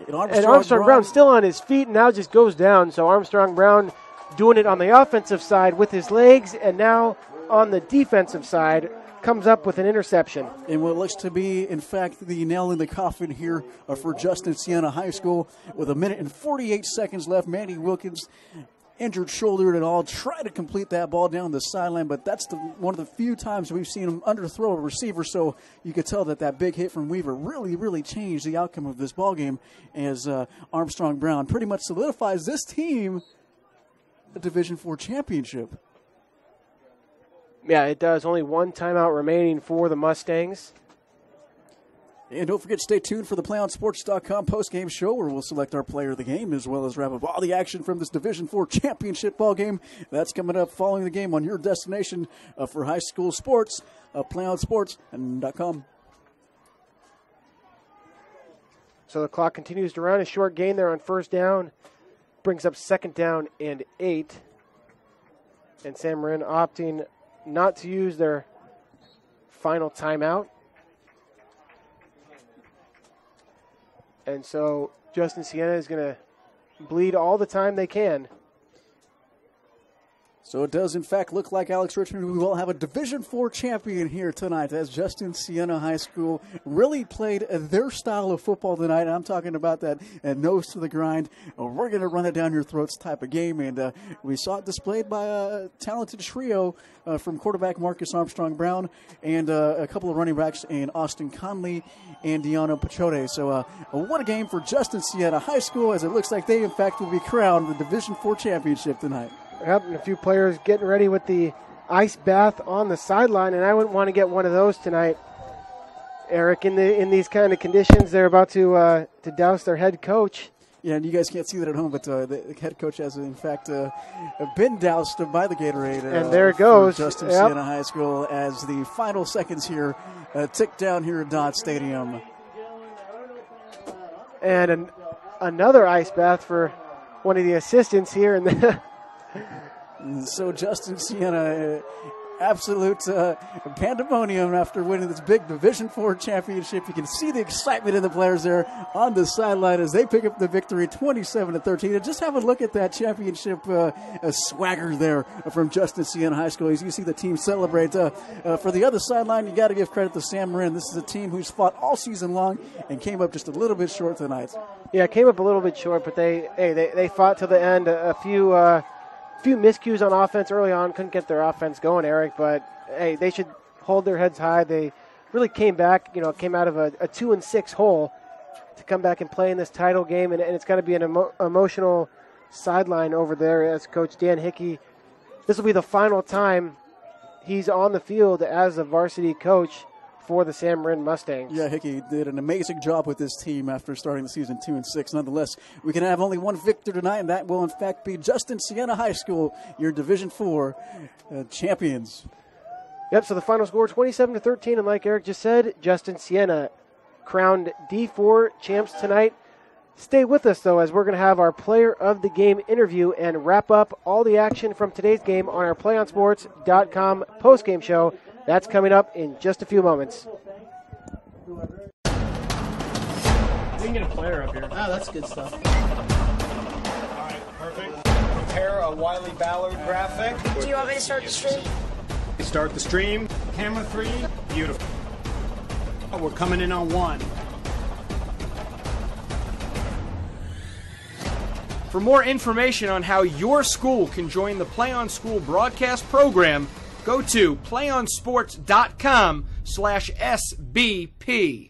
And Armstrong Brown still on his feet and now just goes down. So Armstrong Brown doing it on the offensive side with his legs, and now on the defensive side comes up with an interception. And what looks to be, in fact, the nail in the coffin here for Justin-Siena High School with 1 minute and 48 seconds left. Manny Wilkins, injured shoulder and all, try to complete that ball down the sideline, but that's one of the few times we've seen him underthrow a receiver, so you could tell that big hit from Weaver really changed the outcome of this ballgame as Armstrong Brown pretty much solidifies this team a Division IV championship. Yeah, it does. Only one timeout remaining for the Mustangs. And don't forget to stay tuned for the PlayOnSports.com postgame show where we'll select our player of the game as well as wrap up all the action from this Division IV championship ball game. That's coming up following the game on your destination for high school sports, PlayOnSports.com. So the clock continues to run. A short gain there on first down. Brings up second down and 8. And Sam Marin opting not to use their final timeout. And so Justin-Siena is going to bleed all the time they can. So it does, in fact, look like, Alex Richmond, we will have a Division IV champion here tonight, as Justin-Siena High School really played their style of football tonight. I'm talking about that nose to the grind, we're going to run it down your throats type of game. And we saw it displayed by a talented trio from quarterback Marcus Armstrong-Brown and a couple of running backs in Austin Conley and Deanna Pachote. So what a game for Justin-Siena High School, as it looks like they, in fact, will be crowned the Division IV championship tonight. Yep, and a few players getting ready with the ice bath on the sideline, and I wouldn't want to get one of those tonight, Eric. In these kind of conditions, they're about to douse their head coach. Yeah, and you guys can't see that at home, but the head coach has, in fact, been doused by the Gatorade. And there it goes. Justin-Siena High School, as the final seconds here tick down here at Dodge Stadium. And another ice bath for one of the assistants here in the So Justin-Siena, absolute pandemonium after winning this big Division IV championship. You can see the excitement in the players there on the sideline as they pick up the victory, 27-13. And just have a look at that championship swagger there from Justin-Siena High School. As you see the team celebrate. For the other sideline, you got to give credit to Marin. This is a team who's fought all season long and came up just a little bit short tonight. Yeah, came up a little bit short, but they fought to the end. A few miscues on offense early on, couldn't get their offense going, Eric, but hey, they should hold their heads high. They really came back, came out of a 2-6 hole to come back and play in this title game, and it's got to be an emotional sideline over there as Coach Dan Hickey. This will be the final time he's on the field as a varsity coach for the Marin Mustangs. Yeah, Hickey did an amazing job with this team after starting the season 2-6. Nonetheless, we can have only one victor tonight, and that will in fact be Justin-Siena High School, your Division IV champions. Yep, so the final score 27-13, and like Eric just said, Justin-Siena crowned D4 champs tonight. Stay with us, though, as we're going to have our player of the game interview and wrap up all the action from today's game on our PlayOnSports.com postgame show. That's coming up in just a few moments. We can get a player up here. Ah, that's good stuff. All right, perfect. Prepare a Wiley Ballard graphic. Do you want me to start the stream? Start the stream. Camera 3. Beautiful. Oh, we're coming in on 1. For more information on how your school can join the Play on School broadcast program, go to playonsports.com/SBP.